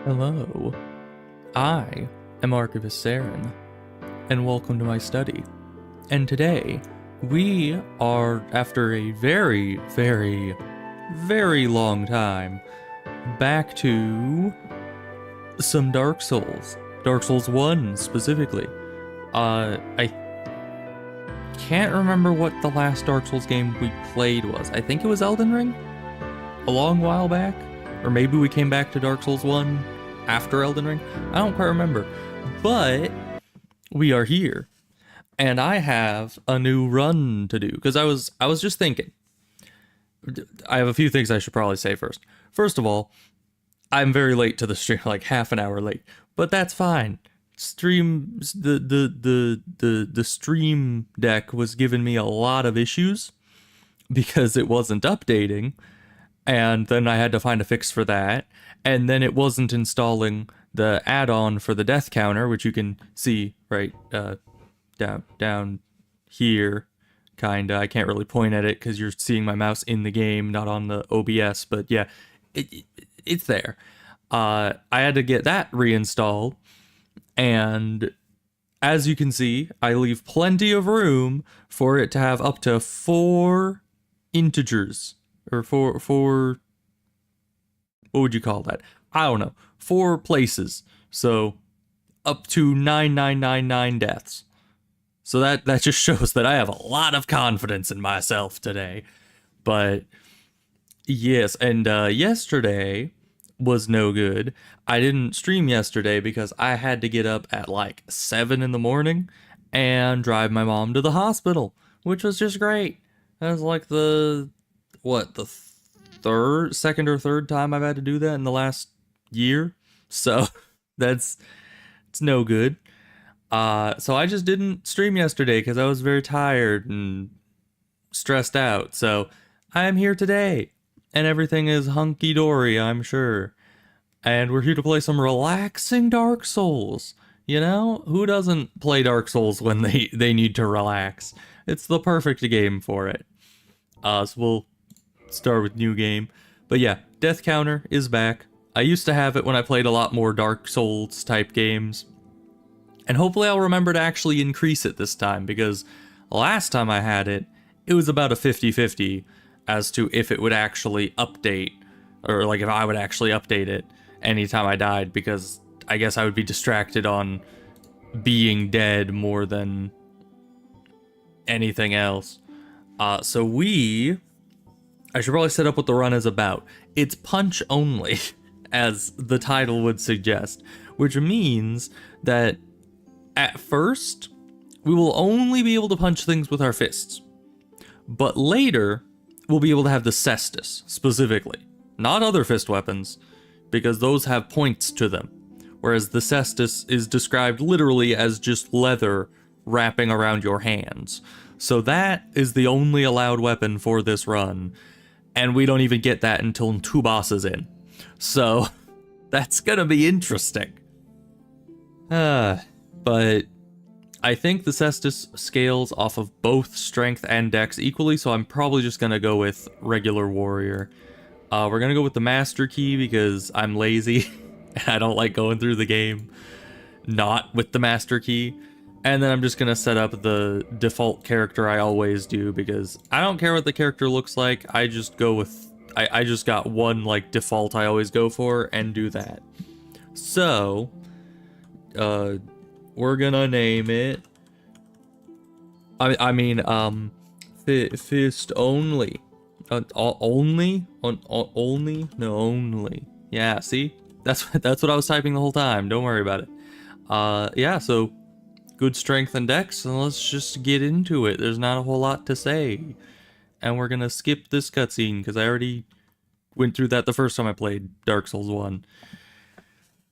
Hello, I am Archivist Saren, and welcome to my study. And today, we are, after a very, very, very long time, back to some Dark Souls. Dark Souls 1, specifically. I can't remember what the last Dark Souls game we played was. I think it was Elden Ring? A long while back? Or maybe we came back to Dark Souls 1 after Elden Ring? I don't quite remember. But we are here. And I have a new run to do. Because I was just thinking. I have a few things I should probably say first. First of all, I'm very late to the stream, like half an hour late. But that's fine. The stream deck was giving me a lot of issues because it wasn't updating. And then I had to find a fix for that. And then it wasn't installing the add-on for the death counter, which you can see right down here, kinda. I can't really point at it because you're seeing my mouse in the game, not on the OBS. But yeah, it's there. I had to get that reinstalled. And as you can see, I leave plenty of room for it to have up to 4 integers. Or four, what would you call that? I don't know. 4 places. So up to 9999 deaths. So that just shows that I have a lot of confidence in myself today. But yes, and yesterday was no good. I didn't stream yesterday because I had to get up at like 7 in the morning and drive my mom to the hospital, which was just great. That was like the second or third time I've had to do that in the last year. So it's no good. So I just didn't stream yesterday because I was very tired and stressed out. So I am here today and everything is hunky-dory, I'm sure. And we're here to play some relaxing Dark Souls. You know, who doesn't play Dark Souls when they need to relax? It's the perfect game for it. So we'll start with new game. But yeah, death counter is back. I used to have it when I played a lot more Dark Souls type games. And hopefully I'll remember to actually increase it this time, because last time I had it, it was about a 50-50 as to if it would actually update, or like if I would actually update it anytime I died, because I guess I would be distracted on being dead more than anything else. So I should probably set up what the run is about. It's punch only, as the title would suggest, which means that at first, we will only be able to punch things with our fists. But later, we'll be able to have the cestus, specifically. Not other fist weapons, because those have points to them. Whereas the cestus is described literally as just leather wrapping around your hands. So that is the only allowed weapon for this run. And we don't even get that until 2 bosses in. So that's gonna be interesting. But I think the cestus scales off of both strength and dex equally, so I'm probably just gonna go with regular warrior. We're gonna go with the master key because I'm lazy and I don't like going through the game not with the master key. And then I'm just gonna set up the default character I always do, because I don't care what the character looks like. I just go with, I just got one like default I always go for and do that. So, we're gonna name it, fist only. Only? Only? No, only. Yeah, see? That's what I was typing the whole time. Don't worry about it. Yeah, so good strength and dex, and let's just get into it. There's not a whole lot to say. And we're gonna skip this cutscene, because I already went through that the first time I played Dark Souls 1.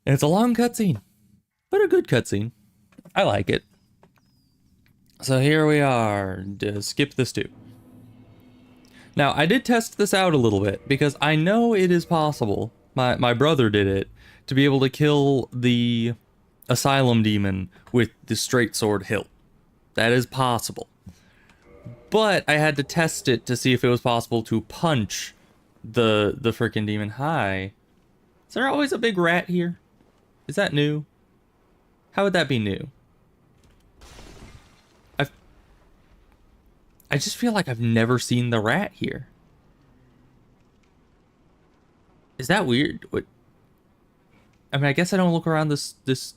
And it's a long cutscene, but a good cutscene. I like it. So here we are. Skip this too. Now, I did test this out a little bit, because I know it is possible, my brother did it, to be able to kill the asylum demon with the straight sword hilt. That is possible. But I had to test it to see if it was possible to punch the freaking demon. Hi. Is there always a big rat here? Is that new? How would that be new? I just feel like I've never seen the rat here. Is that weird? What? I mean, I guess I don't look around this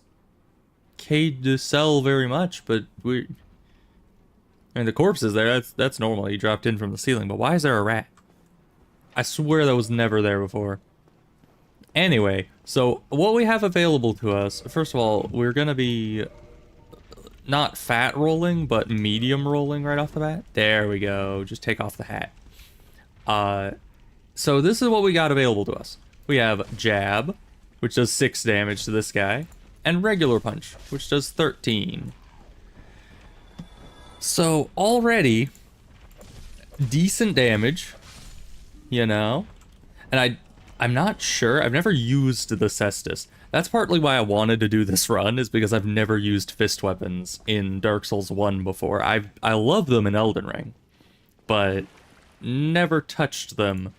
quai de cell very much, but weird. I mean, the corpse is there. That's normal. He dropped in from the ceiling, but why is there a rat? I swear that was never there before. Anyway, so what we have available to us, first of all, we're gonna be not fat rolling, but medium rolling right off the bat. There we go. Just take off the hat. So this is what we got available to us. We have jab, which does 6 damage to this guy, and regular punch, which does 13. So already decent damage, you know? And I'm not sure. I've never used the cestus. That's partly why I wanted to do this run, is because I've never used fist weapons in Dark Souls 1 before. I love them in Elden Ring, but never touched them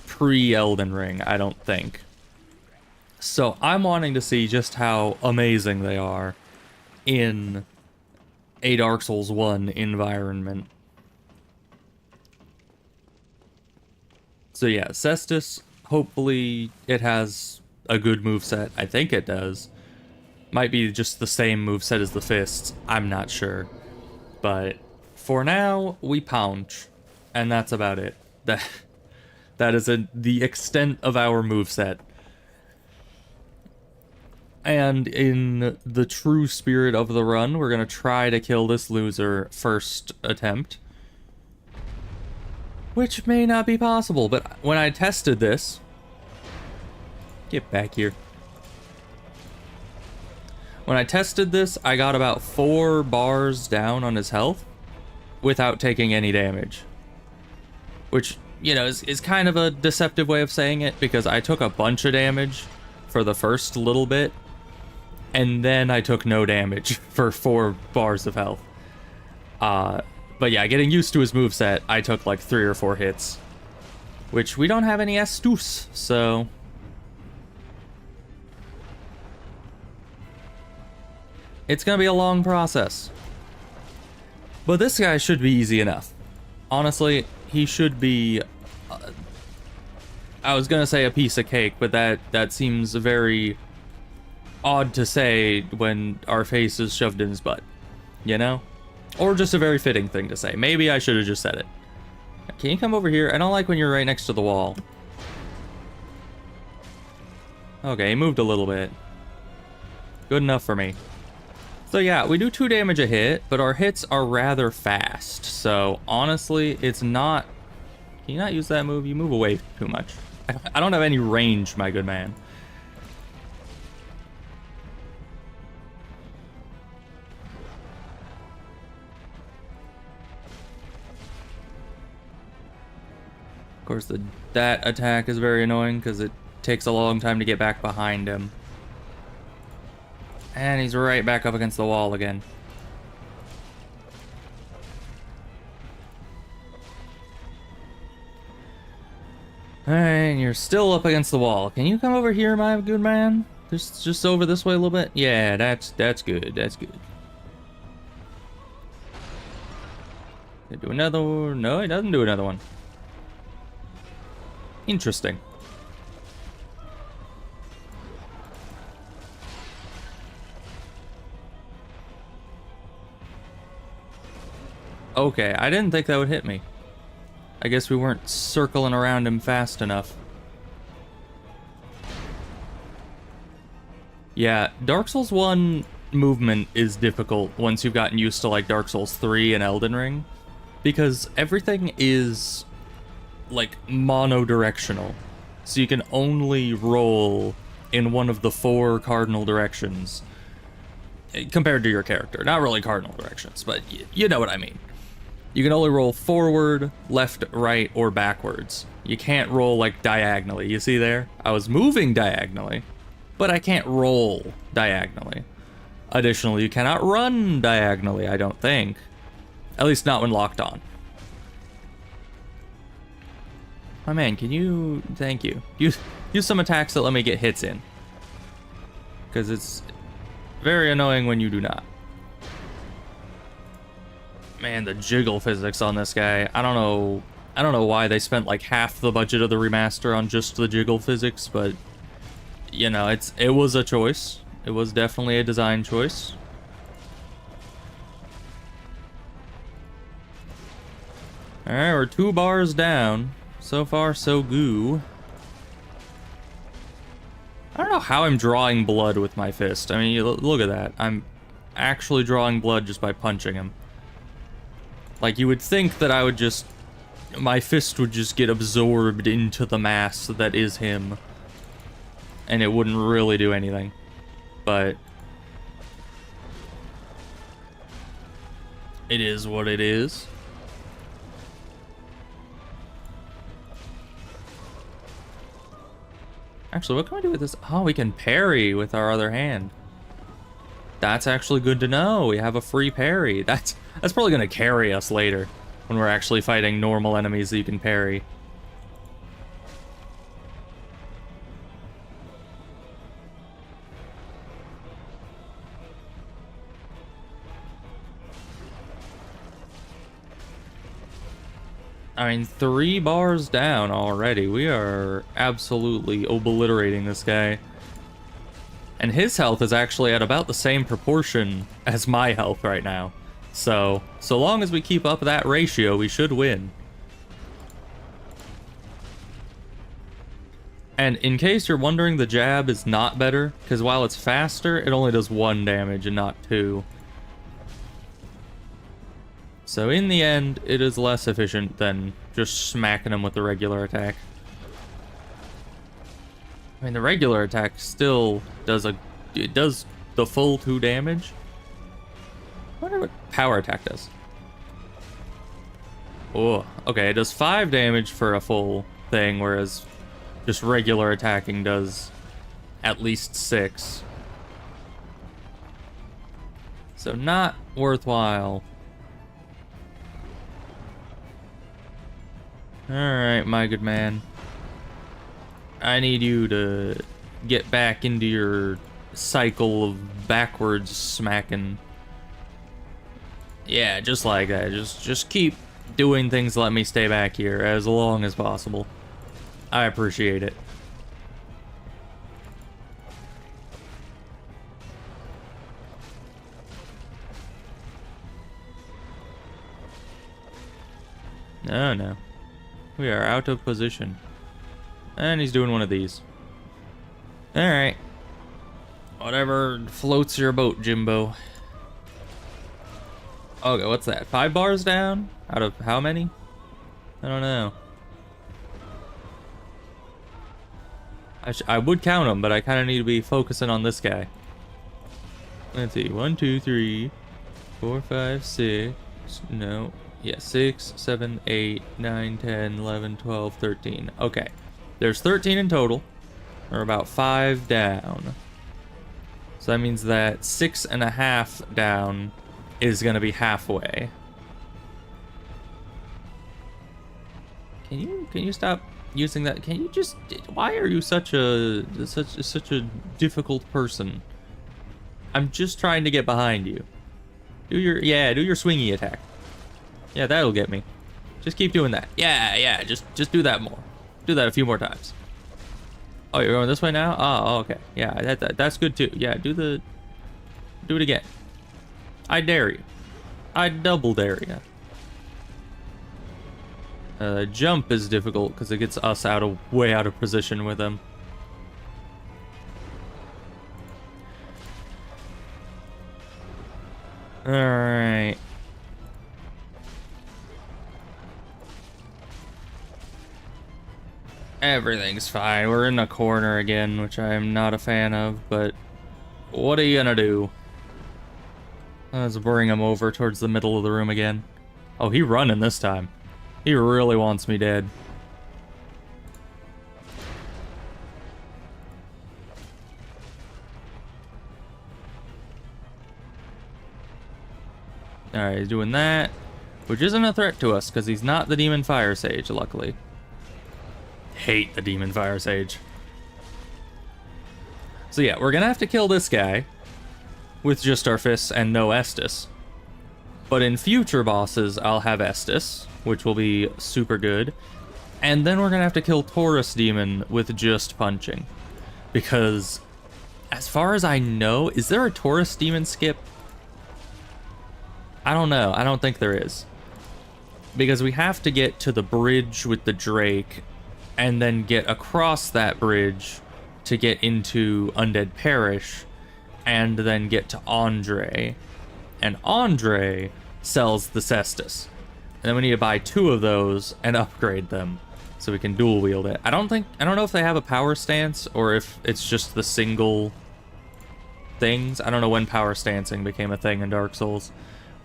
pre-Elden Ring, I don't think. So I'm wanting to see just how amazing they are in a Dark Souls 1 environment. So yeah, Cestus, hopefully it has a good moveset. I think it does. Might be just the same moveset as the fists. I'm not sure. But for now, we punch. And that's about it. That is the extent of our moveset. And in the true spirit of the run, we're going to try to kill this loser first attempt. Which may not be possible, but when I tested this... Get back here. When I tested this, I got about 4 bars down on his health without taking any damage. Which, you know, is kind of a deceptive way of saying it, because I took a bunch of damage for the first little bit, and then I took no damage for 4 bars of health. But yeah, getting used to his moveset, I took like 3 or 4 hits. Which we don't have any Astus, so... It's gonna be a long process. But this guy should be easy enough. Honestly, he should be... I was gonna say a piece of cake, but that seems very odd to say when our face is shoved in his butt. You know? Or just a very fitting thing to say. Maybe I should have just said it. Can you come over here? I don't like when you're right next to the wall. Okay, he moved a little bit. Good enough for me. So yeah, we do 2 damage a hit, but our hits are rather fast. So honestly, it's not... Can you not use that move? You move away too much. I don't have any range, my good man. Of course, that attack is very annoying because it takes a long time to get back behind him. And he's right back up against the wall again. Alright, you're still up against the wall. Can you come over here, my good man? Just over this way a little bit? Yeah, that's good. That's good. Did do another one? No, he doesn't do another one. Interesting. Okay, I didn't think that would hit me. I guess we weren't circling around him fast enough. Yeah, Dark Souls 1 movement is difficult once you've gotten used to like Dark Souls 3 and Elden Ring, because everything is like mono-directional. So you can only roll in one of the 4 cardinal directions compared to your character. Not really cardinal directions, but you know what I mean. You can only roll forward, left, right, or backwards. You can't roll like diagonally. You see there? I was moving diagonally, but I can't roll diagonally. Additionally, you cannot run diagonally, I don't think. At least not when locked on. My man, can you... Thank you. Use some attacks that let me get hits in. because it's very annoying when you do not. Man, the jiggle physics on this guy. I don't know why they spent like half the budget of the remaster on just the jiggle physics, but you know, it was a choice. It was definitely a design choice. Alright, we're 2 bars down. So far, so goo. I don't know how I'm drawing blood with my fist. I mean, look at that. I'm actually drawing blood just by punching him. Like, you would think that I would just... my fist would just get absorbed into the mass that is him. And it wouldn't really do anything. But... it is what it is. Actually, what can we do with this? Oh, we can parry with our other hand. That's actually good to know. We have a free parry. That's probably going to carry us later when we're actually fighting normal enemies that you can parry. I mean, 3 bars down already. We are absolutely obliterating this guy. And his health is actually at about the same proportion as my health right now. So long as we keep up that ratio, we should win. And in case you're wondering, the jab is not better, because while it's faster, it only does 1 damage and not 2. So in the end, it is less efficient than just smacking him with the regular attack. I mean, the regular attack still does it does the full 2 damage. I wonder what power attack does. Oh, okay, it does 5 damage for a full thing, whereas just regular attacking does at least 6. So not worthwhile. Alright, my good man. I need you to get back into your cycle of backwards smacking. Yeah, just like that. Just keep doing things to let me stay back here as long as possible. I appreciate it. No. We are out of position. And he's doing one of these. Alright. Whatever floats your boat, Jimbo. Okay, what's that? 5 bars down? Out of how many? I don't know. I would count them, but I kind of need to be focusing on this guy. Let's see. 1, 2, 3, 4, 5, 6. No. Yeah, 6, 7, 8, 9, 10, 11, 12, 13. Okay. There's 13 in total. Or about 5 down. So that means that 6.5 down is going to be halfway. Can you stop using that? Can you just... why are you such a difficult person? I'm just trying to get behind you. Do your swingy attack. Yeah, that'll get me. Just keep doing that. Yeah, just do that more. Do that a few more times. Oh, you're going this way now? Oh, okay. Yeah, that's good too. Yeah, do it again. I dare you. I double dare you. Jump is difficult because it gets us way out of position with him. Alright. Everything's fine. We're in a corner again, which I am not a fan of, but what are you gonna do? Let's bring him over towards the middle of the room again. Oh, he running this time. He really wants me dead. Alright, he's doing that, which isn't a threat to us because he's not the Demon Fire Sage, luckily. Hate the Demon Fire Sage. So yeah, we're gonna have to kill this guy with just our fists and no Estus. But in future bosses, I'll have Estus, which will be super good. And then we're gonna have to kill Taurus Demon with just punching. Because, as far as I know, is there a Taurus Demon skip? I don't know. I don't think there is. Because we have to get to the bridge with the Drake, and then get across that bridge to get into Undead Parish, and then get to Andre. And Andre sells the Cestus. And then we need to buy 2 of those and upgrade them so we can dual wield it. I don't know if they have a power stance or if it's just the single things. I don't know when power stancing became a thing in Dark Souls,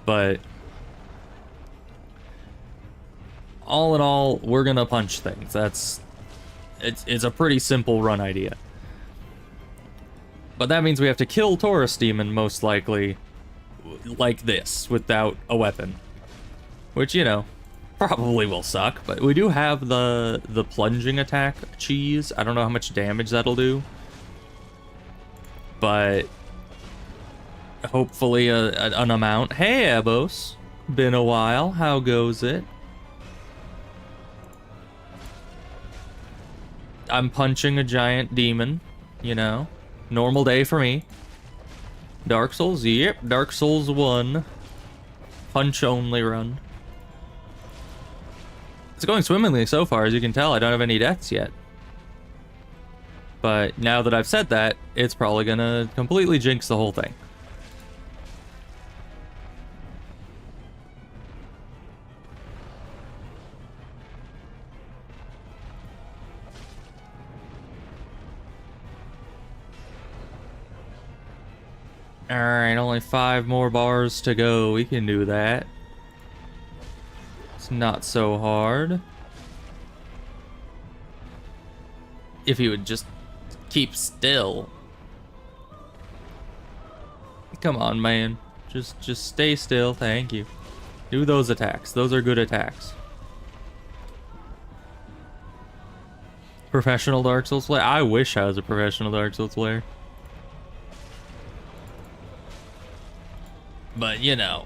but all in all, we're gonna punch things. It's a pretty simple run idea. But that means we have to kill Taurus Demon, most likely, like this, without a weapon. Which, you know, probably will suck, but we do have the plunging attack cheese. I don't know how much damage that'll do, but hopefully an amount. Hey, Ebos. Been a while. How goes it? I'm punching a giant demon, you know. Normal day for me. Dark Souls? Yep, Dark Souls 1. Punch only run. It's going swimmingly so far, as you can tell. I don't have any deaths yet. But now that I've said that, it's probably gonna completely jinx the whole thing. Alright, only 5 more bars to go. We can do that. It's not so hard. If you would just keep still. Come on, man. Just stay still. Thank you. Do those attacks. Those are good attacks. Professional Dark Souls player? I wish I was a professional Dark Souls player. But, you know,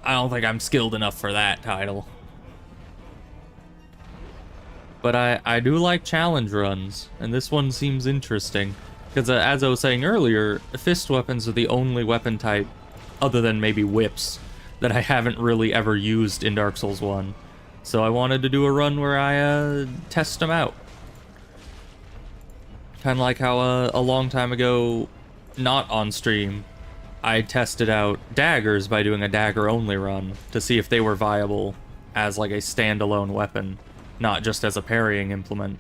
I don't think I'm skilled enough for that title. But I do like challenge runs, and this one seems interesting. Because as I was saying earlier, fist weapons are the only weapon type, other than maybe whips, that I haven't really ever used in Dark Souls 1. So I wanted to do a run where I test them out. Kind of like how a long time ago, not on stream, I tested out daggers by doing a dagger-only run to see if they were viable as like a standalone weapon, not just as a parrying implement.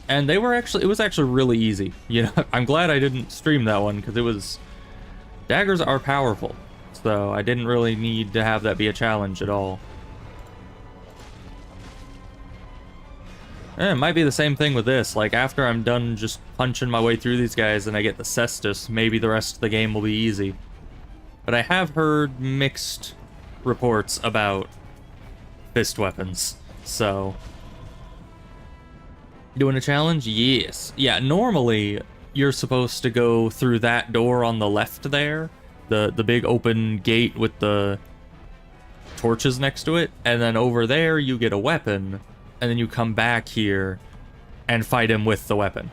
And it was actually really easy. You know, I'm glad I didn't stream that one because daggers are powerful, so I didn't really need to have that be a challenge at all. It might be the same thing with this. Like, after I'm done just punching my way through these guys and I get the Cestus, maybe the rest of the game will be easy. But I have heard mixed reports about fist weapons, so... Doing a challenge? Yes. Yeah, normally you're supposed to go through that door on the left there, the big open gate with the torches next to it, and then over there you get a weapon, and then you come back here and fight him with the weapon.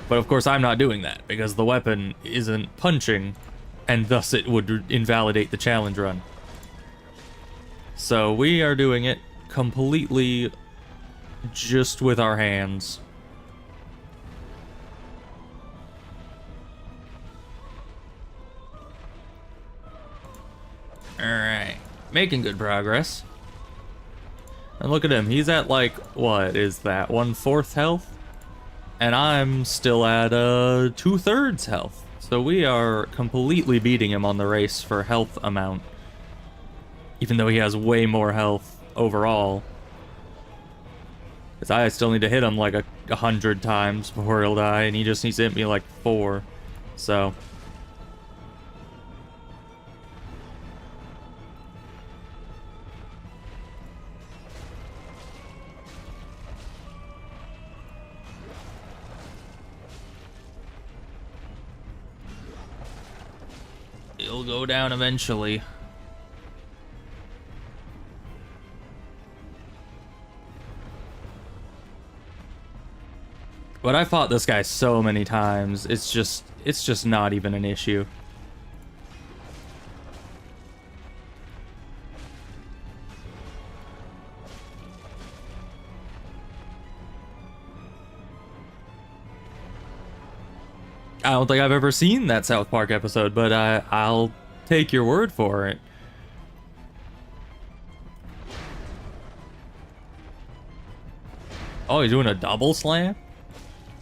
But of course I'm not doing that, because the weapon isn't punching, and thus it would invalidate the challenge run. So we are doing it completely just with our hands. Alright, making good progress. And look at him, he's at like, what is that, 1/4 health? And I'm still at 2/3 health. So we are completely beating him on the race for health amount. Even though he has way more health overall. Because I still need to hit him like 100 times before he'll die, and he just needs to hit me like 4. So... It'll go down eventually. But I fought this guy so many times, it's just not even an issue. I don't think I've ever seen that South Park episode, but I'll take your word for it. Oh, he's doing a double slam?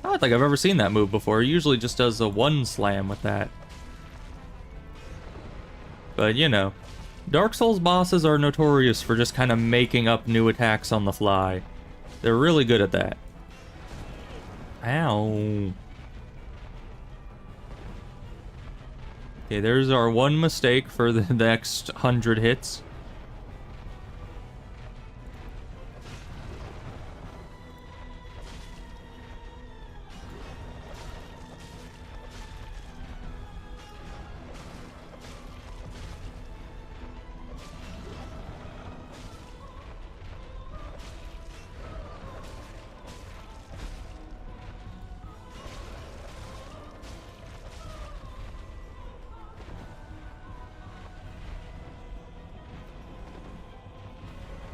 I don't think I've ever seen that move before. He usually just does a one slam with that. But, you know, Dark Souls bosses are notorious for just kind of making up new attacks on the fly. They're really good at that. Ow. Okay, there's our one mistake for the next 100 hits.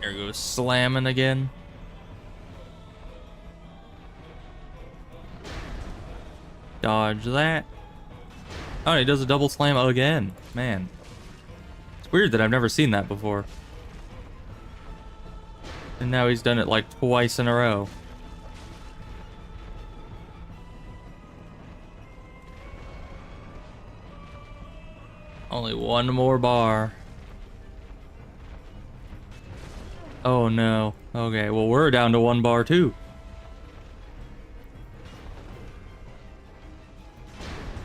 There goes slamming again. Dodge that. Oh, he does a double slam again. Man. It's weird that I've never seen that before. And now he's done it like twice in a row. Only one more bar. Oh no. Okay, well we're down to one bar too.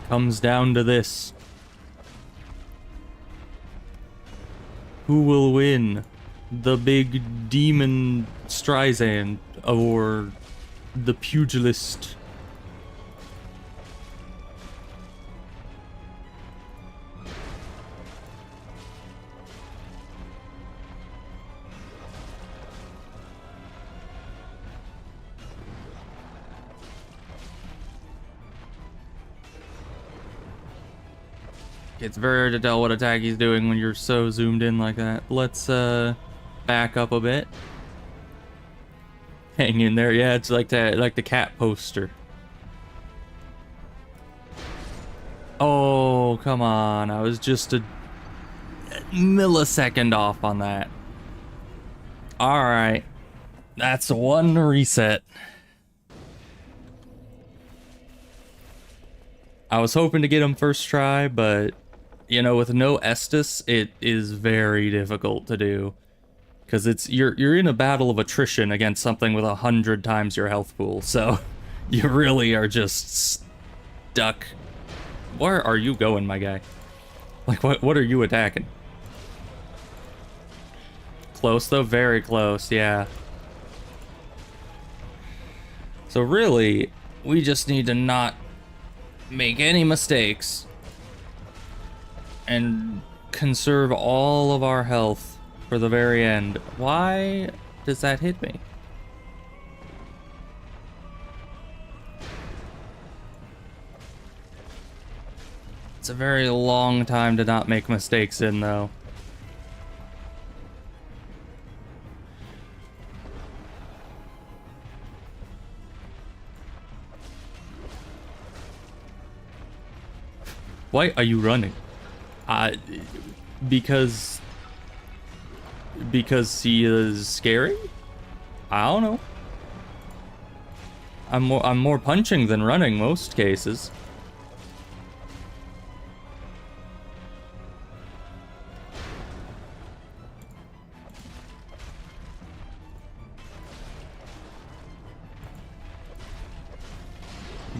Comes down to this. Who will win? The big demon Streisand or the Pugilist? It's very hard to tell what attack he's doing when you're so zoomed in like that. Let's back up a bit. Hang in there. Yeah, it's like the cat poster. Oh, come on. I was just a millisecond off on that. All right. That's one reset. I was hoping to get him first try, but you know, with no Estus, it is very difficult to do. Because it's you're in a battle of attrition against something with 100 times your health pool, so you really are just stuck. Where are you going, my guy? Like, what are you attacking? Close though, very close, yeah. So really, we just need to not make any mistakes and conserve all of our health for the very end. Why does that hit me? It's a very long time to not make mistakes in, though. Why are you running? Because he is scary? I don't know. I'm more punching than running most cases.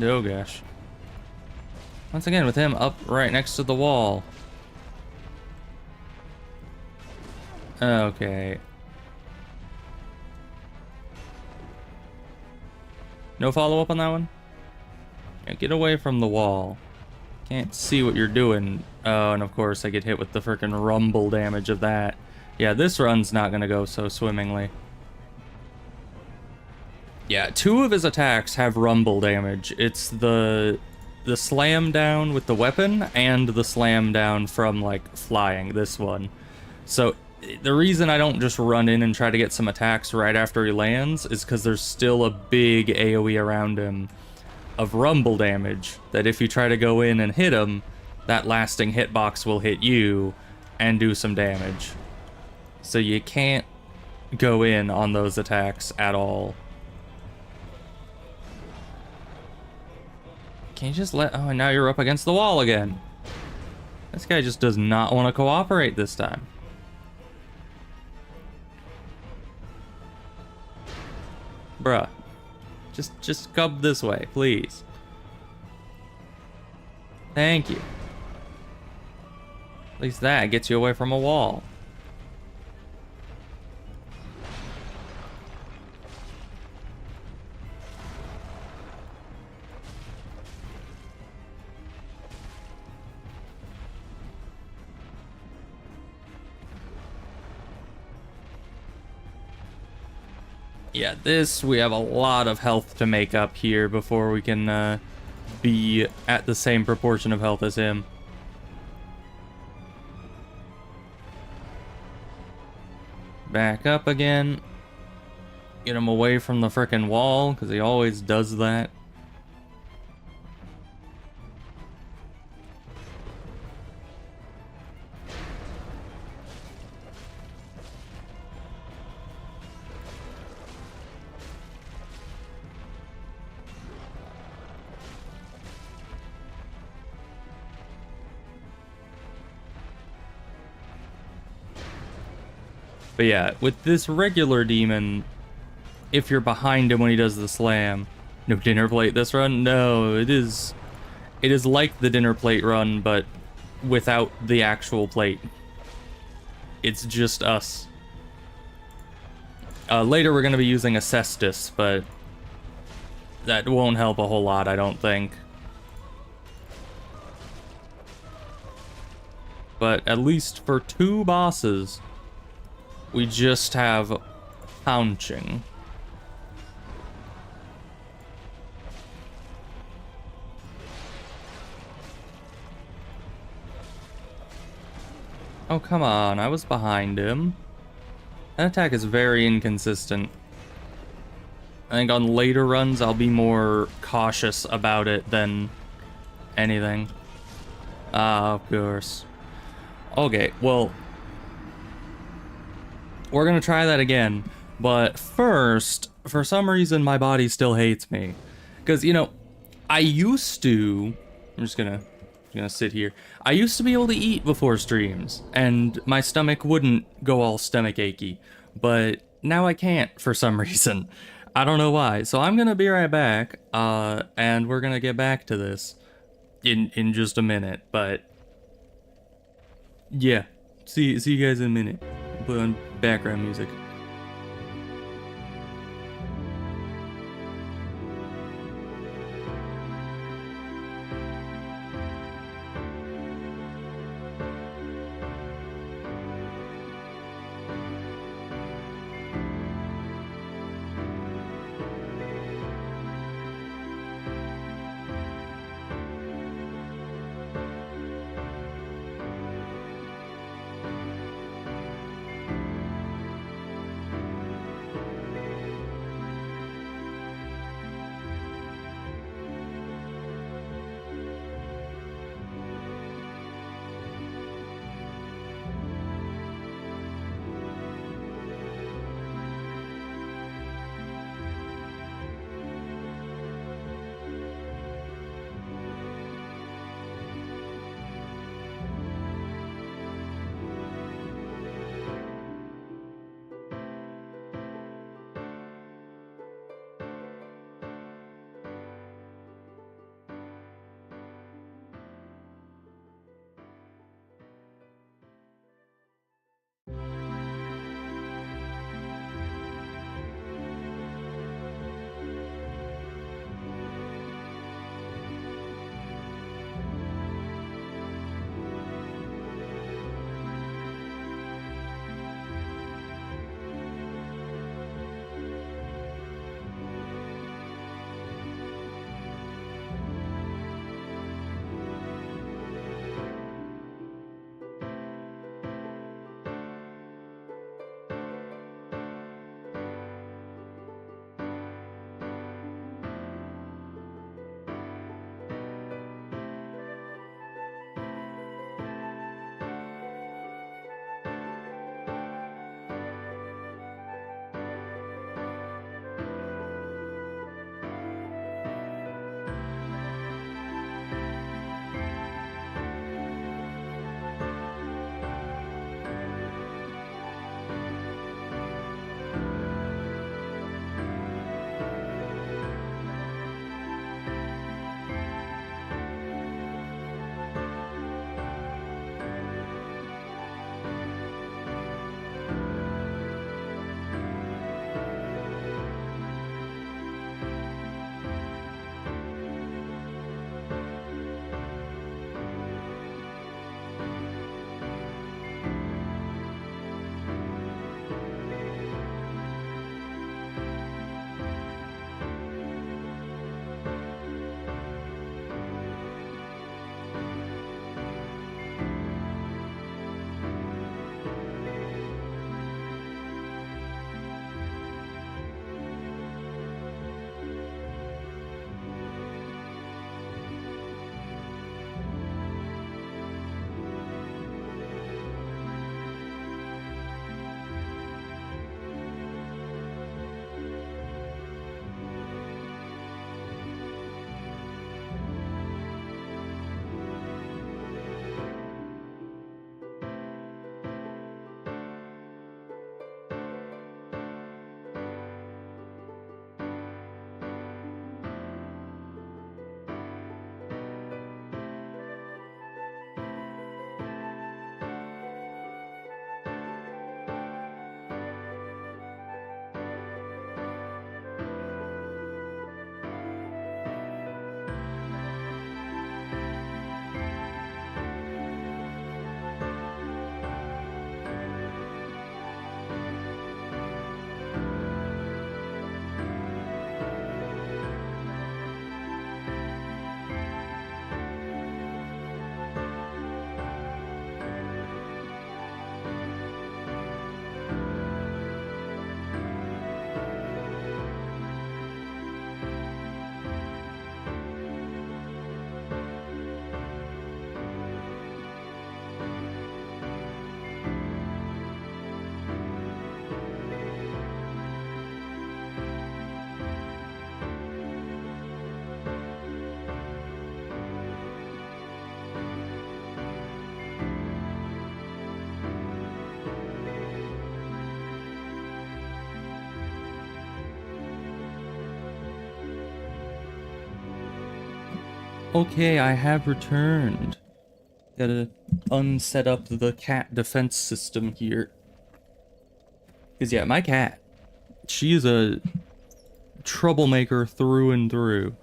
Oh gosh. Once again, with him up right next to the wall. Okay. No follow-up on that one? Yeah, get away from the wall. Can't see what you're doing. Oh, and of course I get hit with the frickin' rumble damage of that. Yeah, this run's not gonna go so swimmingly. Yeah, 2 of his attacks have rumble damage. It's the slam down with the weapon and the slam down from, like, flying, this one. So the reason I don't just run in and try to get some attacks right after he lands is because there's still a big AoE around him of rumble damage that if you try to go in and hit him, that lasting hitbox will hit you and do some damage. So you can't go in on those attacks at all. Can you just let... Oh, and now you're up against the wall again. This guy just does not want to cooperate this time. Bruh. Just come this way, please. Thank you. At least that gets you away from a wall. Yeah, we have a lot of health to make up here before we can be at the same proportion of health as him. Back up again. Get him away from the frickin' wall, because he always does that. But yeah, with this regular demon, if you're behind him when he does the slam, no dinner plate this run? No, it is like the dinner plate run, but without the actual plate. It's just us. Later we're going to be using a cestus, but that won't help a whole lot, I don't think. But at least for 2 bosses, we just have pouching. Oh, come on. I was behind him. That attack is very inconsistent. I think on later runs, I'll be more cautious about it than anything. Ah, of course. Okay, well, we're gonna try that again, but first, for some reason, my body still hates me. Because, you know, I used to... I'm just gonna sit here. I used to be able to eat before streams, and my stomach wouldn't go all stomach achy. But now I can't for some reason. I don't know why. So I'm gonna be right back, and we're gonna get back to this in just a minute. But yeah, see you guys in a minute. Put on background music. Okay, I have returned. Gotta unset up the cat defense system here. Because, yeah, my cat, she is a troublemaker through and through.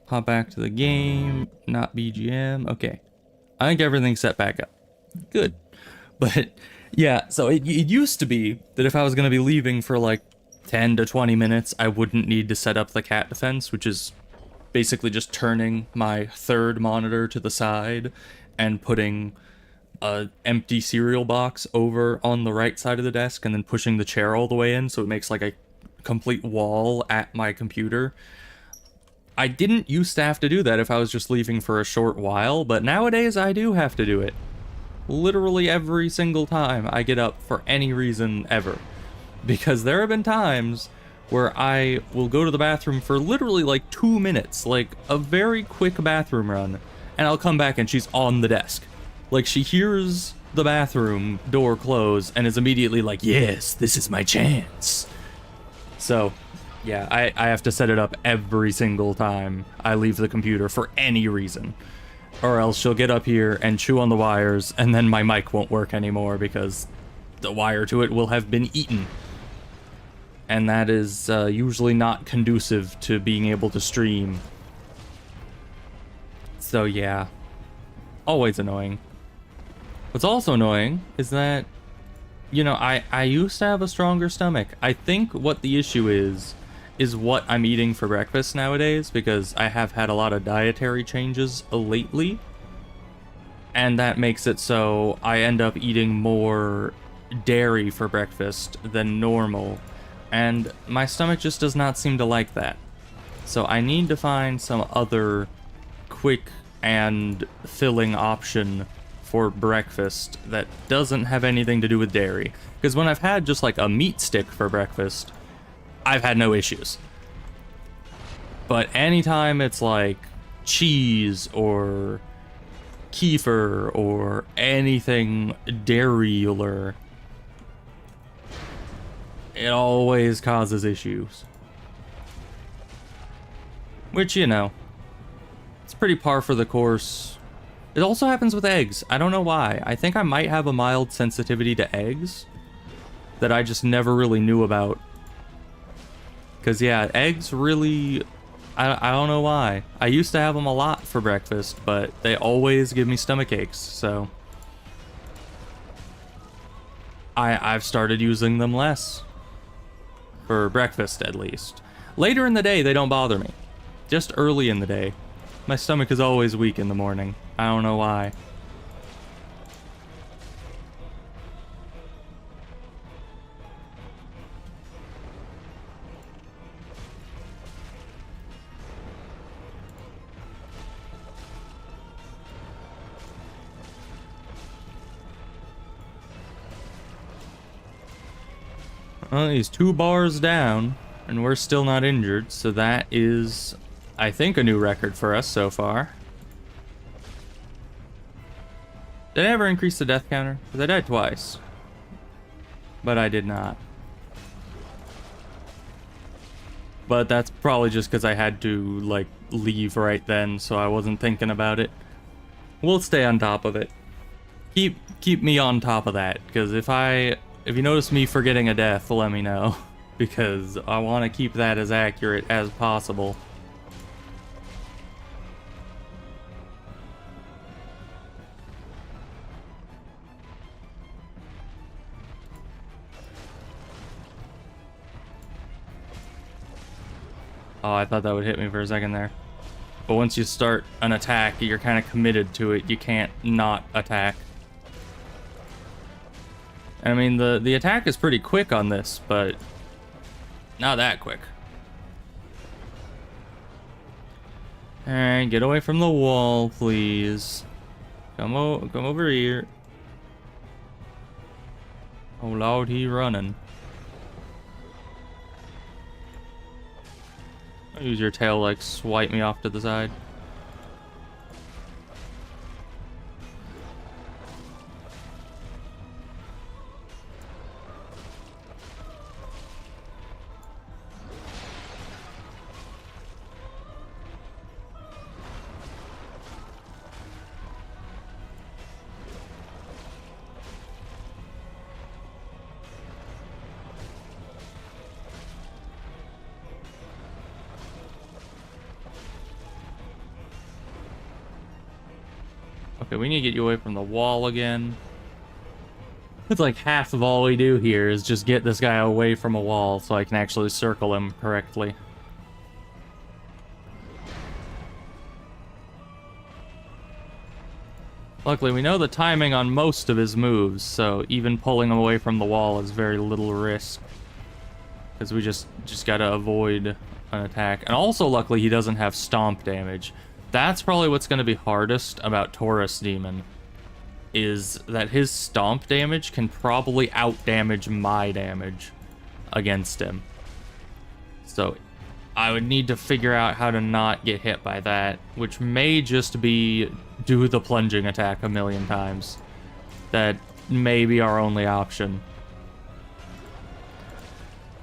Hop back to the game, not BGM. Okay, I think everything's set back up. Good. But, yeah, so it used to be that if I was going to be leaving for like 10 to 20 minutes, I wouldn't need to set up the cat defense, which is basically just turning my third monitor to the side and putting a empty cereal box over on the right side of the desk and then pushing the chair all the way in so it makes like a complete wall at my computer. I didn't used to have to do that if I was just leaving for a short while, but nowadays I do have to do it. Literally every single time I get up for any reason ever. Because there have been times where I will go to the bathroom for literally like 2 minutes, like a very quick bathroom run, and I'll come back and she's on the desk. Like, she hears the bathroom door close and is immediately like, yes, this is my chance. So, yeah, I have to set it up every single time I leave the computer for any reason. Or else she'll get up here and chew on the wires, and then my mic won't work anymore because the wire to it will have been eaten. And that is usually not conducive to being able to stream. So yeah, always annoying. What's also annoying is that, you know, I used to have a stronger stomach. I think what the issue is what I'm eating for breakfast nowadays, because I have had a lot of dietary changes lately. And that makes it so I end up eating more dairy for breakfast than normal. And my stomach just does not seem to like that. So I need to find some other quick and filling option for breakfast that doesn't have anything to do with dairy. Because when I've had just like a meat stick for breakfast, I've had no issues. But anytime it's like cheese or kefir or anything dairy-ular, it always causes issues. Which, you know, it's pretty par for the course. It also happens with eggs. I don't know why. I think I might have a mild sensitivity to eggs that I just never really knew about. Because, yeah, eggs really... I don't know why. I used to have them a lot for breakfast, but they always give me stomach aches, so... I've started using them less. For breakfast, at least. Later in the day, they don't bother me. Just early in the day. My stomach is always weak in the morning. I don't know why. Well, he's 2 bars down, and we're still not injured, so that is, I think, a new record for us so far. Did I ever increase the death counter? Because I died twice. But I did not. But that's probably just because I had to, like, leave right then, so I wasn't thinking about it. We'll stay on top of it. Keep me on top of that, because if you notice me forgetting a death, let me know. Because I want to keep that as accurate as possible. Oh, I thought that would hit me for a second there. But once you start an attack, you're kind of committed to it. You can't not attack. I mean, the attack is pretty quick on this, but not that quick. Alright, get away from the wall, please. Come over here. Oh Lord, he running. Use your tail, like, swipe me off to the side. Okay, we need to get you away from the wall again. It's like half of all we do here is just get this guy away from a wall so I can actually circle him correctly. Luckily, we know the timing on most of his moves, so even pulling him away from the wall is very little risk. Because we just gotta avoid an attack. And also, luckily, he doesn't have stomp damage. That's probably what's gonna be hardest about Taurus Demon, is that his stomp damage can probably out-damage my damage against him. So I would need to figure out how to not get hit by that, which may just be do the plunging attack a million times. That may be our only option.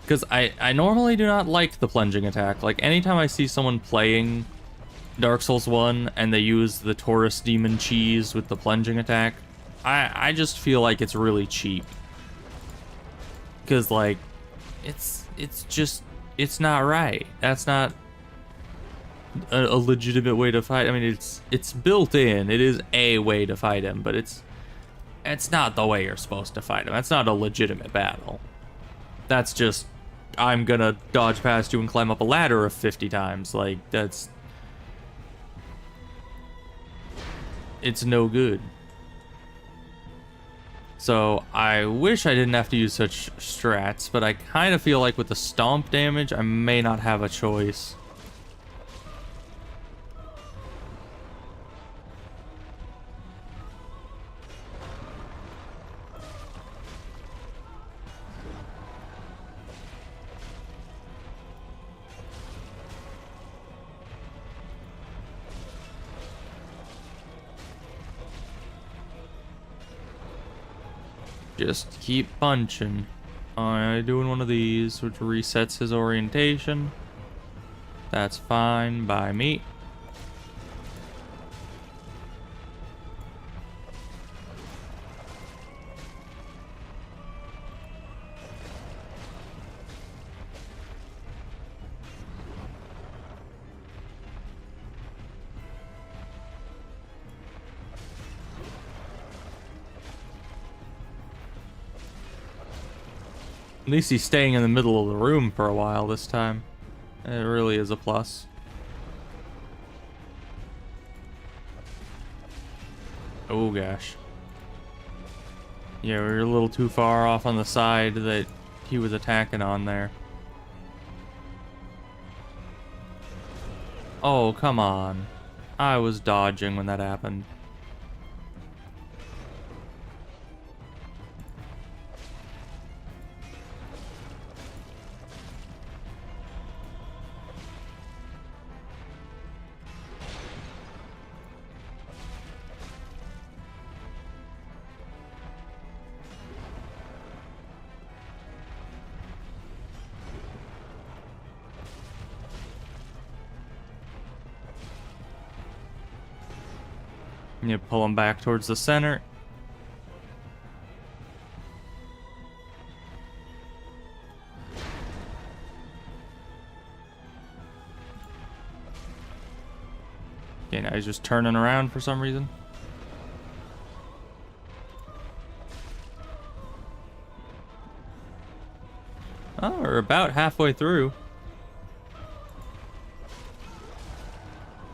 Because I normally do not like the plunging attack. Like, anytime I see someone playing Dark Souls 1 and they use the Taurus Demon cheese with the plunging attack, I just feel like it's really cheap. Because, like, it's not right. That's not a legitimate way to fight. I mean, it's built in. It is a way to fight him, but it's not the way you're supposed to fight him. That's not a legitimate battle. That's just, I'm gonna dodge past you and climb up a ladder 50 times. Like, it's no good. So I wish I didn't have to use such strats, but I kind of feel like with the stomp damage, I may not have a choice. Just keep punching. Doing one of these, which resets his orientation. That's fine by me. At least he's staying in the middle of the room for a while this time. It really is a plus. Oh gosh. Yeah, we were a little too far off on the side that he was attacking on there. Oh, come on. I was dodging when that happened. You pull him back towards the center. Okay, now he's just turning around for some reason. Oh, we're about halfway through.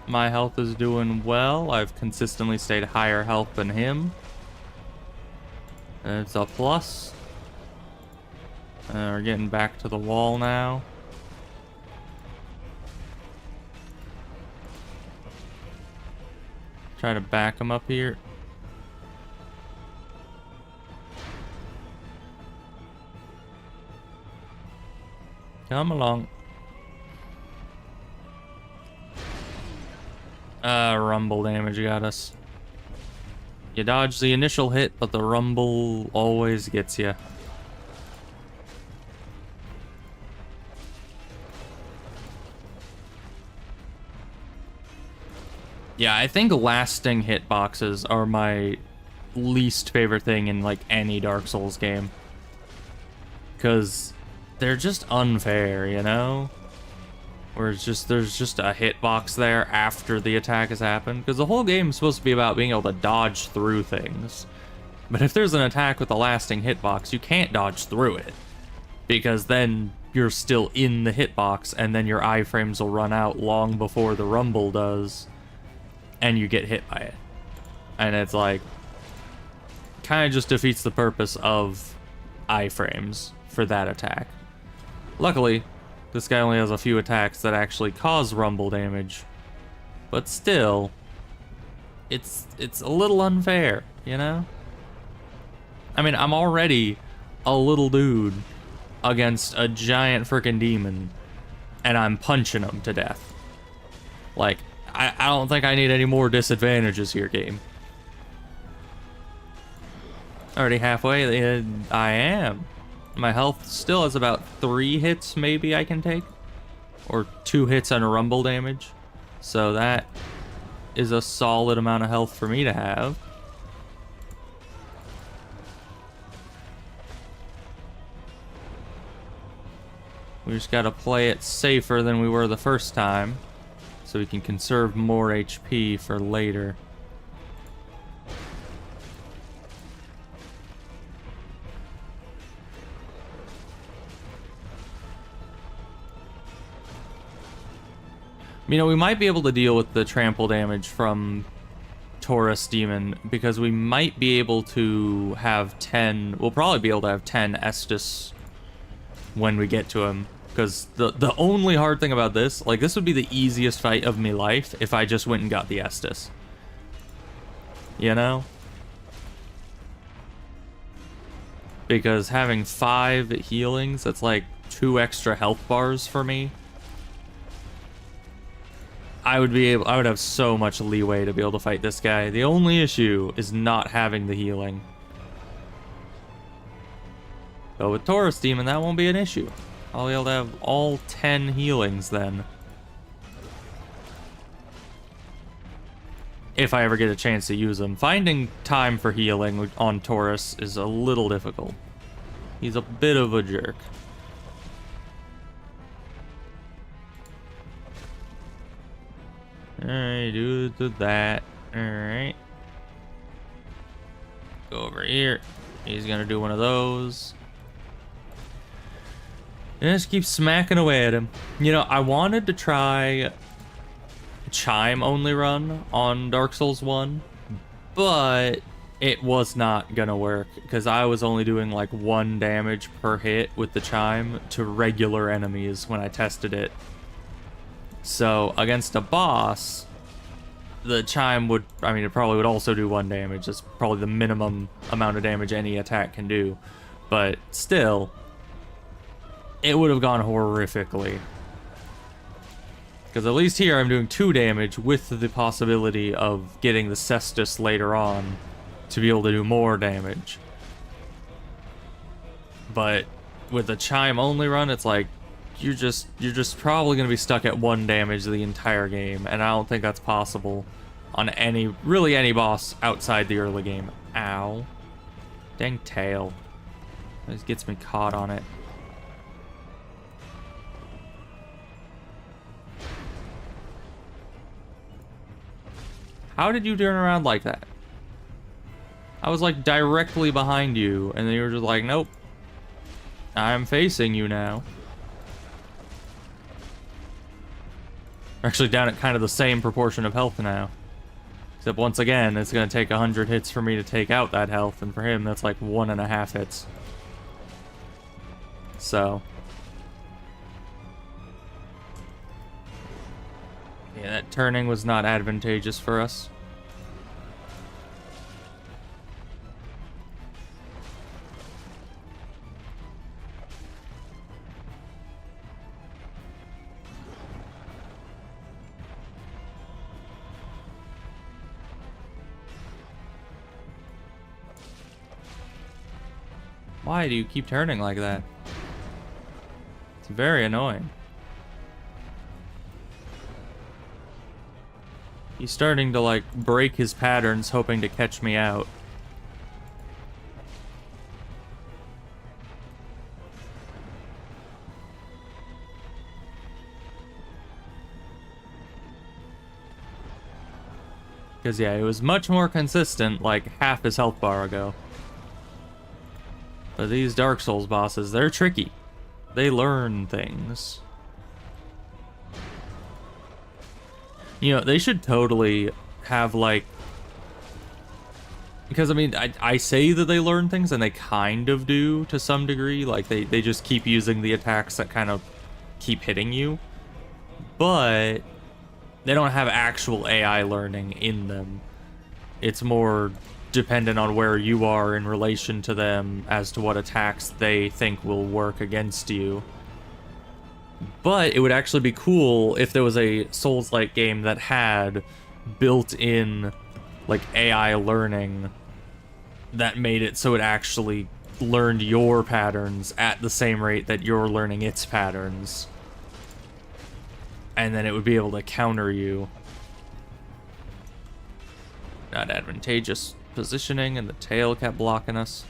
My health is doing well. I've consistently stayed higher health than him. It's a plus. We're getting back to the wall now. Try to back him up here. Come along. Rumble damage got us. You dodge the initial hit, but the rumble always gets you. Yeah, I think lasting hitboxes are my least favorite thing in like any Dark Souls game. 'Cause they're just unfair, you know? where it's just there's just a hitbox there after the attack has happened, because the whole game is supposed to be about being able to dodge through things. But if there's an attack with a lasting hitbox, you can't dodge through it, because then you're still in the hitbox, and then your iframes will run out long before the rumble does, and you get hit by it. And it's like, kind of just defeats the purpose of iframes for that attack. Luckily, this guy only has a few attacks that actually cause rumble damage, but still, it's a little unfair, you know? I mean, I'm already a little dude against a giant freaking demon, and I'm punching him to death. Like, I don't think I need any more disadvantages here, game. Already halfway, I am. My health still has about 3 hits maybe I can take, or 2 hits on a rumble damage. So that is a solid amount of health for me to have. We just gotta play it safer than we were the first time, so we can conserve more HP for later. You know, we might be able to deal with the trample damage from Taurus Demon, because we might be able to have 10... We'll probably be able to have 10 Estus when we get to him. Because the only hard thing about this, like, this would be the easiest fight of my life if I just went and got the Estus. You know? Because having 5 healings, that's like 2 extra health bars for me. I would have so much leeway to be able to fight this guy. The only issue is not having the healing. But with Taurus Demon, that won't be an issue. I'll be able to have all 10 healings then. If I ever get a chance to use them. Finding time for healing on Taurus is a little difficult. He's a bit of a jerk. Alright, do that. Alright. Go over here. He's gonna do one of those. And just keep smacking away at him. You know, I wanted to try Chime only run on Dark Souls 1, but it was not gonna work, because I was only doing like 1 damage per hit with the Chime to regular enemies when I tested it. So, against a boss, the Chime would, I mean, it probably would also do 1 damage. That's probably the minimum amount of damage any attack can do. But still, it would have gone horrifically. Because at least here I'm doing 2 damage with the possibility of getting the Cestus later on to be able to do more damage. But with the Chime only run, it's like, you're just probably going to be stuck at 1 damage the entire game, and I don't think that's possible on really any boss outside the early game. Ow. Dang tail. This gets me caught on it. How did you turn around like that? I was like directly behind you, and then you were just like, nope. I'm facing you now. We're actually down at kind of the same proportion of health now. Except once again, it's going to take 100 hits for me to take out that health, and for him, that's like 1.5 hits. So. Yeah, that turning was not advantageous for us. Why do you keep turning like that? It's very annoying. He's starting to, like, break his patterns, hoping to catch me out. Because, yeah, it was much more consistent like half his health bar ago. But these Dark Souls bosses, they're tricky. They learn things. You know, they should totally have, like... Because, I mean, I say that they learn things, and they kind of do, to some degree. Like, they just keep using the attacks that kind of keep hitting you. But they don't have actual AI learning in them. It's more dependent on where you are in relation to them as to what attacks they think will work against you. But it would actually be cool if there was a Souls-like game that had built-in, like, AI learning that made it so it actually learned your patterns at the same rate that you're learning its patterns. And then it would be able to counter you. Not advantageous positioning, and the tail kept blocking us.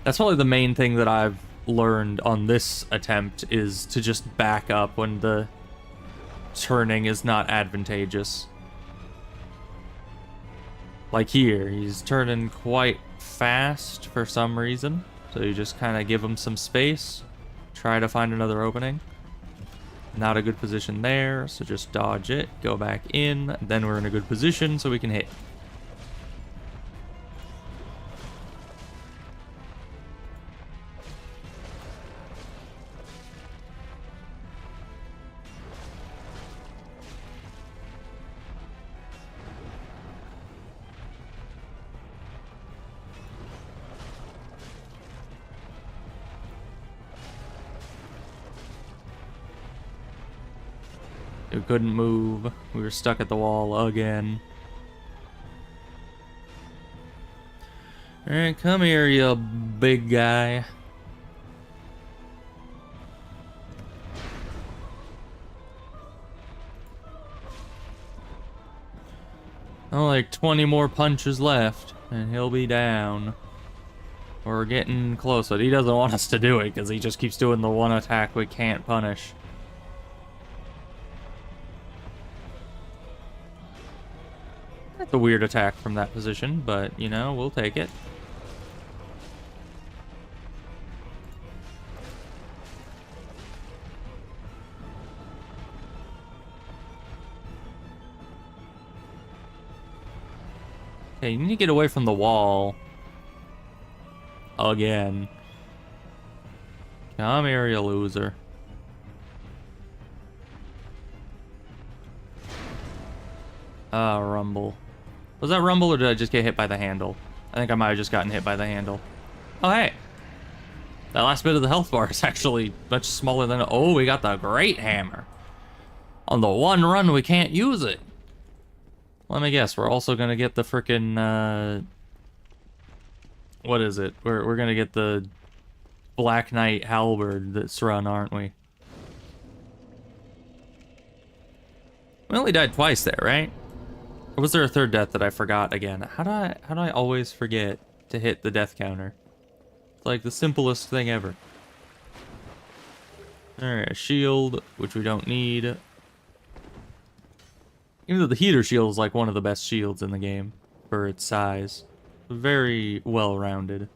That's probably the main thing that I've learned on this attempt, is to just back up when the turning is not advantageous. Like here, he's turning quite fast for some reason, so you just kind of give him some space, try to find another opening. Not a good position there, so just dodge it, go back in, then we're in a good position so we can hit. We couldn't move. We were stuck at the wall again. Alright, come here, you big guy. Oh, like 20 more punches left, and he'll be down. We're getting close, but he doesn't want us to do it, because he just keeps doing the one attack we can't punish. That's a weird attack from that position, but, you know, we'll take it. Okay, you need to get away from the wall. Again. Come here, you loser. Ah, rumble. Was that rumble, or did I just get hit by the handle? I think I might have just gotten hit by the handle. Oh, hey. That last bit of the health bar is actually much smaller than... Oh, we got the great hammer. On the one run, we can't use it. Let me guess, we're also gonna get the frickin', what is it? We're gonna get the Black Knight halberd that's run, aren't we? We only died twice there, right? Or was there a third death that I forgot again? How do I always forget to hit the death counter? It's like the simplest thing ever. Alright, a shield, which we don't need. Even though the heater shield is like one of the best shields in the game for its size. Very well-rounded.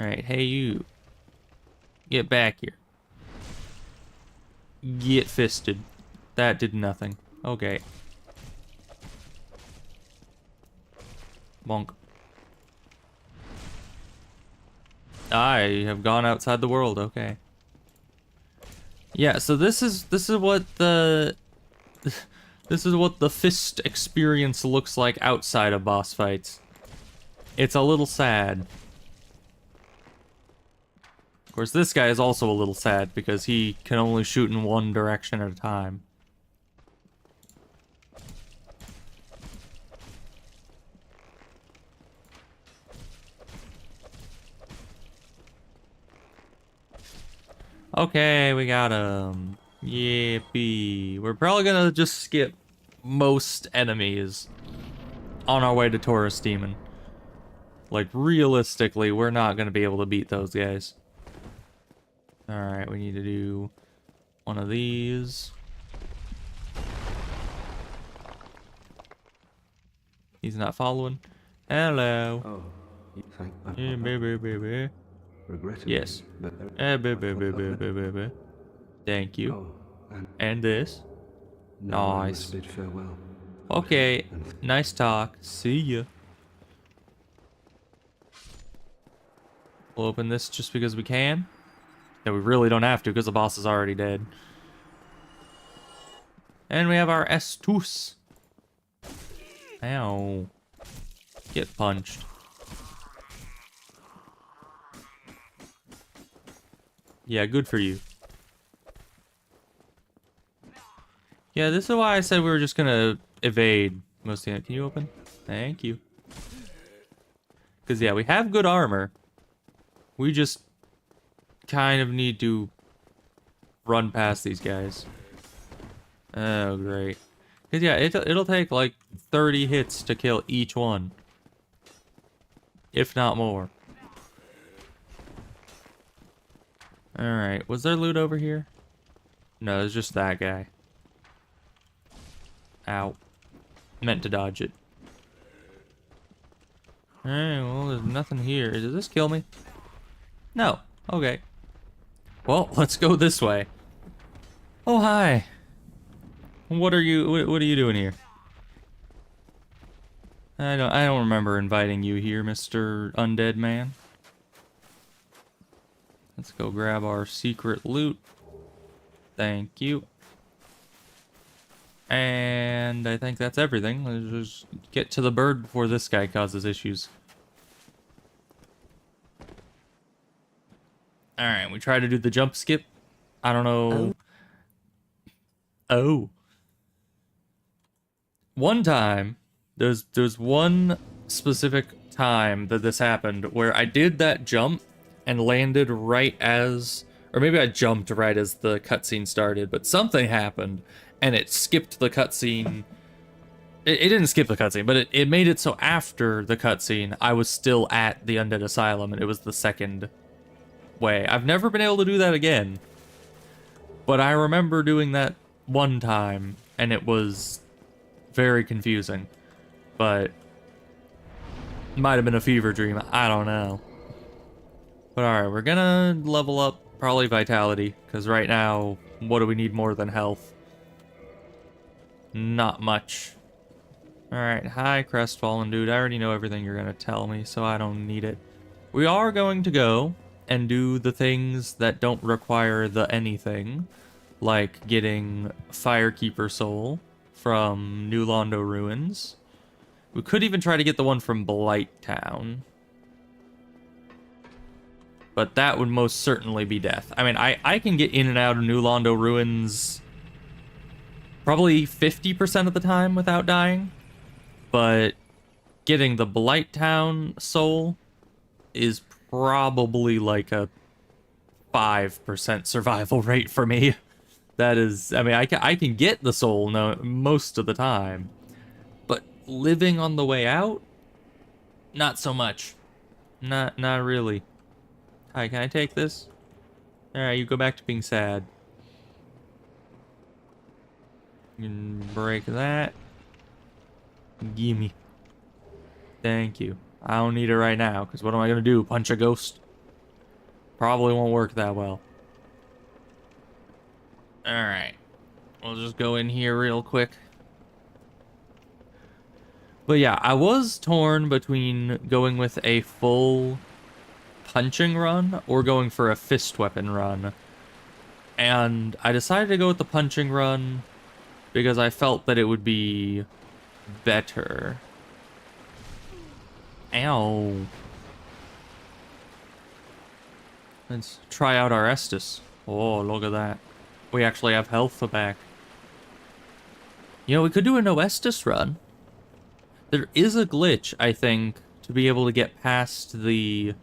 Alright, hey you. Get back here. Get fisted. That did nothing. Okay. Bonk. I have gone outside the world, okay. Yeah, so this is what the this is what the fist experience looks like outside of boss fights. It's a little sad. Of course, this guy is also a little sad because he can only shoot in one direction at a time. Okay, we got him. Yippee. We're probably gonna just skip most enemies on our way to Taurus Demon. Like, realistically, we're not gonna be able to beat those guys. Alright, we need to do one of these. He's not following. Hello. Oh, thank Yeah, baby. Regrettably, Yes. but Baby. Thank you. oh, and And this. now I must Nice. bid farewell. Okay. And Nice talk. See ya. We'll open this just because we can. Yeah, we really don't have to because the boss is already dead. And we have our Estus. Ow. Get punched. Yeah, good for you. Yeah, this is why I said we were just gonna evade most of the... Can you open? Thank you. Because, yeah, we have good armor. We just kind of need to run past these guys. Oh, great. Because, yeah, it'll take, like, 30 hits to kill each one. If not more. Alright, was there loot over here? No, it's just that guy. Ow. Meant to dodge it. Alright, well, there's nothing here. Does this kill me? No. Okay. Well, let's go this way. Oh, hi. What are you doing here? I don't remember inviting you here, Mr. Undead Man. Let's go grab our secret loot. Thank you. And I think that's everything. Let's just get to the bird before this guy causes issues. Alright, we try to do the jump skip. I don't know. Oh. One time, there's one specific time that this happened where I did that jump and landed right as... Or maybe I jumped right as the cutscene started, but something happened and it skipped the cutscene. It didn't skip the cutscene, but it made it so after the cutscene, I was still at the Undead Asylum, and it was the second way. I've never been able to do that again, but I remember doing that one time, and it was very confusing, but it might have been a fever dream. I don't know. But alright, we're gonna level up probably Vitality, because right now, what do we need more than health? Not much. Alright, hi Crestfallen dude. I already know everything you're gonna tell me, so I don't need it. We are going to go and do the things that don't require the anything, like getting Firekeeper Soul from New Londo Ruins. We could even try to get the one from Blight Town. But that would most certainly be death. I mean, I can get in and out of New Londo Ruins probably 50% of the time without dying. But getting the Blight Town soul is probably like a 5% survival rate for me. That is, I mean, I can get the soul most of the time. But living on the way out? Not so much. Not really. Hi, can I take this? Alright, you go back to being sad. You can break that. Gimme. Thank you. I don't need it right now, because what am I going to do? Punch a ghost? Probably won't work that well. Alright. We'll just go in here real quick. But yeah, I was torn between going with a full punching run or going for a fist weapon run. And I decided to go with the punching run because I felt that it would be better. Ow. Let's try out our Estus. Oh, look at that. We actually have health back. You know, we could do a no Estus run. There is a glitch, I think, to be able to get past the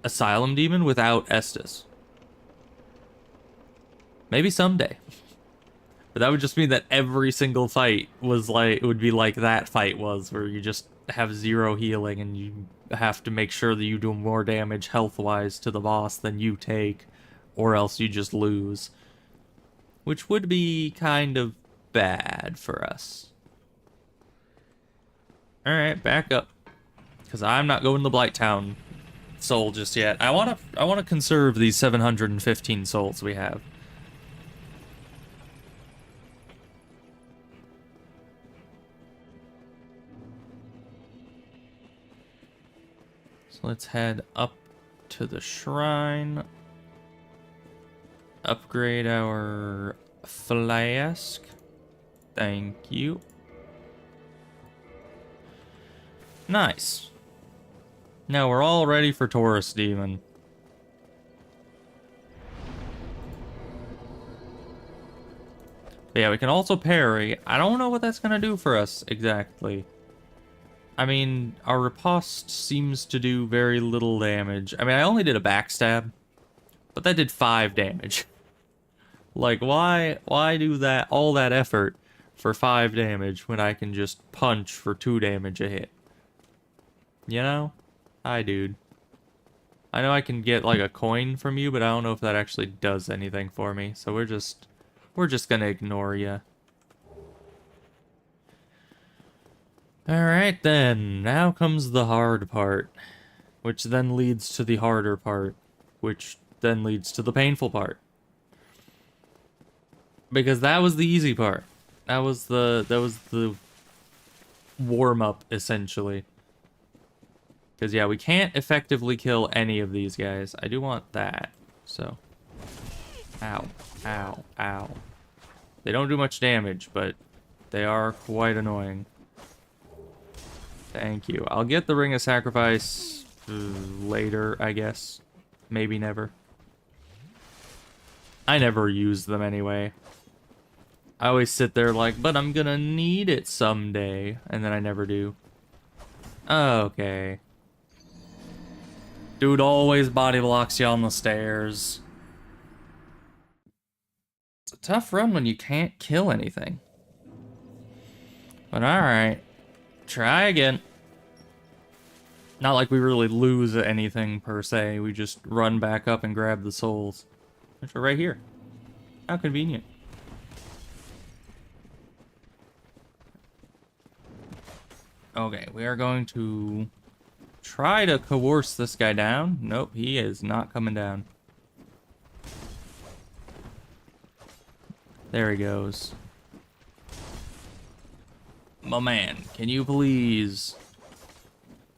Asylum Demon without Estus. Maybe someday. But that would just mean that every single fight was like, it would be like that fight was, where you just have zero healing and you have to make sure that you do more damage health-wise to the boss than you take, or else you just lose. Which would be kind of bad for us. Alright, back up. Because I'm not going to Blighttown soul just yet. I wanna conserve these 715 souls we have. So let's head up to the shrine. Upgrade our flask. Thank you. Nice. Now we're all ready for Taurus Demon. But yeah, we can also parry. I don't know what that's gonna do for us exactly. I mean, our riposte seems to do very little damage. I mean, I only did a backstab, but that did 5 damage. Like, why do that, all that effort for 5 damage when I can just punch for 2 damage a hit? You know? Hi, dude. I know I can get, like, a coin from you, but I don't know if that actually does anything for me. So we're just gonna ignore you. Alright then, now comes the hard part, which then leads to the harder part, which then leads to the painful part. Because that was the easy part. That was the warm-up, essentially. Because, yeah, we can't effectively kill any of these guys. I do want that, so. Ow, ow, ow. They don't do much damage, but they are quite annoying. Thank you. I'll get the Ring of Sacrifice later, I guess. Maybe never. I never use them anyway. I always sit there like, but I'm gonna need it someday. And then I never do. Okay. Dude always body blocks you on the stairs. It's a tough run when you can't kill anything. But alright. Try again. Not like we really lose anything per se. We just run back up and grab the souls. Which are right here. How convenient. Okay, we are going to try to coerce this guy down. Nope, he is not coming down. There he goes. My man, can you please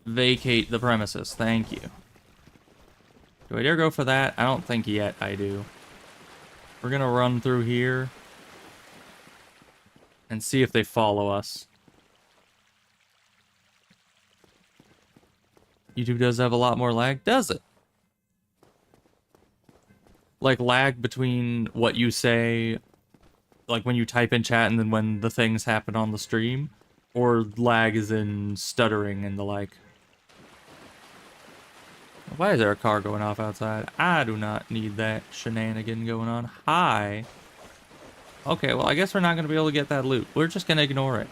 vacate the premises? Thank you. Do I dare go for that? I don't think yet I do. We're gonna run through here and see if they follow us. YouTube does have a lot more lag, does it? Like lag between what you say, like when you type in chat and then when the things happen on the stream? Or lag is in stuttering and the like? Why is there a car going off outside? I do not need that shenanigan going on. Hi. Okay, well, I guess we're not going to be able to get that loot. We're just going to ignore it.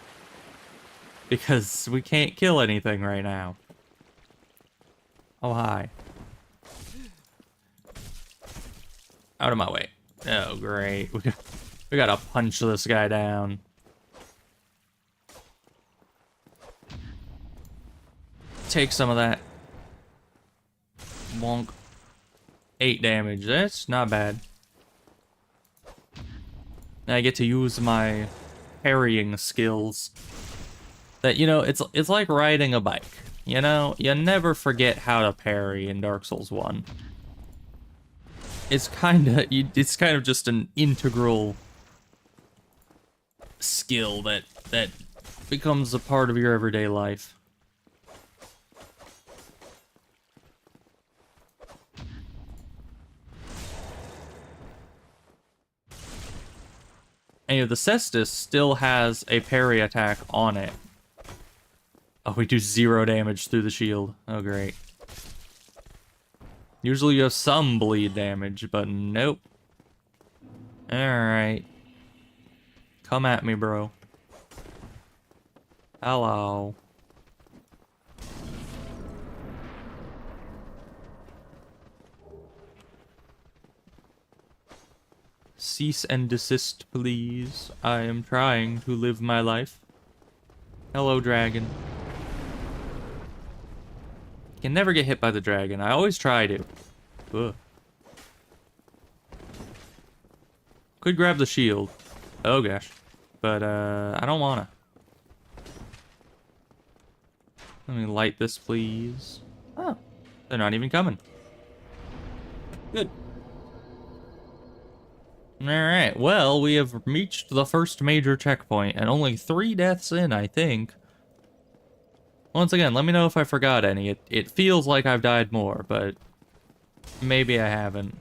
Because we can't kill anything right now. Oh, hi. Out of my way. Oh, great. We gotta punch this guy down. Take some of that. Wonk. 8 damage. That's not bad. Now I get to use my parrying skills. That, you know, it's like riding a bike. You know, you never forget how to parry in Dark Souls 1. It's kind of just an integral skill that becomes a part of your everyday life. And the Cestus still has a parry attack on it. Oh, we do 0 damage through the shield. Oh, great. Usually you have some bleed damage, but nope. Alright. Come at me, bro. Hello. Cease and desist, please. I am trying to live my life. Hello, dragon. Can never get hit by the dragon. I always try to. Ugh. Could grab the shield. Oh gosh. But I don't wanna. Let me light this, please. Oh, they're not even coming. Good. Alright, well, we have reached the first major checkpoint, and only 3 deaths in, I think. Once again, let me know if I forgot any. It feels like I've died more, but maybe I haven't.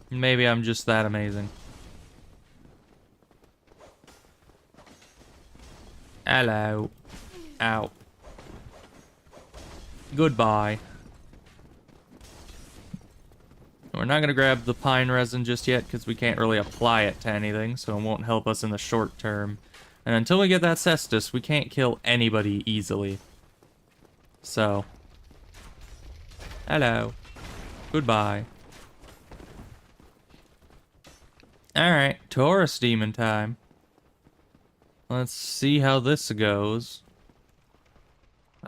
Maybe I'm just that amazing. Hello. Ow. Goodbye. We're not going to grab the pine resin just yet because we can't really apply it to anything, so it won't help us in the short term. And until we get that cestus, we can't kill anybody easily. So. Hello. Goodbye. Alright, Taurus demon time. Let's see how this goes.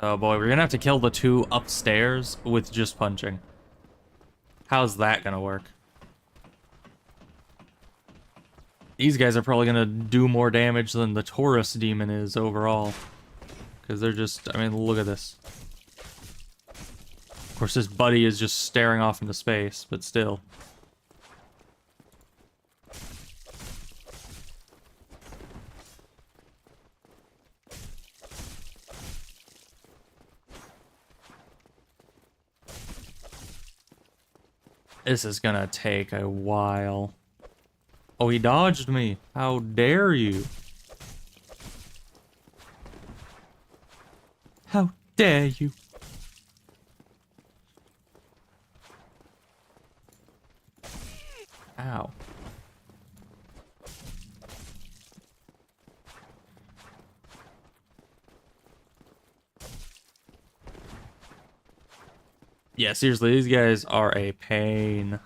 Oh boy, we're gonna have to kill the 2 upstairs with just punching. How's that gonna work? These guys are probably gonna do more damage than the Taurus demon is overall. Because they're just, I mean, look at this. Of course, this buddy is just staring off into space, but still. This is gonna take a while. Oh, he dodged me. How dare you? How dare you? Ow. Yeah, seriously, these guys are a pain.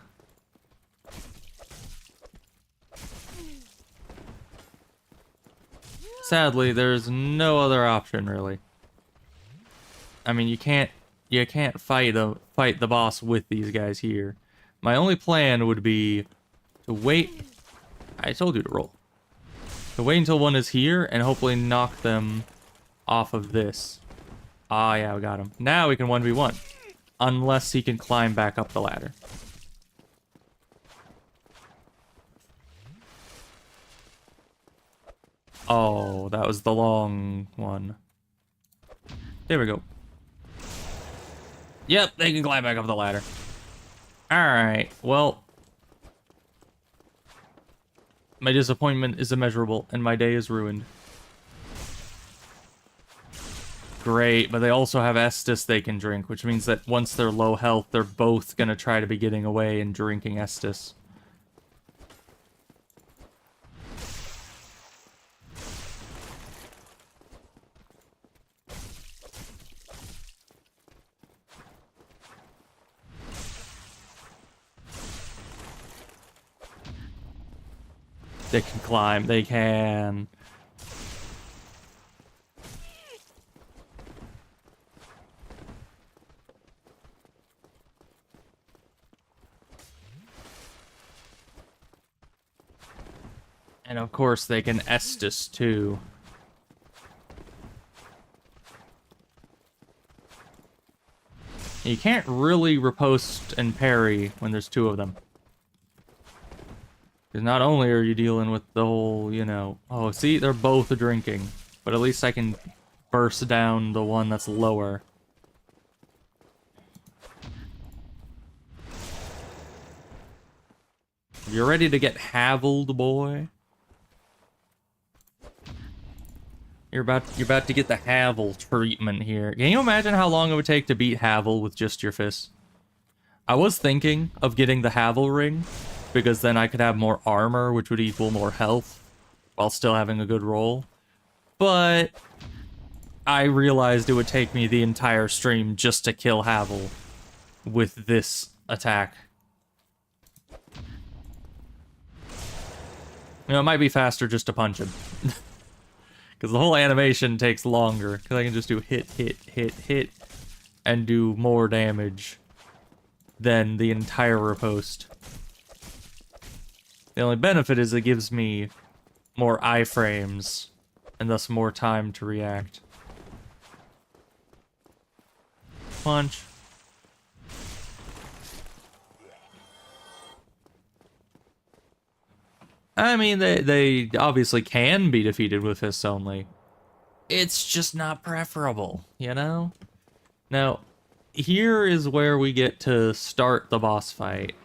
Sadly, there's no other option, really. I mean, you can't fight the boss with these guys here. My only plan would be to wait. I told you to roll. To wait until one is here and hopefully knock them off of this. Ah, yeah, we got him. Now we can 1v1. Unless he can climb back up the ladder. Oh, that was the long one. There we go. Yep, they can climb back up the ladder. Alright, well. My disappointment is immeasurable, and my day is ruined. Great, but they also have Estus they can drink, which means that once they're low health, they're both gonna try to be getting away and drinking Estus. They can climb, they can. And of course they can Estus too. You can't really riposte and parry when there's 2 of them. Because not only are you dealing with the whole, you know... Oh, see? They're both drinking. But at least I can burst down the one that's lower. You're ready to get havelled, boy? You're about to get the Havel treatment here. Can you imagine how long it would take to beat Havel with just your fists? I was thinking of getting the Havel ring, because then I could have more armor, which would equal more health, while still having a good roll. But I realized it would take me the entire stream just to kill Havel with this attack. You know, it might be faster just to punch him. Because the whole animation takes longer. Because I can just do hit, hit, hit, hit. and do more damage than the entire riposte. The only benefit is it gives me more iframes, and thus more time to react. Punch. I mean, they obviously can be defeated with fists only. It's just not preferable, you know? Now, here is where we get to start the boss fight.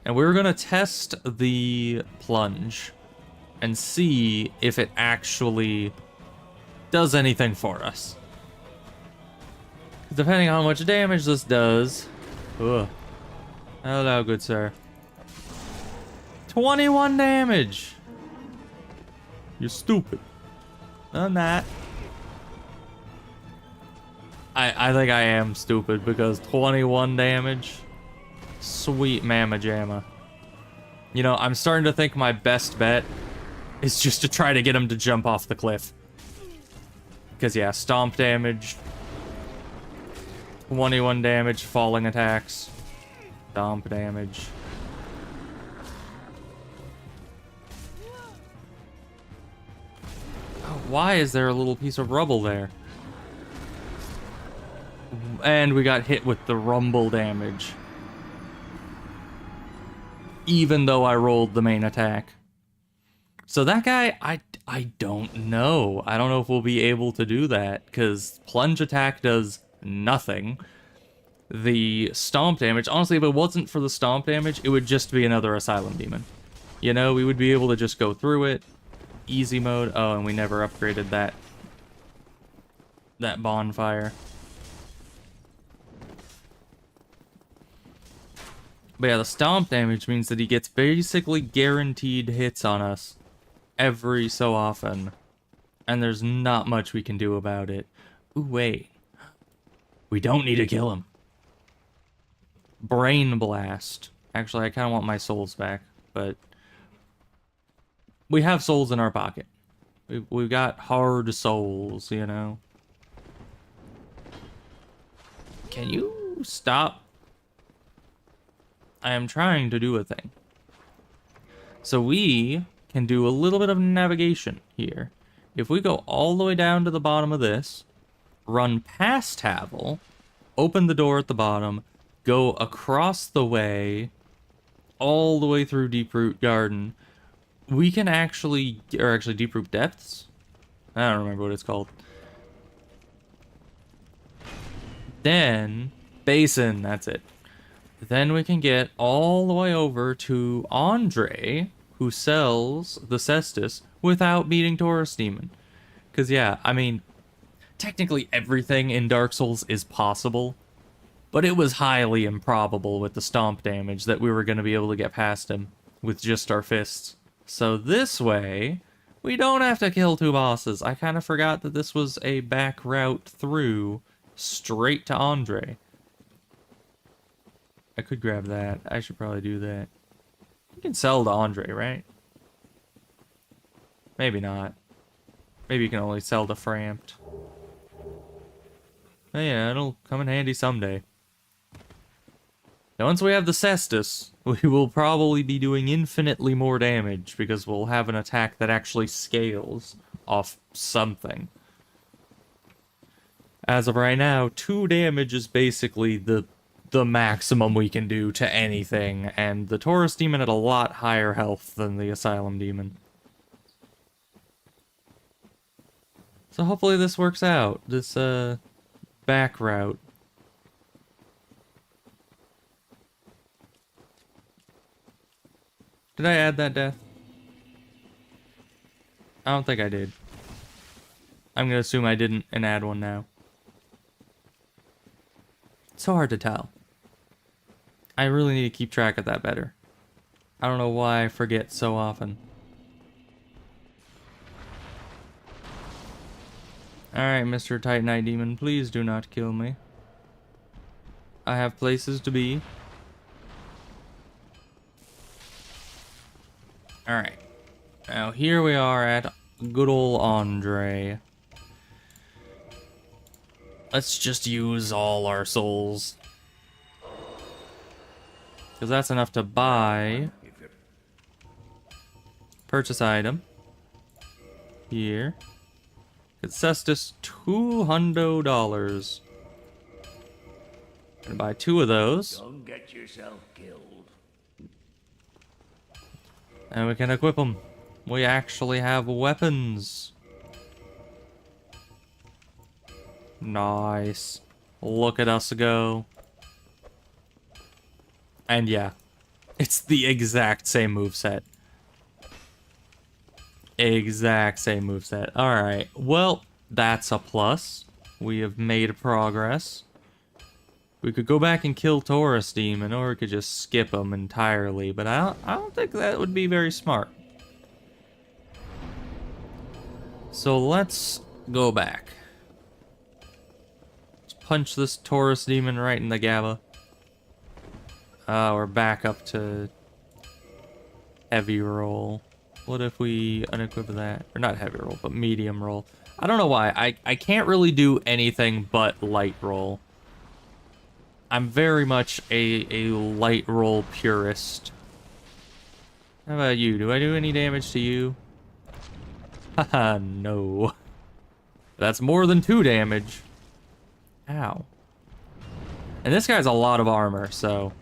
And we're gonna test the plunge and see if it actually does anything for us. Depending on how much damage this does... Ugh. Hello, good sir. 21 damage! You're stupid. I'm not. I think I am stupid because 21 damage? Sweet mamma jamma. You know, I'm starting to think my best bet is just to try to get him to jump off the cliff. Because, yeah, stomp damage. 21 damage, falling attacks. Stomp damage. Oh, why is there a little piece of rubble there? And we got hit with the rumble damage. Even though I rolled the main attack. So that guy, I don't know. I don't know if we'll be able to do that, because plunge attack does nothing. The stomp damage, honestly, if it wasn't for the stomp damage, it would just be another asylum demon. You know, we would be able to just go through it. Easy mode. Oh, and we never upgraded that bonfire. But yeah, the stomp damage means that he gets basically guaranteed hits on us every so often. And there's not much we can do about it. Ooh, wait. We don't need to kill him. Brain Blast. Actually, I kind of want my souls back, but... we have souls in our pocket. We've got hard souls, you know? Can you stop? I am trying to do a thing. So we can do a little bit of navigation here. If we go all the way down to the bottom of this, run past Havel, open the door at the bottom, go across the way, all the way through Deeproot Garden, we can actually, or actually Deeproot Depths? I don't remember what it's called. Then, Basin, that's it. Then we can get all the way over to Andre, who sells the Cestus without beating Taurus Demon. Because, yeah, I mean, technically everything in Dark Souls is possible, but it was highly improbable with the stomp damage that we were going to be able to get past him with just our fists. So this way, we don't have to kill two bosses. I kind of forgot that this was a back route through straight to Andre. I could grab that. I should probably do that. You can sell to Andre, right? Maybe not. Maybe you can only sell to Framped. Oh, yeah, it'll come in handy someday. Now, once we have the Cestus, we will probably be doing infinitely more damage because we'll have an attack that actually scales off something. As of right now, 2 damage is basically the maximum we can do to anything, and the Taurus Demon had a lot higher health than the Asylum Demon. So hopefully this works out, this back route. Did I add that death? I don't think I did. I'm gonna assume I didn't and add one now. It's so hard to tell. I really need to keep track of that better. I don't know why I forget so often. Alright, Mr. Titanite Demon, please do not kill me. I have places to be. Alright. Now here we are at good ol' Andre. Let's just use all our souls. Because that's enough to buy. Purchase item. Here. It costs us $200. Gonna buy 2 of those. Don't get yourself killed. And we can equip them. We actually have weapons. Nice. Look at us go. And yeah, it's the exact same moveset. Exact same moveset. Alright, well, that's a plus. We have made progress. We could go back and kill Taurus Demon, or we could just skip him entirely, but I don't think that would be very smart. So let's go back. Let's punch this Taurus Demon right in the GABA. We're back up to heavy roll. What if we unequip that? Or not heavy roll, but medium roll. I don't know why. I can't really do anything but light roll. I'm very much a light roll purist. How about you? Do I do any damage to you? Haha, no. That's more than 2 damage. Ow. And this guy's a lot of armor, so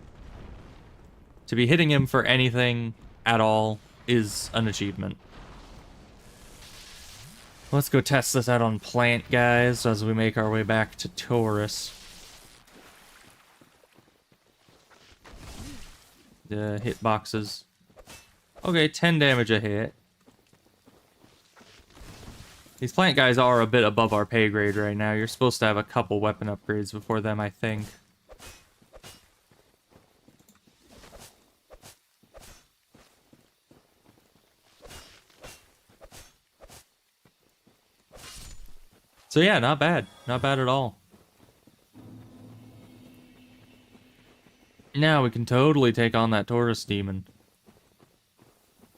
to be hitting him for anything at all is an achievement. Let's go test this out on plant guys as we make our way back to Taurus. The hit boxes. Okay, 10 damage a hit. These plant guys are a bit above our pay grade right now. You're supposed to have a couple weapon upgrades before them, I think. So yeah, not bad. Not bad at all. Now we can totally take on that Taurus Demon.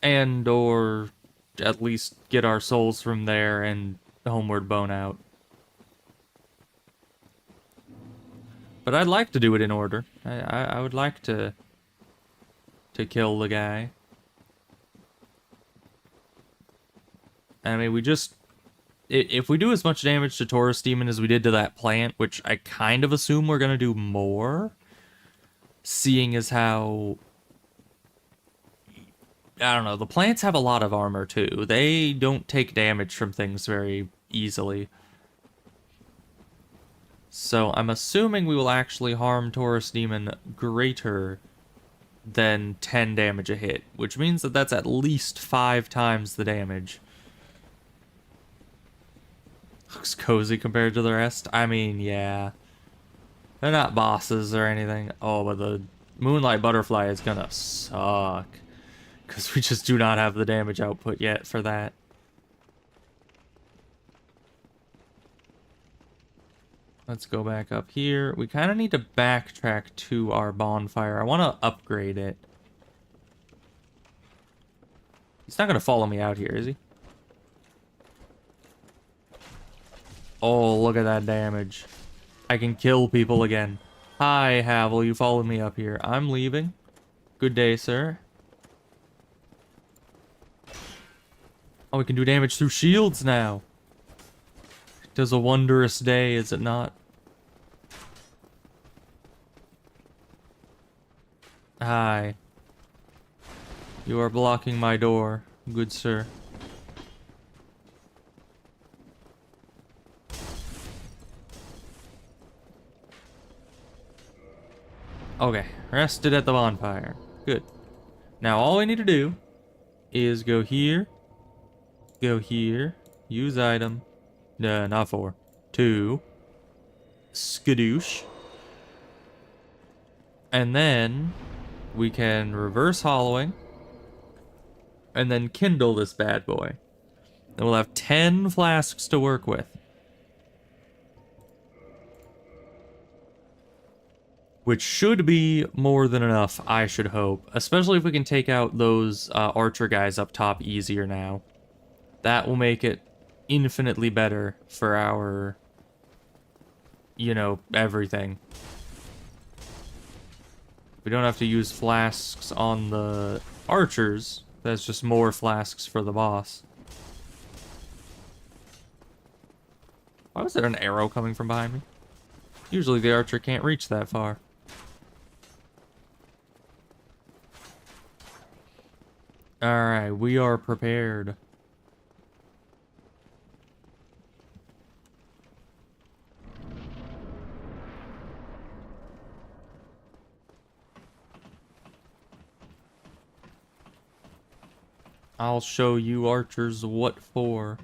And or at least get our souls from there and homeward bone out. But I'd like to do it in order. I would like to kill the guy. I mean, we just... If we do as much damage to Taurus Demon as we did to that plant, which I kind of assume we're going to do more, seeing as how... I don't know, the plants have a lot of armor too. They don't take damage from things very easily. So I'm assuming we will actually harm Taurus Demon greater than 10 damage a hit, which means that that's at least 5 times the damage. Looks cozy compared to the rest. I mean, yeah. They're not bosses or anything. Oh, but the Moonlight Butterfly is gonna suck. Because we just do not have the damage output yet for that. Let's go back up here. We kind of need to backtrack to our bonfire. I want to upgrade it. He's not going to follow me out here, is he? Oh, look at that damage. I can kill people again. Hi, Havel, you followed me up here. I'm leaving. Good day, sir. Oh, we can do damage through shields now. It does a wondrous day, is it not? Hi. You are blocking my door, good sir. Okay, rested at the bonfire. Good. Now all we need to do is go here, use item, not 4, 2, skadoosh, and then we can reverse hollowing, and then kindle this bad boy. Then we'll have 10 flasks to work with. Which should be more than enough, I should hope. Especially if we can take out those archer guys up top easier now. That will make it infinitely better for our you know, everything. We don't have to use flasks on the archers. That's just more flasks for the boss. Why was there an arrow coming from behind me? Usually the archer can't reach that far. Alright, we are prepared. I'll show you archers what for.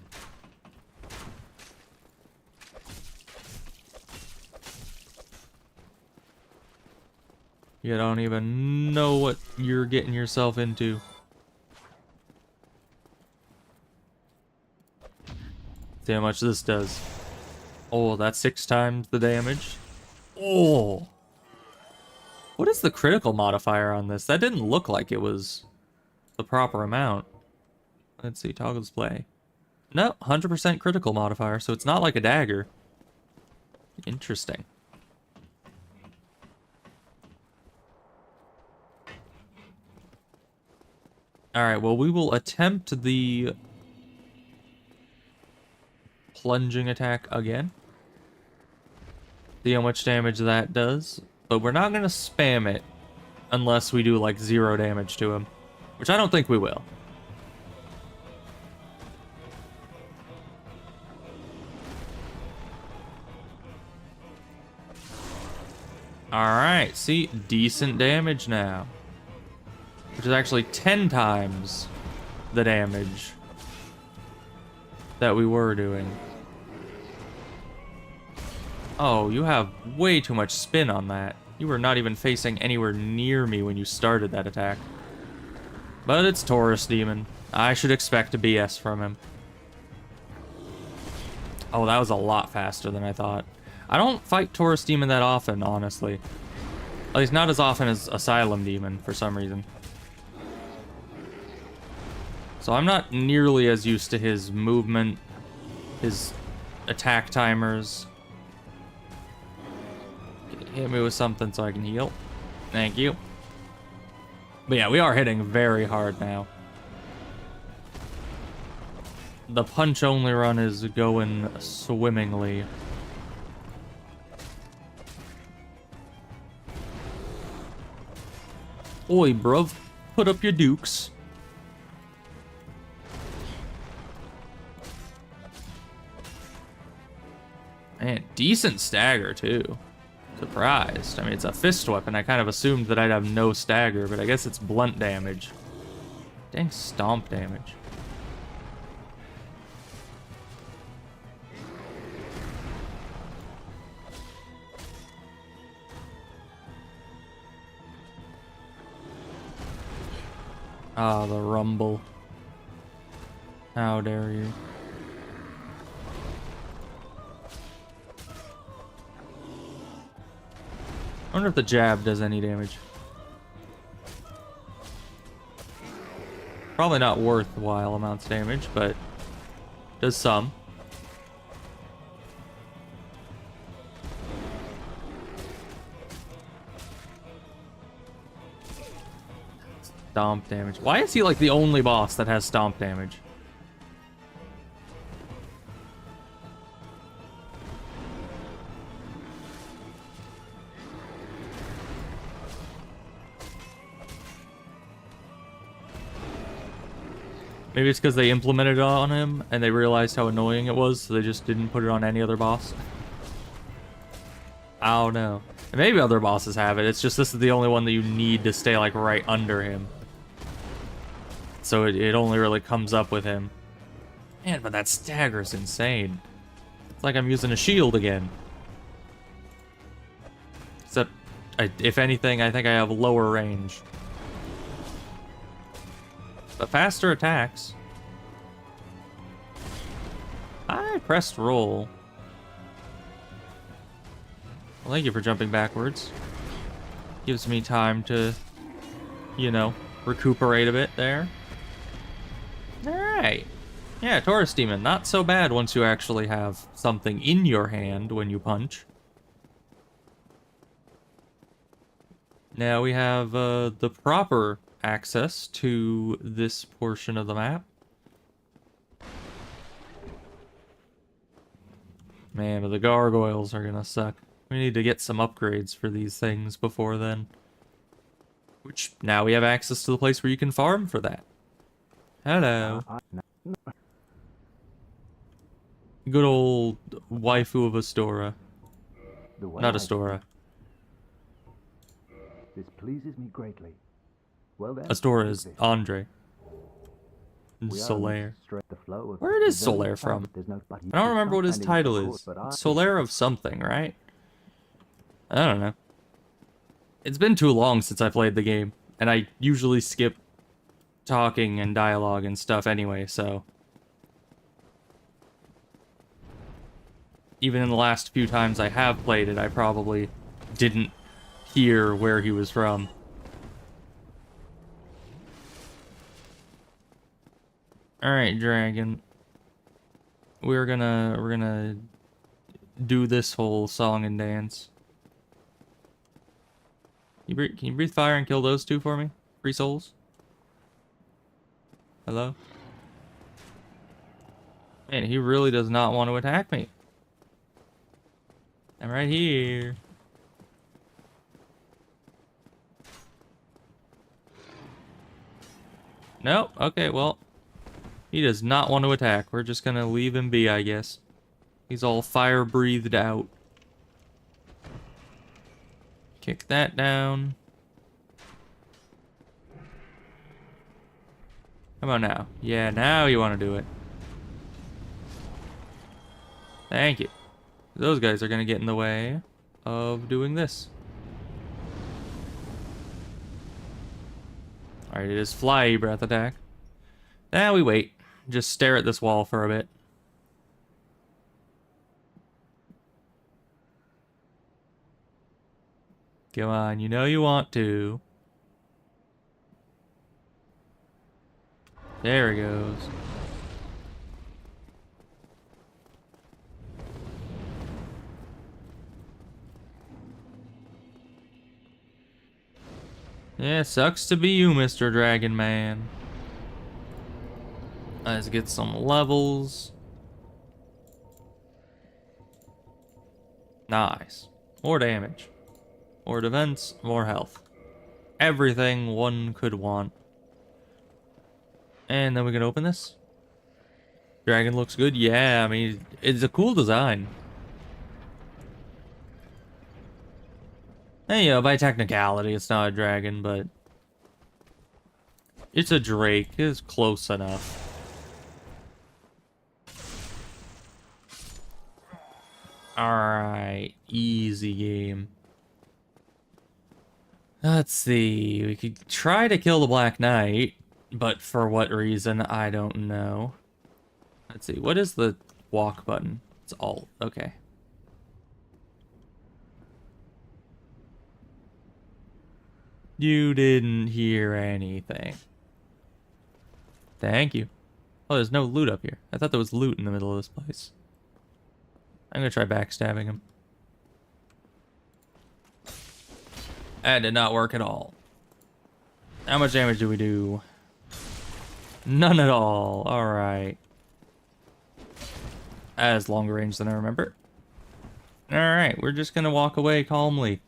You don't even know what you're getting yourself into. See how much this does. Oh, that's 6 times the damage. Oh! What is the critical modifier on this? That didn't look like it was the proper amount. Let's see, toggle display. No, 100% critical modifier, so it's not like a dagger. Interesting. Alright, well, we will attempt the plunging attack again. See how much damage that does. But we're not going to spam it unless we do, like, 0 damage to him. Which I don't think we will. Alright, see? Decent damage now. Which is actually 10 times the damage that we were doing. Oh, you have way too much spin on that. You were not even facing anywhere near me when you started that attack. But it's Taurus Demon. I should expect a BS from him. Oh, that was a lot faster than I thought. I don't fight Taurus Demon that often, honestly. At least not as often as Asylum Demon, for some reason. So I'm not nearly as used to his movement, his attack timers. Hit me with something so I can heal. Thank you. But yeah, we are hitting very hard now. The punch-only run is going swimmingly. Oi, bruv. Put up your dukes. Man, decent stagger, too. Surprised. I mean, it's a fist weapon. I kind of assumed that I'd have no stagger, but I guess it's blunt damage. Dang, stomp damage. Ah, the rumble. How dare you. I wonder if the jab does any damage. Probably not worthwhile amounts of damage, but does some. Stomp damage. Why is he like the only boss that has stomp damage? Maybe it's because they implemented it on him and they realized how annoying it was, so they just didn't put it on any other boss. I don't know. And maybe other bosses have it. It's just this is the only one that you need to stay like right under him. So it only really comes up with him. Man, but that stagger's insane. It's like I'm using a shield again. Except, if anything, I think I have lower range. But faster attacks. I pressed roll. Well, thank you for jumping backwards. Gives me time to, you know, recuperate a bit there. Alright. Yeah, Taurus Demon, not so bad once you actually have something in your hand when you punch. Now we have the proper access to this portion of the map. Man, but the gargoyles are gonna suck. We need to get some upgrades for these things before then. Which, now we have access to the place where you can farm for that. Hello. Good old waifu of Astora. Not Astora. This pleases me greatly. Well then, Astora take is this. Andre. We are Solaire. straight the flow of Where is the very Solaire from? fact there's no but I don't remember what his standing title support, is. but I- It's Solaire of something, right? I don't know. It's been too long since I played the game, and I usually skip talking and dialogue and stuff anyway, so... Even in the last few times I have played it, I probably didn't hear where he was from. Alright, dragon. We're gonna do this whole song and dance. Can you breathe fire and kill those two for me? 3 souls? Hello? Man, he really does not want to attack me. I'm right here. Nope. Okay, well. He does not want to attack. We're just gonna leave him be, I guess. He's all fire breathed out. Kick that down. Come on now. Yeah, now you want to do it. Thank you. Those guys are going to get in the way of doing this. Alright, it is fly breath attack. Now we wait. Just stare at this wall for a bit. Come on, you know you want to. There he goes. Yeah, sucks to be you, Mr. Dragon Man. Let's get some levels. Nice. More damage. More defense, more health. Everything one could want. And then we can open this. Dragon looks good. Yeah, I mean, it's a cool design. And, you know, by technicality, it's not a dragon, but it's a drake. It's close enough. Alright, easy game. Let's see. We could try to kill the Black Knight, but for what reason, I don't know. Let's see. What is the walk button? It's Alt. Okay. You didn't hear anything. Thank you. Oh, there's no loot up here. I thought there was loot in the middle of this place. I'm gonna try backstabbing him. That did not work at all. How much damage do we do? None at all. Alright. As longer range than I remember. Alright, we're just gonna walk away calmly.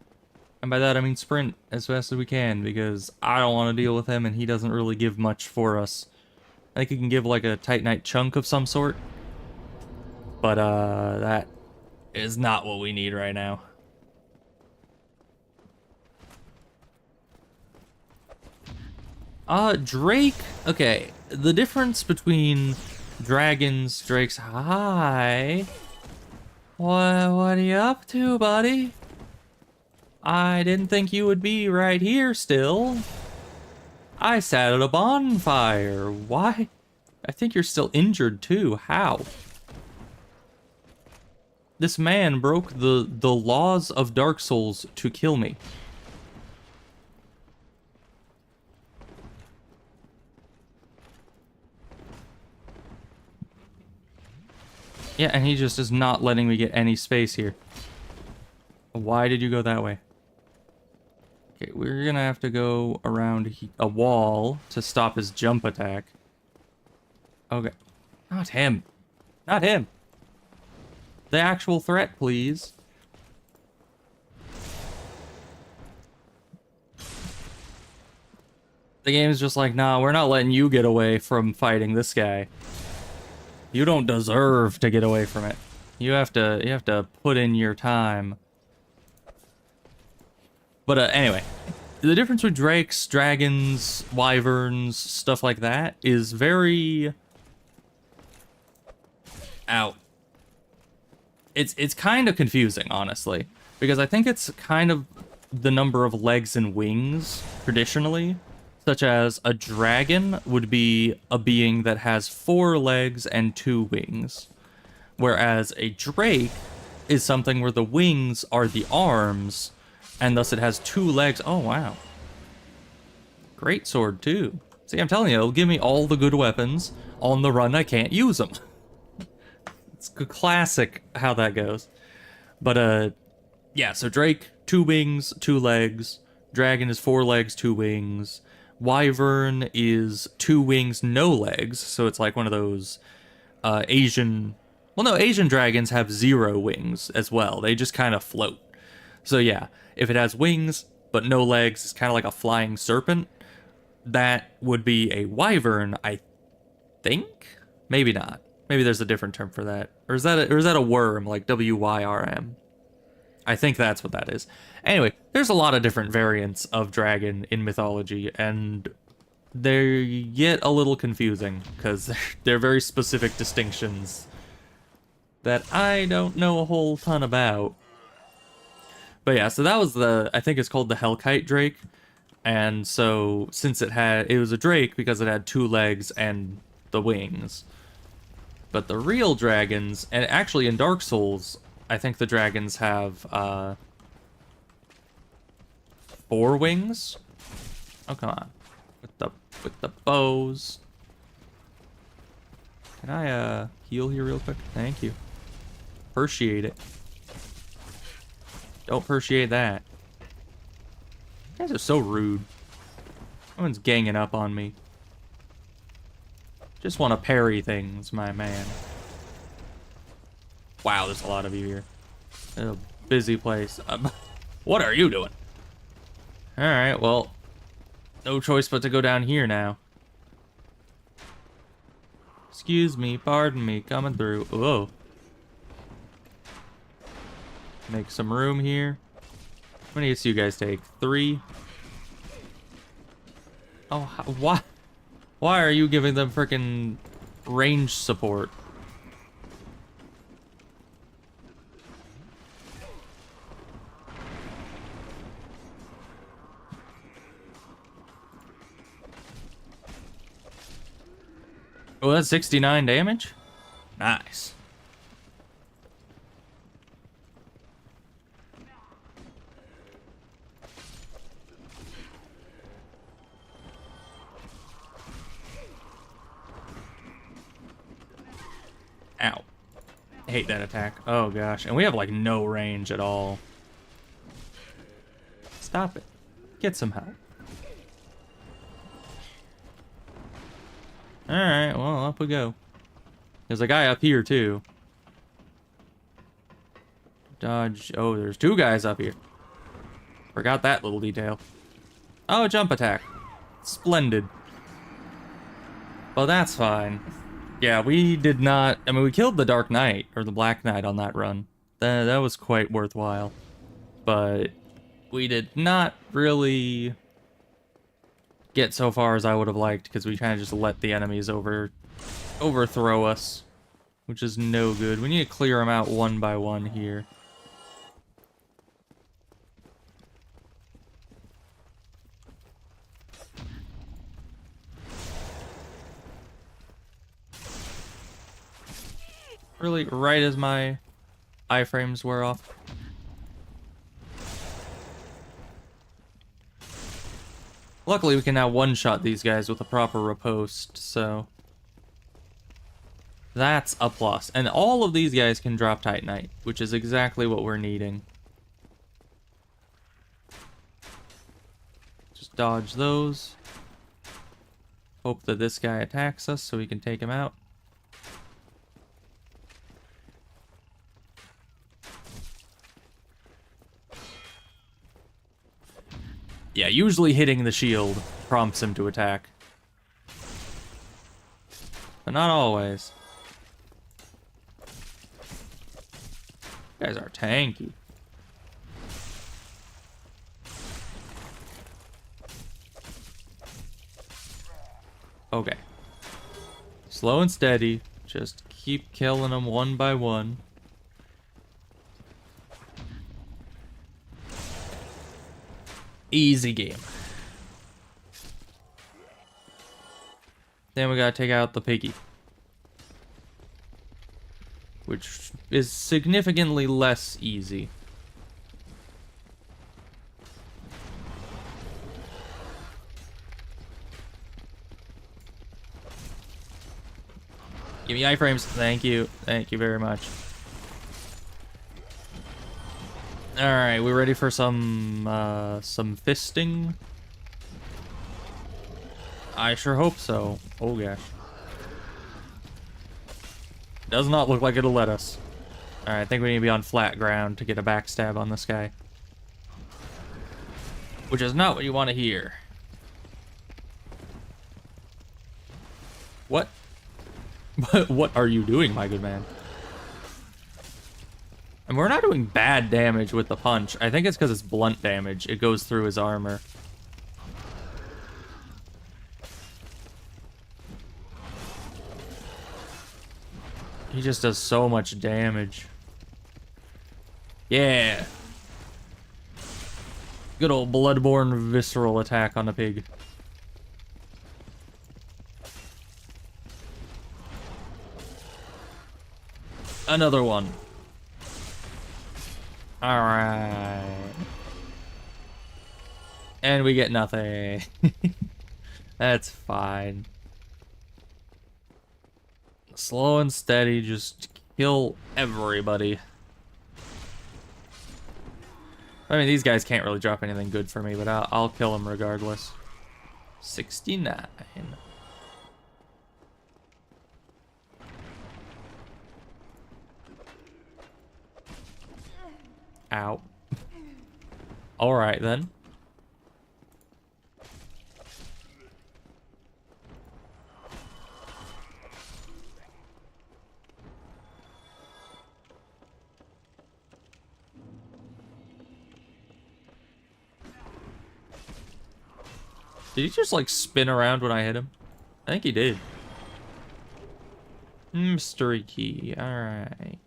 And by that I mean sprint as fast as we can, because I don't want to deal with him and he doesn't really give much for us. I think he can give like a Titanite chunk of some sort. But that is not what we need right now. Drake. Okay, the difference between dragons, drakes. Hi. What are you up to, buddy? I didn't think you would be right here still. I sat at a bonfire. Why? I think you're still injured too. How? This man broke the laws of Dark Souls to kill me. Yeah, and he just is not letting me get any space here. Why did you go that way? Okay, we're gonna have to go around a wall to stop his jump attack. Okay. Not him. Not him. The actual threat, please. The game's just like, nah, we're not letting you get away from fighting this guy. You don't deserve to get away from it. You have to put in your time. But anyway, the difference with drakes, dragons, wyverns, stuff like that is very out. It's kind of confusing, honestly, because I think it's kind of the number of legs and wings traditionally, such as a dragon would be a being that has 4 legs and 2 wings, whereas a drake is something where the wings are the arms, and thus it has 2 legs. Oh, wow. Great sword, too. See, I'm telling you, it'll give me all the good weapons. On the run, I can't use them. It's classic how that goes. But, yeah, so Drake, 2 wings, 2 legs. Dragon is 4 legs, 2 wings. Wyvern is 2 wings, no legs. So it's like one of those Asian... Well, no, Asian dragons have 0 wings as well. They just kind of float. So yeah, if it has wings but no legs, it's kind of like a flying serpent. That would be a wyvern, I think? Maybe not. Maybe there's a different term for that. Or is that a worm, like W-Y-R-M? I think that's what that is. Anyway, there's a lot of different variants of dragon in mythology, and they get a little confusing, because they're very specific distinctions that I don't know a whole ton about. But yeah, so that was I think it's called the Hellkite Drake. And so, since it was a drake because it had 2 legs and the wings. But the real dragons, and actually in Dark Souls, I think the dragons have 4 wings. Oh, come on. With the bows. Can I heal here real quick? Thank you. Appreciate it. Don't appreciate that. You guys are so rude. Everyone's ganging up on me. Just want to parry things, my man. Wow, there's a lot of you here. It's a busy place. What are you doing? Alright, well, no choice but to go down here now. Excuse me, pardon me, coming through. Whoa. Make some room here. How many hits do you guys take? 3? Oh, why? Why are you giving them freaking range support? Oh, that's 69 damage? Nice. Ow. I hate that attack. Oh gosh. And we have like no range at all. Stop it. Get some help. Alright, well, up we go. There's a guy up here too. Dodge. Oh, there's 2 guys up here. Forgot that little detail. Oh, jump attack. Splendid. Well, that's fine. Yeah, we did not... I mean, we killed the Dark Knight, or the Black Knight on that run. That was quite worthwhile. But we did not really get so far as I would have liked, because we kind of just let the enemies overthrow us, which is no good. We need to clear them out one by one here. Really, right as my iframes wear off. Luckily, we can now one-shot these guys with a proper riposte, so... That's a plus. And all of these guys can drop Titanite, which is exactly what we're needing. Just dodge those. Hope that this guy attacks us so we can take him out. Yeah, usually hitting the shield prompts him to attack. But not always. You guys are tanky. Okay. Slow and steady. Just keep killing them one by one. Easy game. Then we gotta take out the piggy, which is significantly less easy. Give me iframes. Thank you. Thank you very much. Alright, we ready for some fisting? I sure hope so. Oh gosh. Does not look like it'll let us. Alright, I think we need to be on flat ground to get a backstab on this guy. Which is not what you want to hear. What? What are you doing, my good man? And we're not doing bad damage with the punch. I think it's because it's blunt damage. It goes through his armor. He just does so much damage. Yeah. Good old bloodborne visceral attack on the pig. Another one. Alright. And we get nothing. That's fine. Slow and steady, just kill everybody. I mean, these guys can't really drop anything good for me, but I'll kill them regardless. 69. Ow. Alright then. Did he just like spin around when I hit him? I think he did. Mystery key. Alright.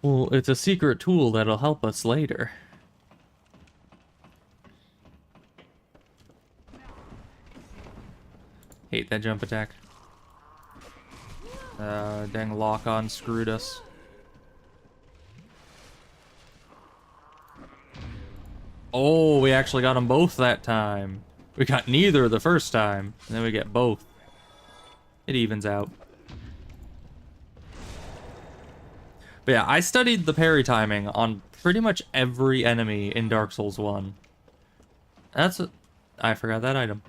Well, it's a secret tool that'll help us later. Hate that jump attack. Dang lock-on screwed us. Oh, we actually got them both that time. We got neither the first time, and then we get both. It evens out. But yeah, I studied the parry timing on pretty much every enemy in Dark Souls 1. I forgot that item.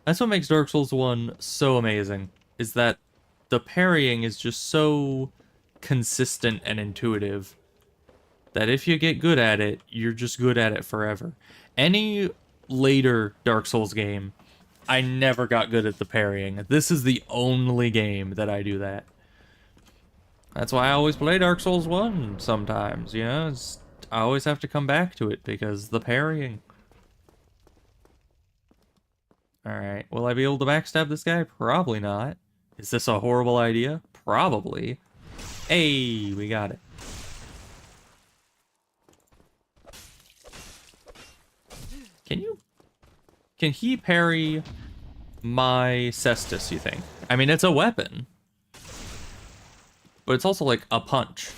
That's what makes Dark Souls 1 so amazing, is that the parrying is just so consistent and intuitive that if you get good at it, you're just good at it forever. Any later Dark Souls game, I never got good at the parrying. This is the only game that I do that. That's why I always play Dark Souls 1 sometimes, you know? I always have to come back to it because the parrying. Alright, will I be able to backstab this guy? Probably not. Is this a horrible idea? Probably. Hey, we got it. Can he parry my cestus, you think? I mean, it's a weapon. But it's also like a punch.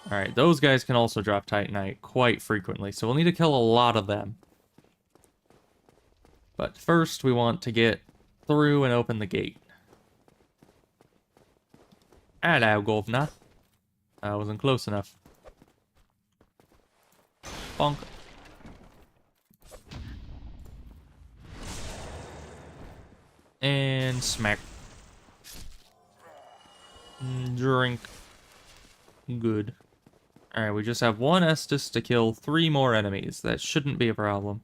Alright, those guys can also drop Titanite quite frequently, so we'll need to kill a lot of them. But first, we want to get through and open the gate. Hello, governor. I wasn't close enough. Bonk. And smack. Drink. Good. Alright, we just have one Estus to kill 3 more enemies. That shouldn't be a problem.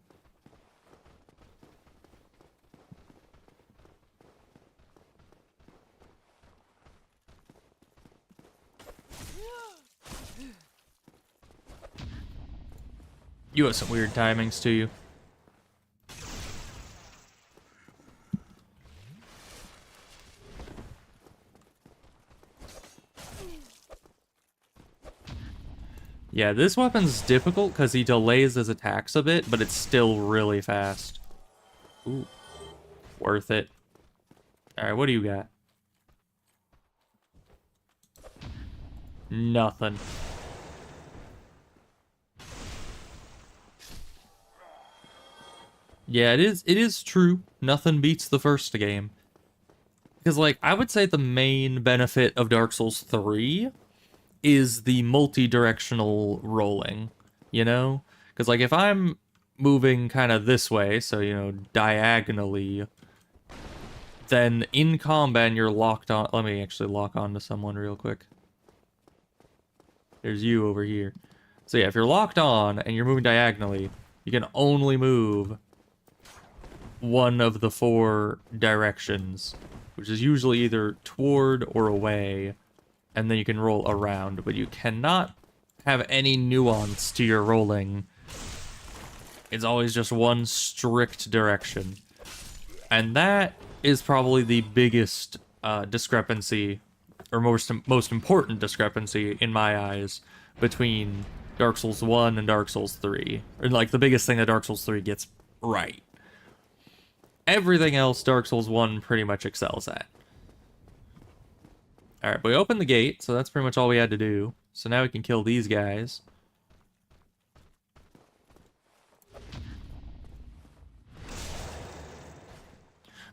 You have some weird timings to you. Yeah, this weapon's difficult because he delays his attacks a bit, but it's still really fast. Ooh. Worth it. Alright, what do you got? Nothing. Yeah, it is true. Nothing beats the first game. Because, like, I would say the main benefit of Dark Souls 3 is the multi-directional rolling, you know? Because, like, if I'm moving kind of this way, so, you know, diagonally, then in combat you're locked on... Let me actually lock onto someone real quick. There's you over here. So yeah, if you're locked on and you're moving diagonally, you can only move one of the 4 directions, which is usually either toward or away, and then you can roll around, but you cannot have any nuance to your rolling. It's always just one strict direction. And that is probably the biggest discrepancy, or most important discrepancy in my eyes, between Dark Souls 1 and Dark Souls 3. Or like the biggest thing that Dark Souls 3 gets right. Everything else Dark Souls 1 pretty much excels at. Alright, we opened the gate, so that's pretty much all we had to do. So now we can kill these guys. But,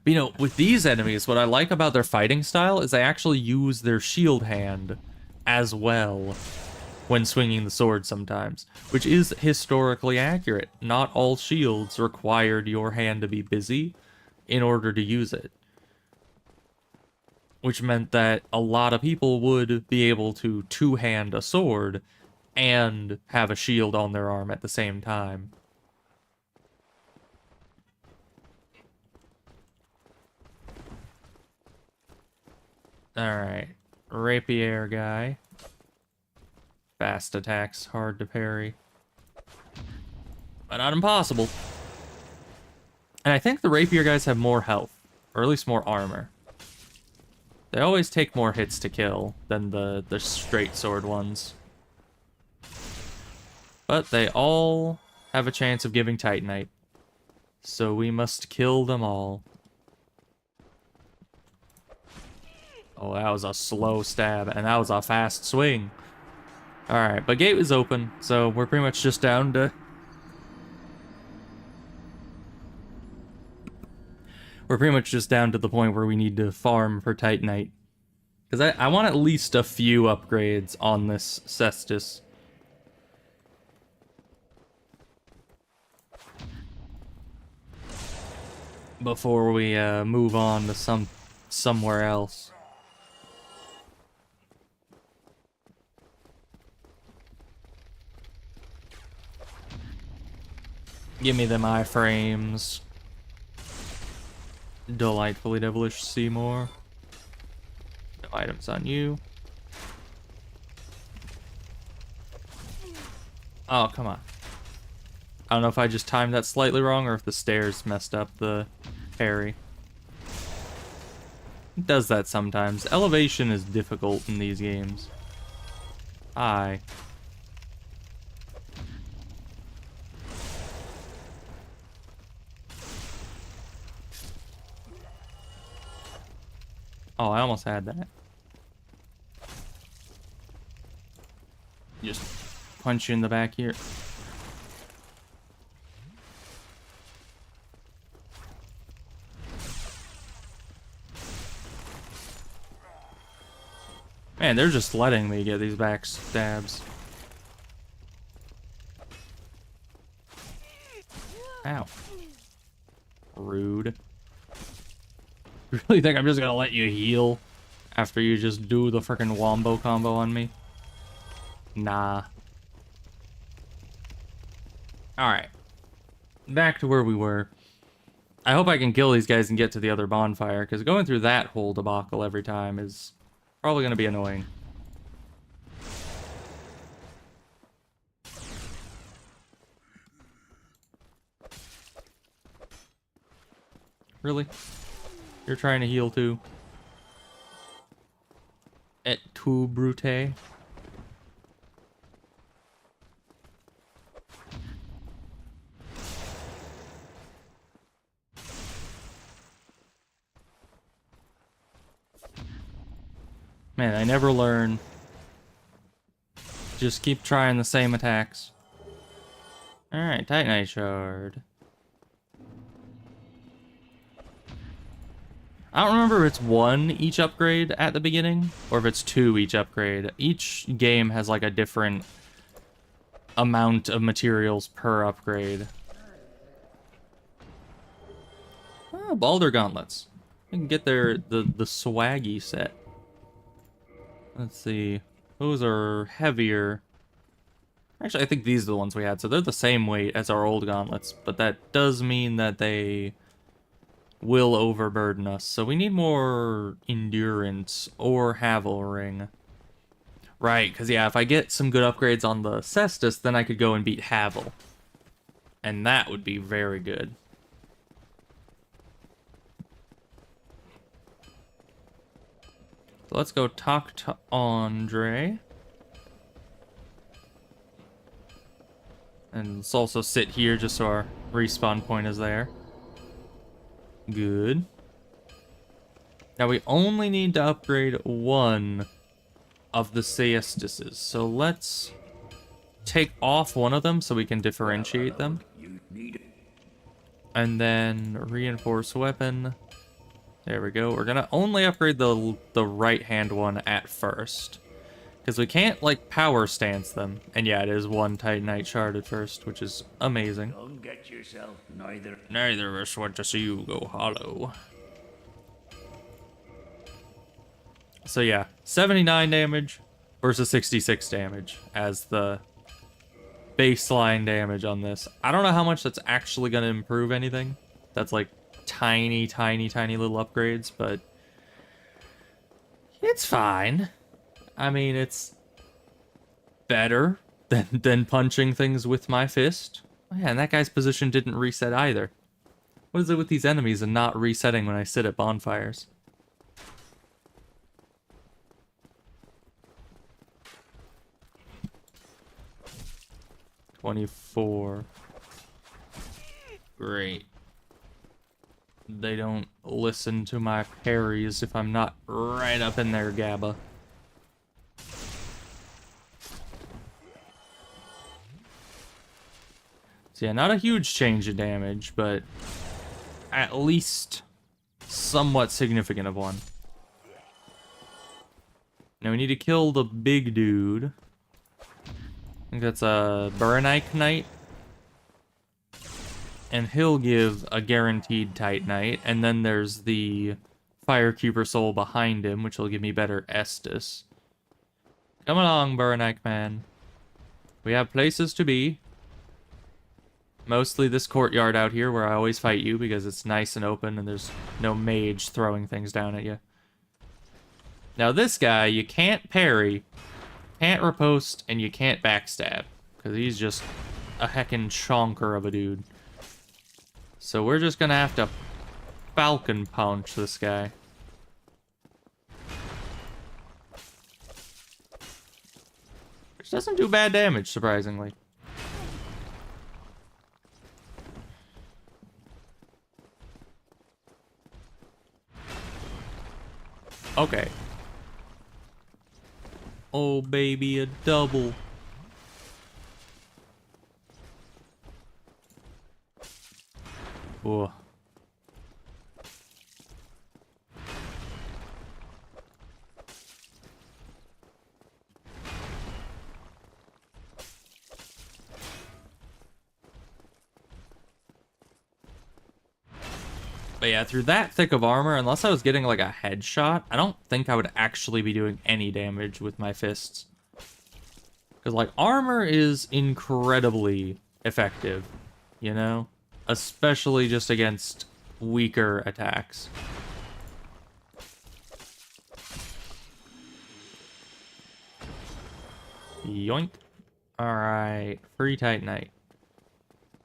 you know, with these enemies, what I like about their fighting style is they actually use their shield hand as well when swinging the sword sometimes, which is historically accurate. Not all shields required your hand to be busy in order to use it. Which meant that a lot of people would be able to two-hand a sword and have a shield on their arm at the same time. Alright, rapier guy. Fast attacks, hard to parry. But not impossible. And I think the rapier guys have more health, or at least more armor. They always take more hits to kill than the straight sword ones. But they all have a chance of giving Titanite. So we must kill them all. Oh, that was a slow stab, and that was a fast swing. Alright, but gate was open, so we're pretty much just down to... We're pretty much just down to the point where we need to farm for Titanite. Because I want at least a few upgrades on this Cestus. Before we move on to somewhere else. Give me them iframes. Delightfully devilish Seymour. No items on you. Oh, come on. I don't know if I just timed that slightly wrong or if the stairs messed up the parry. It does that sometimes. Elevation is difficult in these games. Hi. Oh, I almost had that. Just punch you in the back here. Man, they're just letting me get these back stabs. Ow. Rude. You really think I'm just gonna let you heal after you just do the frickin' wombo combo on me? Nah. Alright. Back to where we were. I hope I can kill these guys and get to the other bonfire, because going through that whole debacle every time is probably gonna be annoying. Really? You're trying to heal too? Et tu, Brute? Man, I never learn. Just keep trying the same attacks. Alright, Titanite Shard. I don't remember if it's 1 each upgrade at the beginning, or if it's 2 each upgrade. Each game has like a different amount of materials per upgrade. Oh, Balder Gauntlets. I can get the swaggy set. Let's see. Those are heavier. Actually, I think these are the ones we had, so they're the same weight as our old gauntlets, but that does mean that they will overburden us. So we need more endurance or Havel Ring. Right, because yeah, if I get some good upgrades on the Cestus, then I could go and beat Havel. And that would be very good. So let's go talk to Andre. And let's also sit here just so our respawn point is there. Good. Now we only need to upgrade 1 of the Ceistuses. So let's take off one of them so we can differentiate them. And then reinforce weapon. There we go. We're gonna only upgrade the right hand one at first. Because we can't, like, power stance them. And yeah, it is 1 Titanite Shard at first, which is amazing. Don't get yourself neither. Neither of us want to see you go hollow. So yeah, 79 damage versus 66 damage as the baseline damage on this. I don't know how much that's actually going to improve anything. That's like tiny little upgrades, but it's fine. I mean, it's better than punching things with my fist. Oh, yeah, and that guy's position didn't reset either. What is it with these enemies and not resetting when I sit at bonfires? $24. Great. They don't listen to my parries if I'm not right up in there, Gabba. So yeah, not a huge change in damage, but at least somewhat significant of one. Now we need to kill the big dude. I think that's a Buranite Knight. And he'll give a guaranteed Titanite. And then there's the Firekeeper Soul behind him, which will give me better Estus. Come along, Buranite Man. We have places to be. Mostly this courtyard out here where I always fight you because it's nice and open and there's no mage throwing things down at you. Now this guy, you can't parry, can't riposte, and you can't backstab. Because he's just a heckin' chonker of a dude. So we're just gonna have to falcon punch this guy. Which doesn't do bad damage, surprisingly. Okay. Oh, baby, a double. Whoa. But yeah, through that thick of armor, unless I was getting like a headshot, I don't think I would actually be doing any damage with my fists. Because like armor is incredibly effective, you know? Especially just against weaker attacks. Yoink. Alright, free Titanite.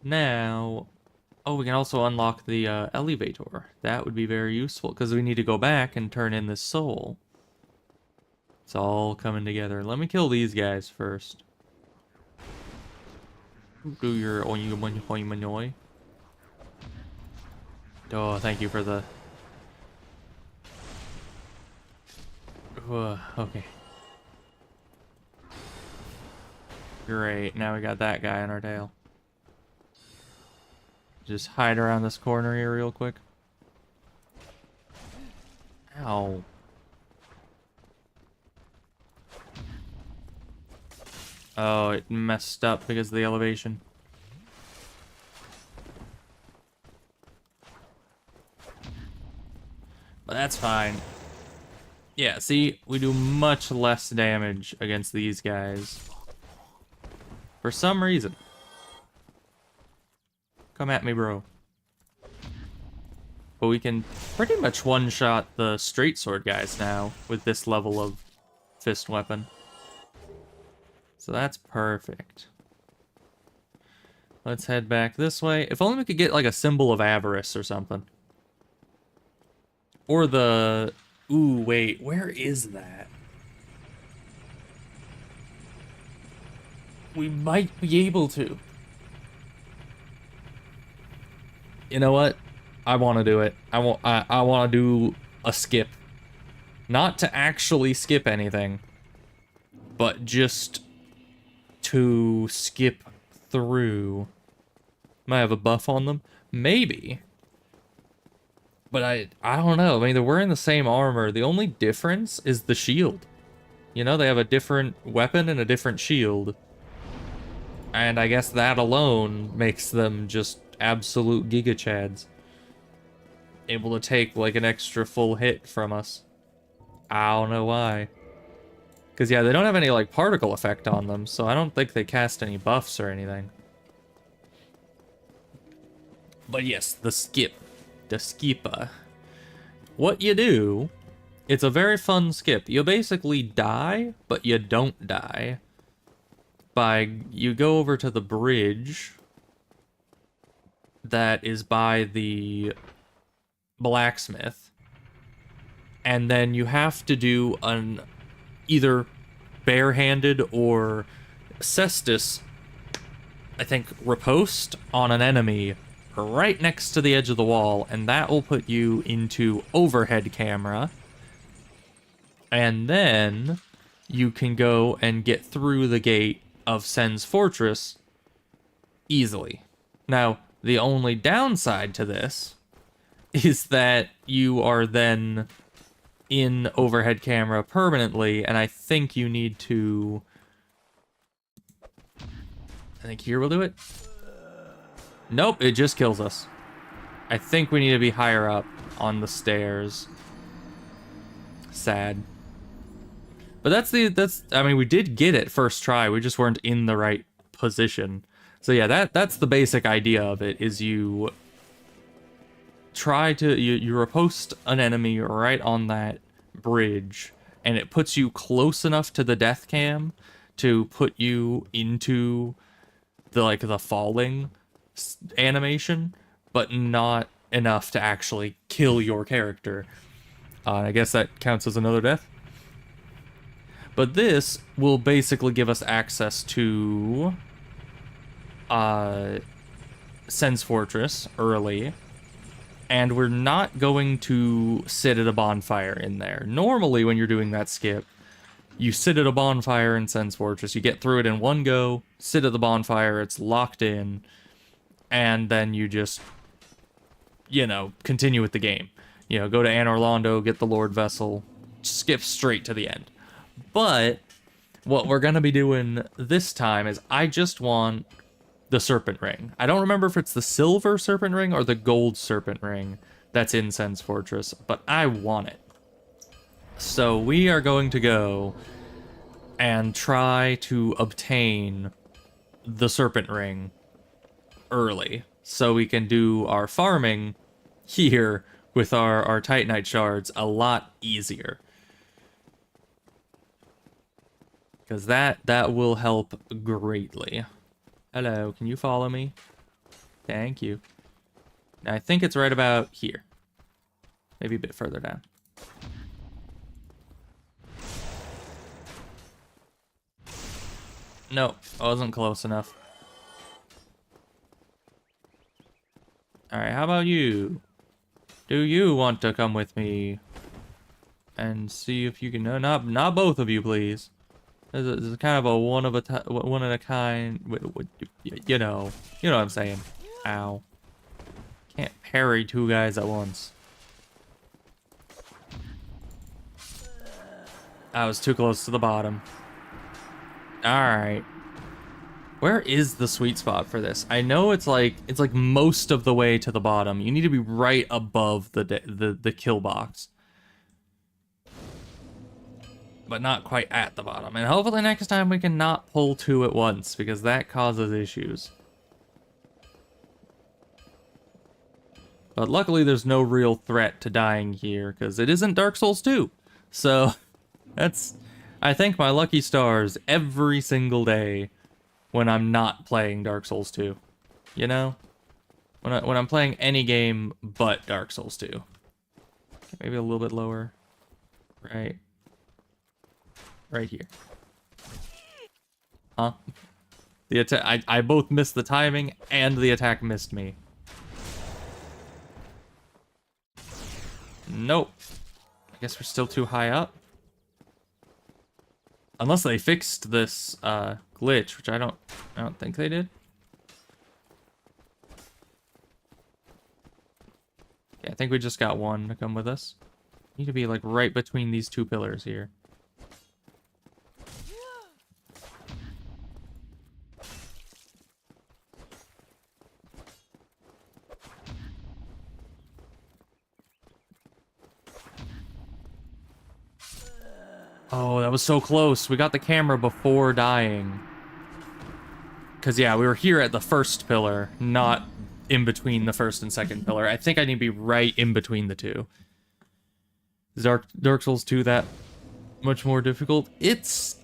Now, oh, we can also unlock the elevator. That would be very useful, because we need to go back and turn in this soul. It's all coming together. Let me kill these guys first. Do your oy. Oh, thank you for the... okay. Great, now we got that guy on our tail. Just hide around this corner here real quick. Ow. Oh, it messed up because of the elevation. But that's fine. Yeah, see, we do much less damage against these guys. For some reason. Come at me, bro. But we can pretty much one-shot the straight sword guys now with this level of fist weapon. So that's perfect. Let's head back this way. If only we could get like a symbol of avarice or something. Or the... Ooh, wait, where is that? We might be able to. You know what? I want to do it. I want to do a skip. Not to actually skip anything, but just to skip through. Might have a buff on them? Maybe. But I don't know. I mean, they're wearing the same armor. The only difference is the shield. You know, they have a different weapon and a different shield. And I guess that alone makes them just absolute Giga Chads. Able to take like an extra full hit from us. I don't know why. Because yeah, they don't have any like particle effect on them, so I don't think they cast any buffs or anything. But yes, the skip. The skipper. What you do, it's a very fun skip. You basically die, but you don't die. You go over to the bridge that is by the blacksmith, and then you have to do an either barehanded or cestus, I think, riposte on an enemy right next to the edge of the wall, and that will put you into overhead camera, and then you can go and get through the gate of Sen's fortress easily. Now, the only downside to this is that you are then in overhead camera permanently, and I think you need to... I think here will do it. Nope, it just kills us. I think we need to be higher up on the stairs. Sad. But that's I mean, we did get it first try, we just weren't in the right position. So yeah, that's the basic idea of it, is you try to, you riposte an enemy right on that bridge, and it puts you close enough to the death cam to put you into the falling animation, but not enough to actually kill your character. I guess that counts as another death. But this will basically give us access to Sen's Fortress early, and we're not going to sit at a bonfire in there. Normally, when you're doing that skip, you sit at a bonfire in Sen's Fortress, you get through it in one go, sit at the bonfire, it's locked in, and then you just, you know, continue with the game. You know, go to Anor Londo, get the Lord Vessel, skip straight to the end. But what we're going to be doing this time is I just want the Serpent Ring. I don't remember if it's the silver Serpent Ring or the gold Serpent Ring that's Incense Fortress, but I want it. So we are going to go and try to obtain the Serpent Ring early, so we can do our farming here with our Titanite shards a lot easier. Because that will help greatly. Hello, can you follow me? Thank you. Now, I think it's right about here. Maybe a bit further down. No, I wasn't close enough. Alright, how about you? Do you want to come with me? And see if you can... No, not both of you, please. This is kind of a one of a kind... You know what I'm saying. Ow. Can't parry two guys at once. I was too close to the bottom. Alright. Where is the sweet spot for this? I know it's like most of the way to the bottom. You need to be right above the kill box. But not quite at the bottom. And hopefully next time we can not pull two at once, because that causes issues. But luckily there's no real threat to dying here, because it isn't Dark Souls 2. So, that's... I thank my lucky stars every single day when I'm not playing Dark Souls 2. You know? When I'm playing any game but Dark Souls 2. Okay, maybe a little bit lower. Right here. Huh? The attack... I both missed the timing and the attack missed me. Nope. I guess we're still too high up. Unless they fixed this glitch, which I don't think they did. Okay, I think we just got one to come with us. Need to be like right between these two pillars here. Oh, that was so close. We got the camera before dying. Because, yeah, we were here at the first pillar, not in between the first and second pillar. I think I need to be right in between the two. Is Dark Souls 2 that much more difficult? It's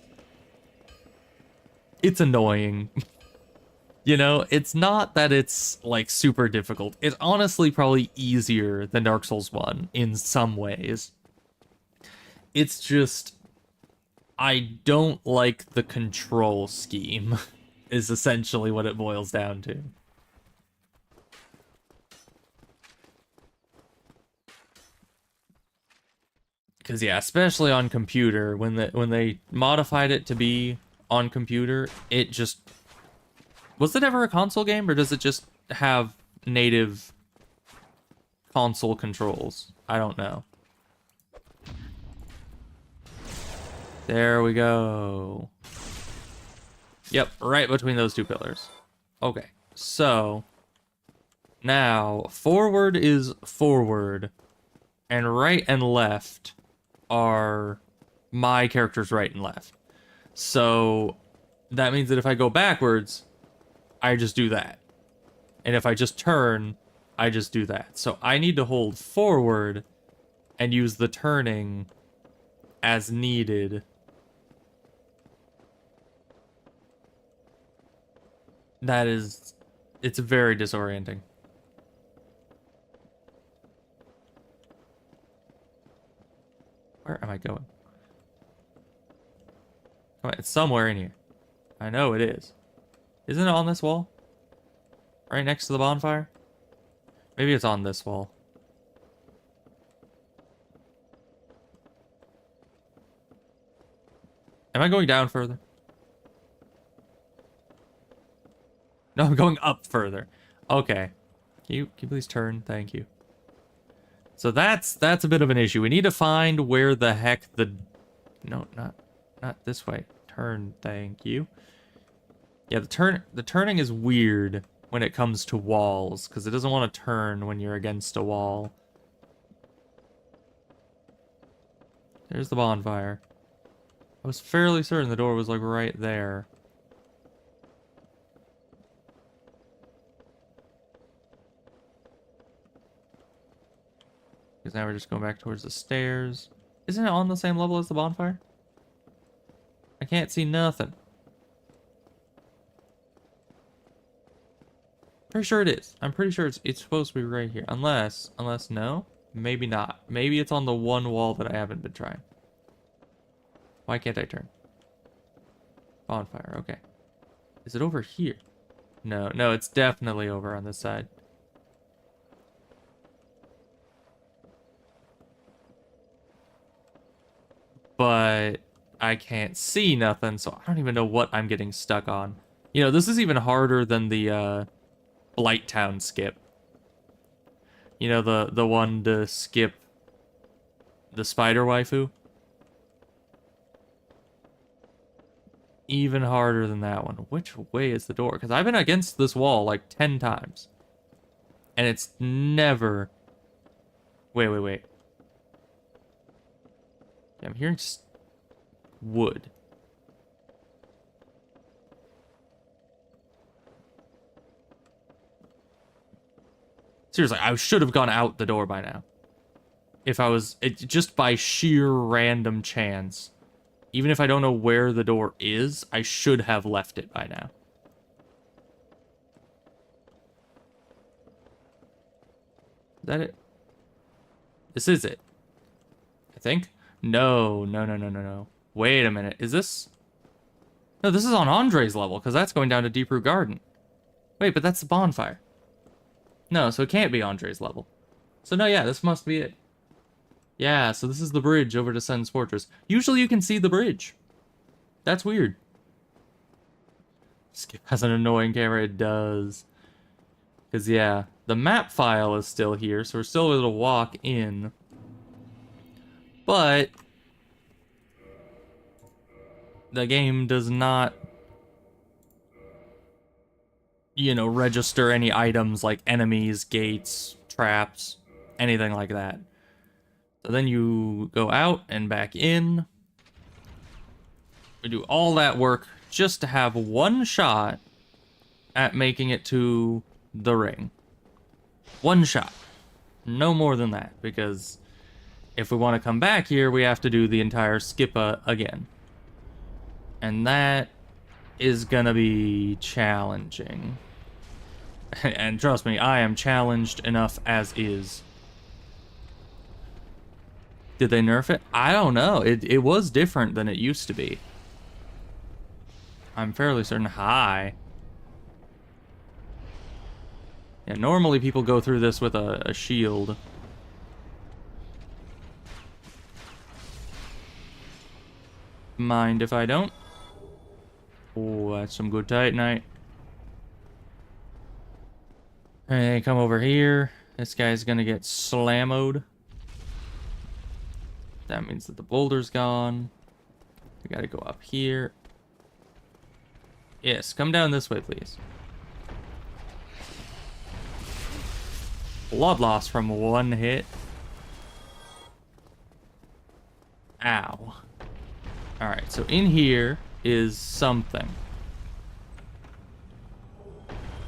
annoying. You know, it's not that it's, like, super difficult. It's honestly probably easier than Dark Souls 1 in some ways. It's just... I don't like the control scheme, is essentially what it boils down to. Because, yeah, especially on computer, when they modified it to be on computer, it just... Was it ever a console game, or does it just have native console controls? I don't know. There we go. Yep, right between those two pillars. Okay, so now forward is forward, and right and left are my character's right and left. So that means that if I go backwards, I just do that. And if I just turn, I just do that. So I need to hold forward and use the turning as needed. It's very disorienting. Where am I going? Come on, it's somewhere in here. I know it is. Isn't it on this wall? Right next to the bonfire? Maybe it's on this wall. Am I going down further? No, I'm going up further. Okay. Can you please turn? Thank you. So that's a bit of an issue. We need to find where the heck the... No, not this way. Turn, thank you. Yeah, the turning is weird when it comes to walls, because it doesn't want to turn when you're against a wall. There's the bonfire. I was fairly certain the door was like right there. Because now we're just going back towards the stairs. Isn't it on the same level as the bonfire? I can't see nothing. Pretty sure it is. I'm pretty sure it's supposed to be right here. Unless no. Maybe not. Maybe it's on the one wall that I haven't been trying. Why can't I turn? Bonfire, okay. Is it over here? No, it's definitely over on this side. But I can't see nothing, so I don't even know what I'm getting stuck on. You know, this is even harder than the Blight Town skip. You know, the one to skip the spider waifu? Even harder than that one. Which way is the door? Because I've been against this wall like 10 times. And it's never... Wait. Yeah, I'm hearing wood. Seriously, I should have gone out the door by now. If I was... just by sheer random chance. Even if I don't know where the door is, I should have left it by now. Is that it? This is it. I think? No. Wait a minute. Is this... No, this is on Andre's level, because that's going down to Deep Root Garden. Wait, but that's the bonfire. No, so it can't be Andre's level. So no, yeah, this must be it. Yeah, so this is the bridge over to Sen's Fortress. Usually you can see the bridge. That's weird. Skip has an annoying camera. It does. Because, yeah, the map file is still here, so we're still able to walk in. But the game does not, you know, register any items like enemies, gates, traps, anything like that. So then you go out and back in. We do all that work just to have one shot at making it to the ring. One shot. No more than that, because if we want to come back here, we have to do the entire skip again. And that is gonna be challenging. And trust me, I am challenged enough as is. Did they nerf it? I don't know. It was different than it used to be. I'm fairly certain. Hi. Yeah, normally people go through this with a shield. Mind if I don't? Oh, that's some good Titanite. Hey, come over here. This guy's gonna get slammoed. That means that the boulder's gone. We gotta go up here. Yes, come down this way, please. Blood loss from one hit. Ow. Alright, so in here is something.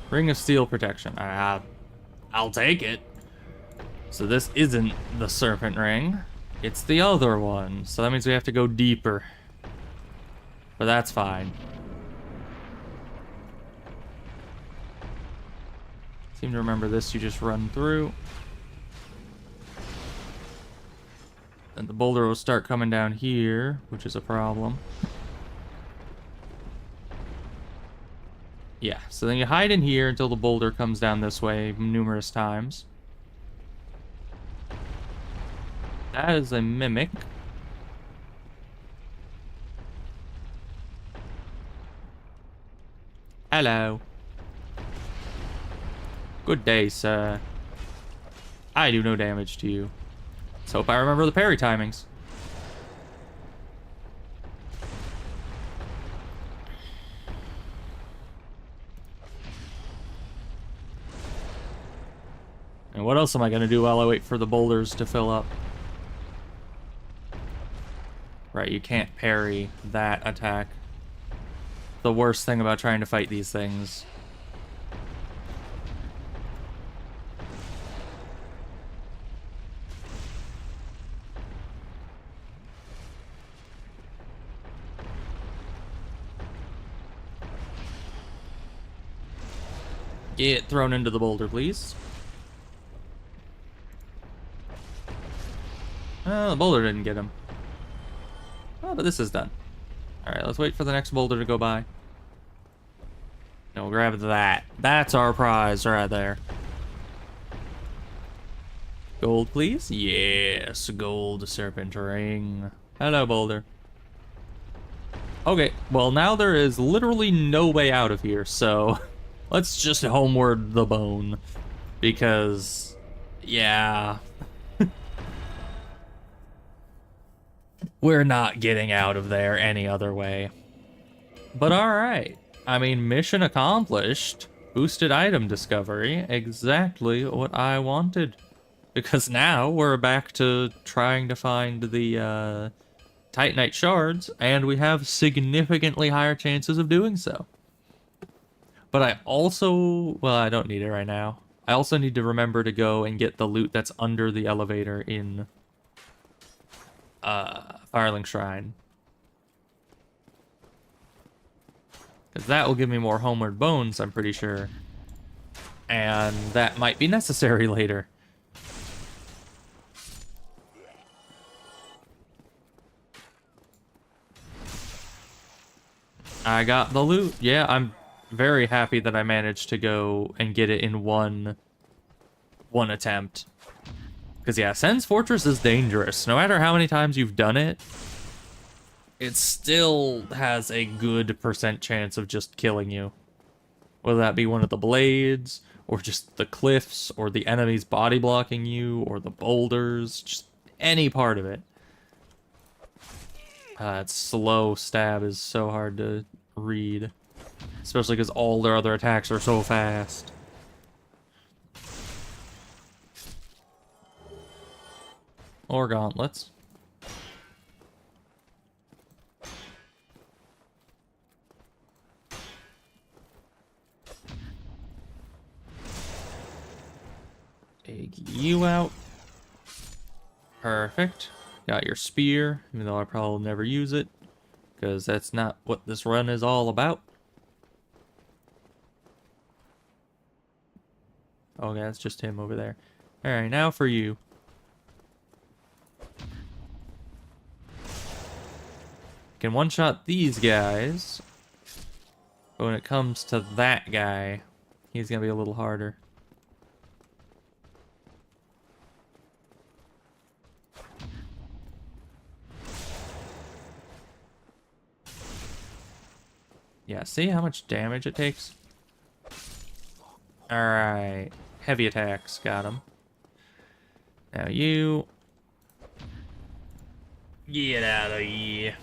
Ring of Steel Protection. I'll take it. So this isn't the Serpent Ring. It's the other one. So that means we have to go deeper. But that's fine. Seem to remember this, you just run through. And the boulder will start coming down here, which is a problem. Yeah, so then you hide in here until the boulder comes down this way numerous times. That is a mimic. Hello. Good day, sir. I do no damage to you. Let's hope I remember the parry timings. And what else am I going to do while I wait for the boulders to fill up? Right, you can't parry that attack. The worst thing about trying to fight these things. Get thrown into the boulder, please. Oh, the boulder didn't get him. Oh, but this is done. Alright, let's wait for the next boulder to go by. And we'll grab that. That's our prize right there. Gold, please? Yes, gold serpent ring. Hello, boulder. Okay, well, now there is literally no way out of here, so let's just homeward the bone. Because, yeah. We're not getting out of there any other way. But alright. I mean, mission accomplished. Boosted item discovery. Exactly what I wanted. Because now we're back to trying to find the Titanite shards, and we have significantly higher chances of doing so. But I also... well, I don't need it right now. I also need to remember to go and get the loot that's under the elevator in Firelink Shrine. Because that will give me more homeward bones, I'm pretty sure. And that might be necessary later. I got the loot. Yeah, I'm very happy that I managed to go and get it in one attempt. Because, yeah, Sen's Fortress is dangerous. No matter how many times you've done it, it still has a good % chance of just killing you. Whether that be one of the blades, or just the cliffs, or the enemies body blocking you, or the boulders, just any part of it. That slow stab is so hard to read. Especially because all their other attacks are so fast. Or gauntlets. Take you out. Perfect. Got your spear, even though I probably will never use it. Because that's not what this run is all about. Okay, that's just him over there. Alright, now for you. Can one-shot these guys. But when it comes to that guy, he's gonna be a little harder. Yeah, see how much damage it takes? Alright. Heavy attacks, got him. Now you... get out of here.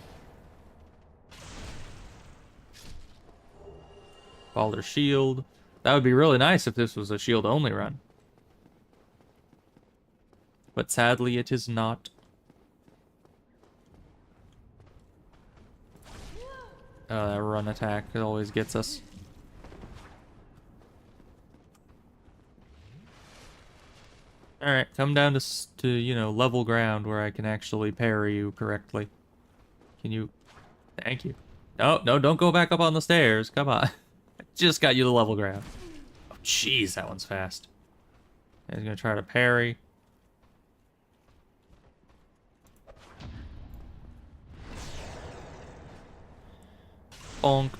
Balder shield. That would be really nice if this was a shield-only run. But sadly, it is not. That run attack always gets us. Alright, come down to, you know, level ground where I can actually parry you correctly. Can you... thank you. No, no, don't go back up on the stairs. Come on. I just got you to level ground. Oh, jeez, that one's fast. He's gonna try to parry. Bonk.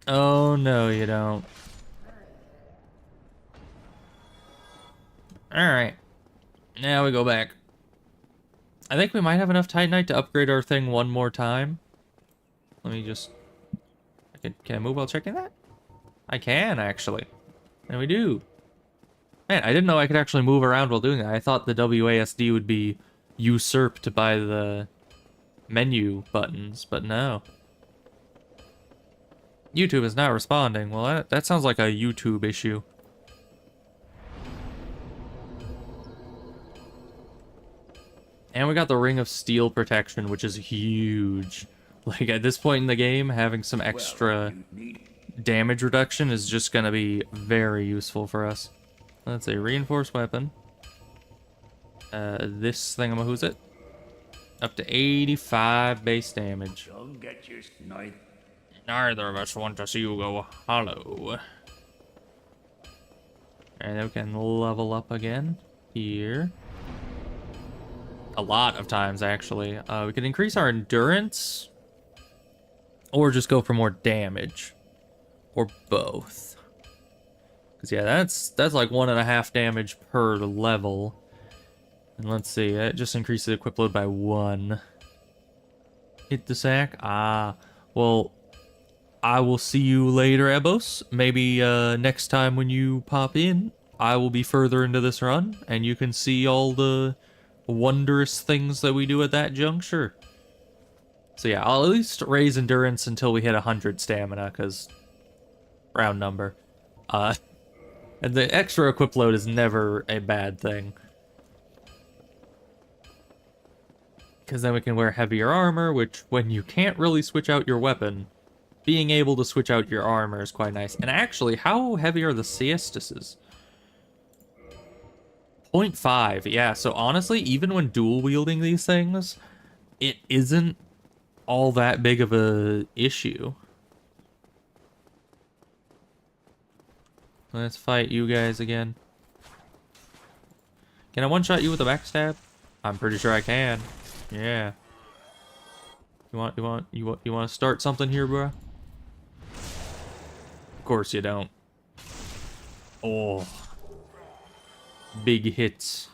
Oh, no, you don't. Alright. Now we go back. I think we might have enough Titanite to upgrade our thing one more time. Let me just... Can I move while checking that? I can, actually. And we do. Man, I didn't know I could actually move around while doing that. I thought the WASD would be usurped by the menu buttons, but no. YouTube is not responding. Well, that sounds like a YouTube issue. And we got the Ring of Steel protection, which is huge. Like, at this point in the game, having some extra damage reduction is just going to be very useful for us. Let's say reinforced weapon. This thingamahoo's it. Up to 85 base damage. Don't get your neither. Neither of us want to see you go hollow. And then we can level up again here. A lot of times, actually. We can increase our endurance. Or just go for more damage. Or both. Because, yeah, that's like 1.5 damage per level. And let's see, it just increases the equip load by 1. Hit the sack? Ah, well, I will see you later, Ebos. Maybe next time when you pop in, I will be further into this run, and you can see all the wondrous things that we do at that juncture. So yeah, I'll at least raise endurance until we hit 100 stamina, because round number. And the extra equip load is never a bad thing. Because then we can wear heavier armor, which when you can't really switch out your weapon, being able to switch out your armor is quite nice. And actually, how heavy are the Siestises? 0.5, yeah, so honestly, even when dual wielding these things, it isn't all that big of a issue. Let's fight you guys again. Can I one-shot you with a backstab? I'm pretty sure I can. Yeah. You want to start something here, bro? Of course you don't. Oh. Big hits.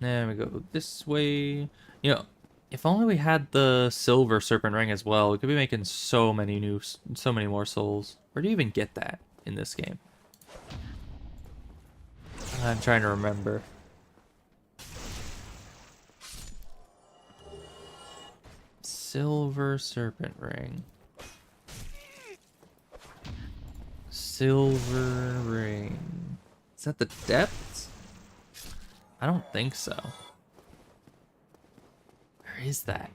There we go. This way. You know, if only we had the silver serpent ring as well, we could be making so many more souls. Where do you even get that in this game? I'm trying to remember. Silver serpent ring. Silver ring. Is that the depths? I don't think so. Where is that?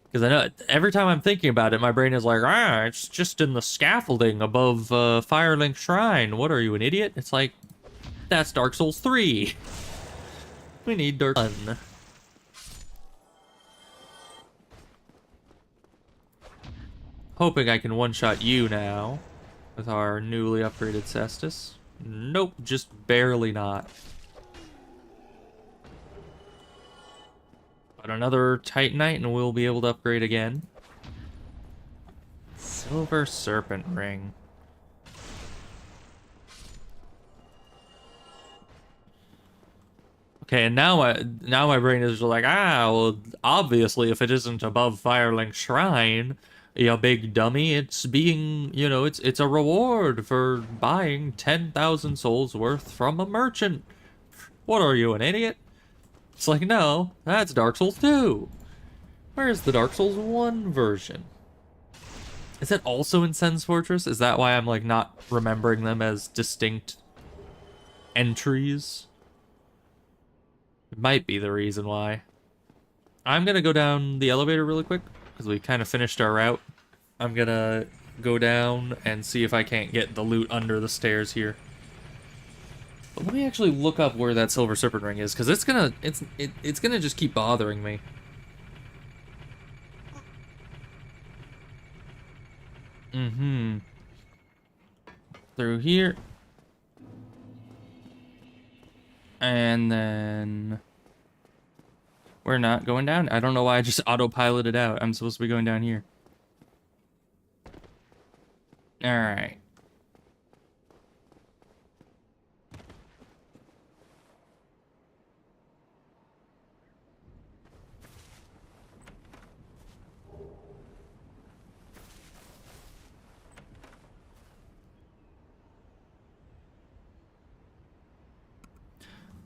Because I know every time I'm thinking about it, my brain is like, it's just in the scaffolding above Firelink Shrine. What are you, an idiot? It's like, that's Dark Souls 3. We need Dark 1. Hoping I can one-shot you now with our newly upgraded Cestus. Nope, just barely not. But another Titanite and we'll be able to upgrade again. Silver Serpent Ring. Okay, and now my brain is like, well, obviously if it isn't above Firelink Shrine, you big dummy, it's being, it's a reward for buying 10,000 souls worth from a merchant. What are you, an idiot? It's like, no, that's Dark Souls 2. Where's the Dark Souls 1 version? Is that also in Sen's Fortress? Is that why I'm, like, not remembering them as distinct entries? It might be the reason why. I'm gonna go down the elevator really quick, because we kind of finished our route. I'm gonna go down and see if I can't get the loot under the stairs here. But let me actually look up where that Silver Serpent Ring is, because it's gonna just keep bothering me. Through here. And then we're not going down. I don't know why I just autopiloted out. I'm supposed to be going down here. All right.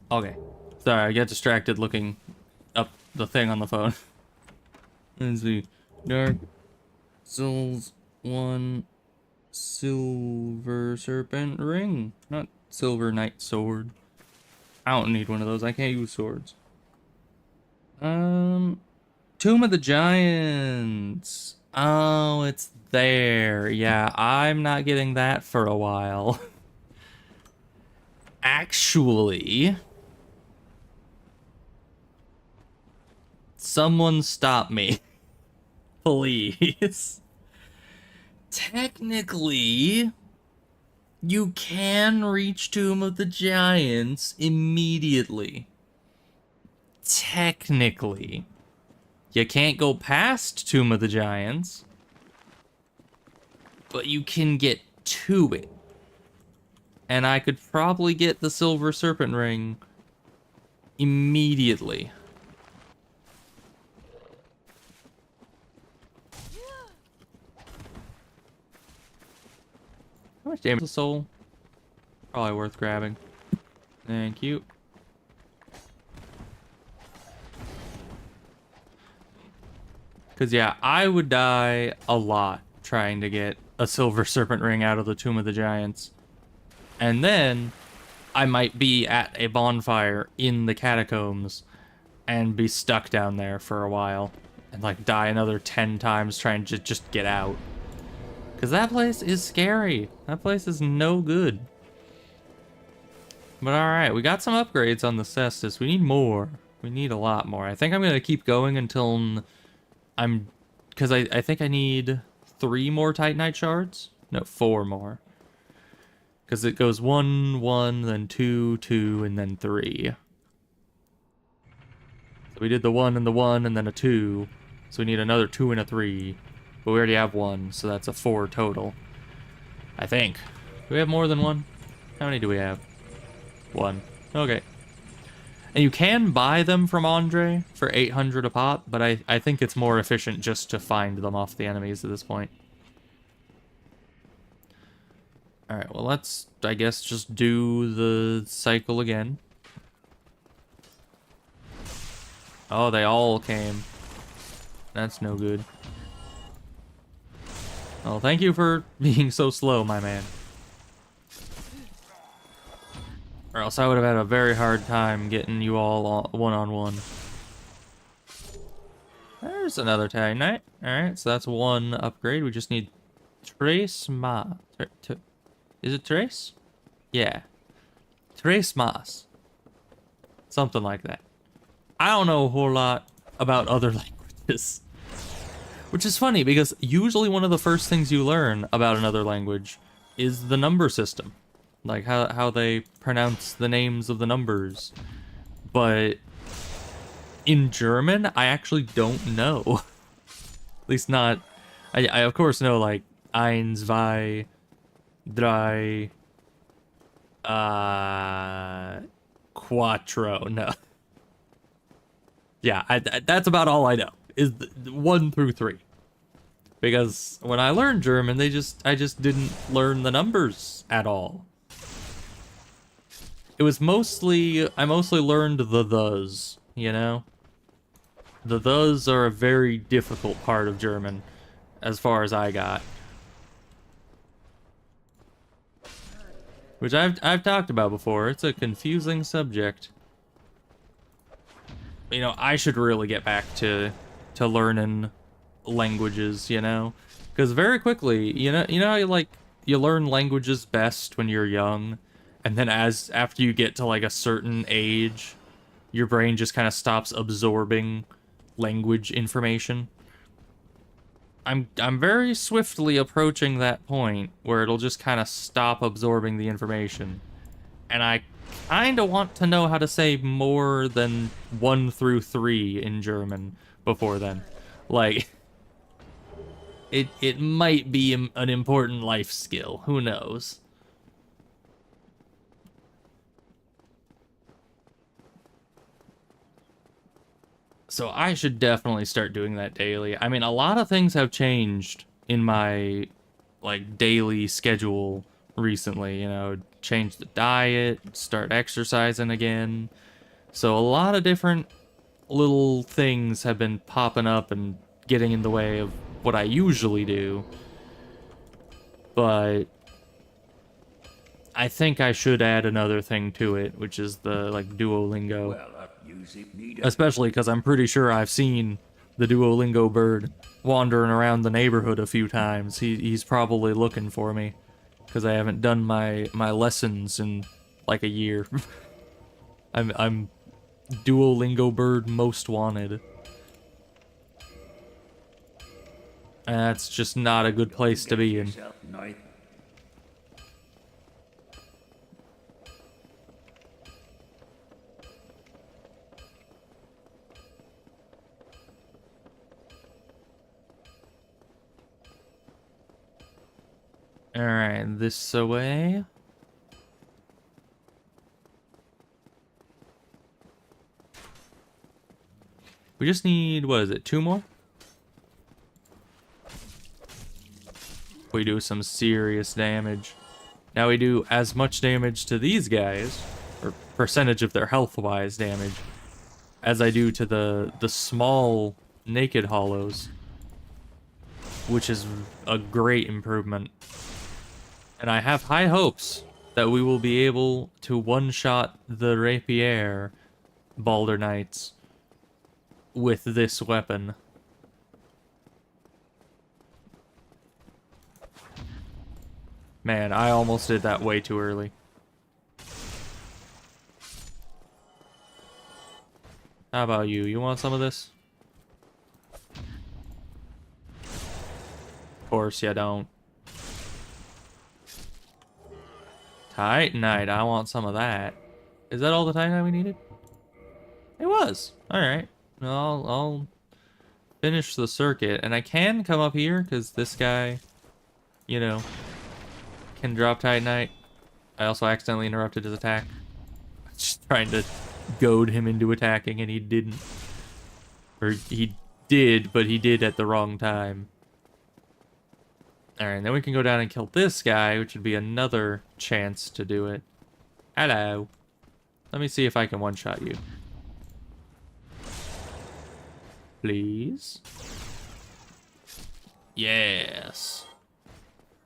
Okay. Sorry, I get distracted looking up the thing on the phone. Let's see. Dark Souls 1 silver serpent ring. Not silver knight sword. I don't need one of those. I can't use swords. Tomb of the Giants. Oh, it's there. Yeah, I'm not getting that for a while. Actually, someone stop me. Please. Technically, you can reach Tomb of the Giants immediately. Technically. You can't go past Tomb of the Giants, but you can get to it. And I could probably get the Silver Serpent Ring immediately. How much damage is a soul? Probably worth grabbing. Thank you. Because, yeah, I would die a lot trying to get a Silver Serpent Ring out of the Tomb of the Giants. And then I might be at a bonfire in the catacombs and be stuck down there for a while. And, like, die another 10 times trying to just get out. Because that place is scary. That place is no good. But alright, we got some upgrades on the Cestus. We need more. We need a lot more. I think I'm going to keep going until because I think I need 3 more Titanite shards. No, 4 more. Because it goes 1, 1, then 2, 2, and then 3. So we did the 1 and the 1, and then a 2. So we need another 2 and a 3. But we already have 1, so that's a 4 total. I think. Do we have more than 1? How many do we have? 1. Okay. And you can buy them from Andre for 800 a pop, but I think it's more efficient just to find them off the enemies at this point. Alright, well let's, I guess, just do the cycle again. Oh, they all came. That's no good. Oh, thank you for being so slow, my man. Or else I would have had a very hard time getting you all one-on-one. There's another Titanite. Alright, so that's 1 upgrade. We just need Trace Ma. Is it Trace? Yeah. Trace Mas. Something like that. I don't know a whole lot about other languages. Which is funny, because usually one of the first things you learn about another language is the number system. Like, how they pronounce the names of the numbers. But in German, I actually don't know. At least not... I of course know, like, eins, zwei, drei, quattro, no. Yeah, that's about all I know, is the 1 through 3. Because when I learned German, I just didn't learn the numbers at all. It was I mostly learned the thes, you know? The thes are a very difficult part of German, as far as I got. Which I've talked about before. It's a confusing subject. You know, I should really get back to learning languages, you know? Because very quickly, you know how you learn languages best when you're young, and then after you get to like a certain age, your brain just kind of stops absorbing language information. I'm very swiftly approaching that point where it'll just kind of stop absorbing the information. And I kind of want to know how to say more than 1 through 3 in German before then. Like, it might be an important life skill. Who knows? So I should definitely start doing that daily. I mean, a lot of things have changed in my, like, daily schedule recently. You know, change the diet, start exercising again. So a lot of different little things have been popping up and getting in the way of what I usually do. But I think I should add another thing to it, which is the, like, Duolingo. Well, music need a Especially because I'm pretty sure I've seen the Duolingo bird wandering around the neighborhood a few times. He's probably looking for me, because I haven't done my lessons in, like, a year. I'm Duolingo bird most wanted. And that's just not a good place to be in. yourself neither. Alright, this away. We just need, what is it, 2 more? We do some serious damage. Now we do as much damage to these guys, or percentage of their health-wise damage, as I do to the small naked hollows, which is a great improvement. And I have high hopes that we will be able to one-shot the rapier Balder Knights with this weapon. Man, I almost did that way too early. How about you? You want some of this? Of course you don't. Titanite, I want some of that. Is that all the Titanite we needed? It was. Alright. I'll finish the circuit. And I can come up here, because this guy, you know, can drop Titanite. I also accidentally interrupted his attack. Just trying to goad him into attacking, and he didn't. Or he did, but he did at the wrong time. Alright, then we can go down and kill this guy, which would be another chance to do it. Hello. Let me see if I can one-shot you. Please? Yes.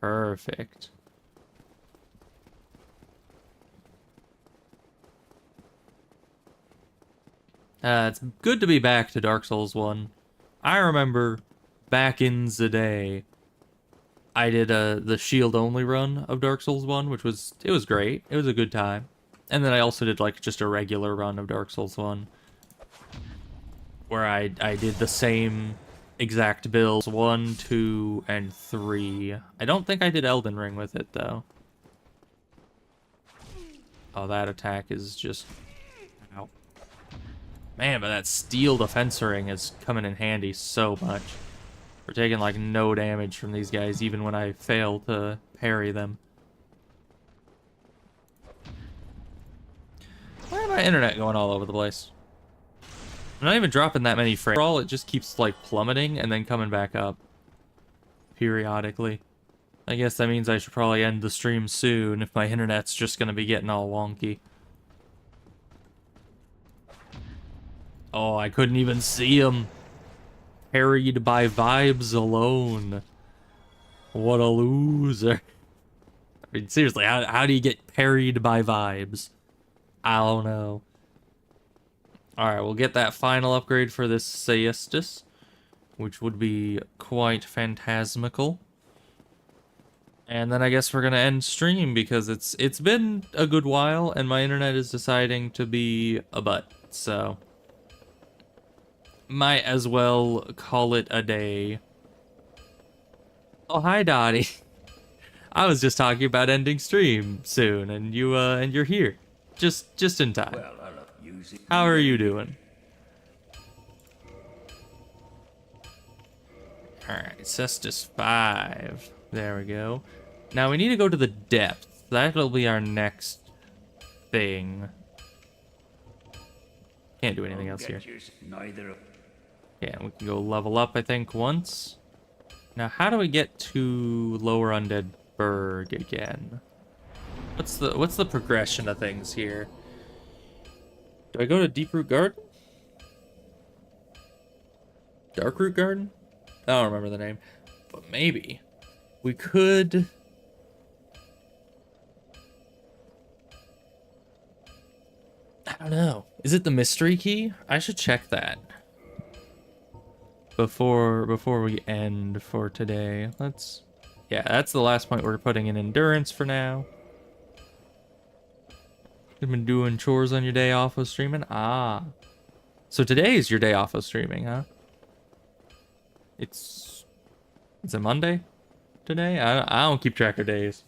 Perfect. It's good to be back to Dark Souls 1. I remember back in the day, I did the shield only run of Dark Souls 1, which was great. It was a good time. And then I also did like just a regular run of Dark Souls 1 where I did the same exact builds 1, 2, and 3. I don't think I did Elden Ring with it though. Oh, that attack is just ow. Man, but that steel defense ring is coming in handy so much. We're taking like no damage from these guys, even when I fail to parry them. Why is my internet going all over the place? I'm not even dropping that many frames. Overall, it just keeps like plummeting and then coming back up periodically. I guess that means I should probably end the stream soon if my internet's just gonna be getting all wonky. Oh, I couldn't even see him. Parried by vibes alone. What a loser. I mean, seriously, how do you get parried by vibes? I don't know. Alright, we'll get that final upgrade for this Siestus, which would be quite phantasmical. And then I guess we're gonna end stream because it's been a good while and my internet is deciding to be a butt, so might as well call it a day. Oh, hi Dottie. I was just talking about ending stream soon, and you're here, just in time. Well, I love music. How are you doing? All right, Cestus 5. There we go. Now we need to go to the depth. That'll be our next thing. Can't do anything else here. Neither of Yeah, we can go level up, I think, once. Now, how do we get to Lower Undead Berg again? What's the progression of things here? Do I go to Deep Root Garden? Dark Root Garden? I don't remember the name. But maybe we could... I don't know. Is it the mystery key? I should check that. Before we end for today. Let's... Yeah, that's the last point. We're putting in endurance for now. You've been doing chores on your day off of streaming? Ah. So today is your day off of streaming, huh? It's a Monday today? I don't keep track of days.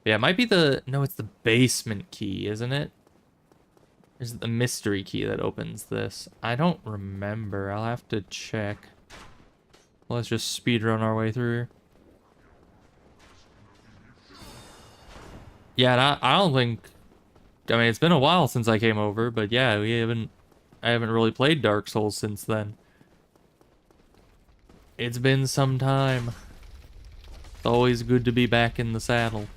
Yeah, it might be the... No, it's the basement key, isn't it? Is it the mystery key that opens this? I don't remember. I'll have to check. Let's just speedrun our way through here. Yeah, and I don't think... I mean, it's been a while since I came over, but yeah, I haven't really played Dark Souls since then. It's been some time. It's always good to be back in the saddle.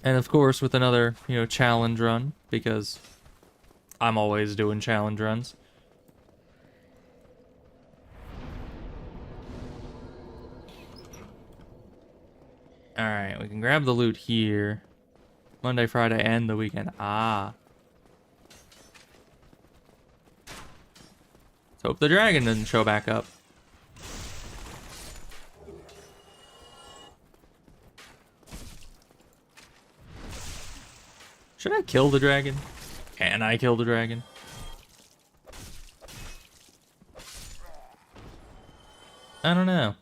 And of course, with another, challenge run, because I'm always doing challenge runs. Alright, we can grab the loot here. Monday, Friday, and the weekend. Ah. Let's hope the dragon doesn't show back up. Should I kill the dragon? Can I kill the dragon? I don't know.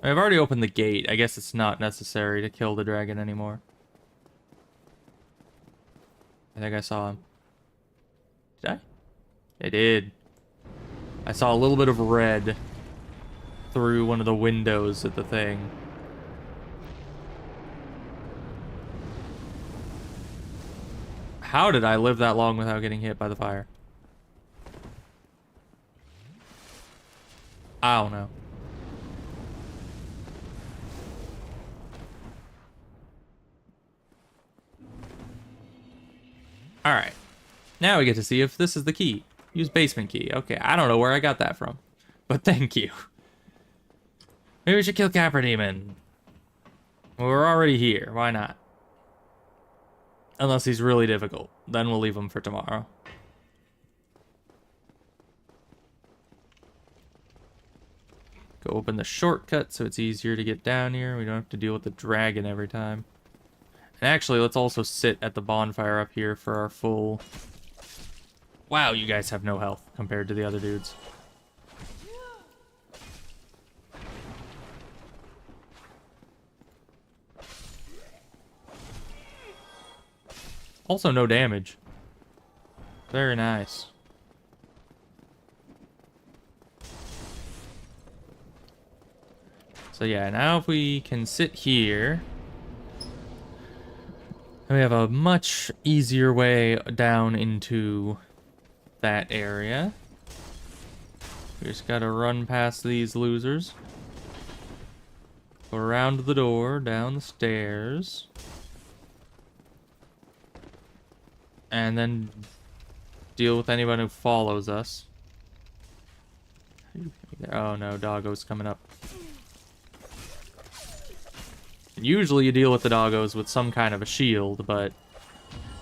I've already opened the gate. I guess it's not necessary to kill the dragon anymore. I think I saw him. Did I? I did. I saw a little bit of red through one of the windows at the thing. How did I live that long without getting hit by the fire? I don't know. Alright. Now we get to see if this is the key. Use basement key. Okay, I don't know where I got that from. But thank you. Maybe we should kill Capra Demon. Well, we're already here. Why not? Unless he's really difficult. Then we'll leave him for tomorrow. Go open the shortcut so it's easier to get down here. We don't have to deal with the dragon every time. And actually, let's also sit at the bonfire up here for our full... Wow, you guys have no health compared to the other dudes. Also, no damage. Very nice. So yeah, now if we can sit here... we have a much easier way down into that area. We just gotta run past these losers. Go around the door, down the stairs. And then deal with anyone who follows us. Oh no, doggo's coming up. Usually you deal with the doggos with some kind of a shield, but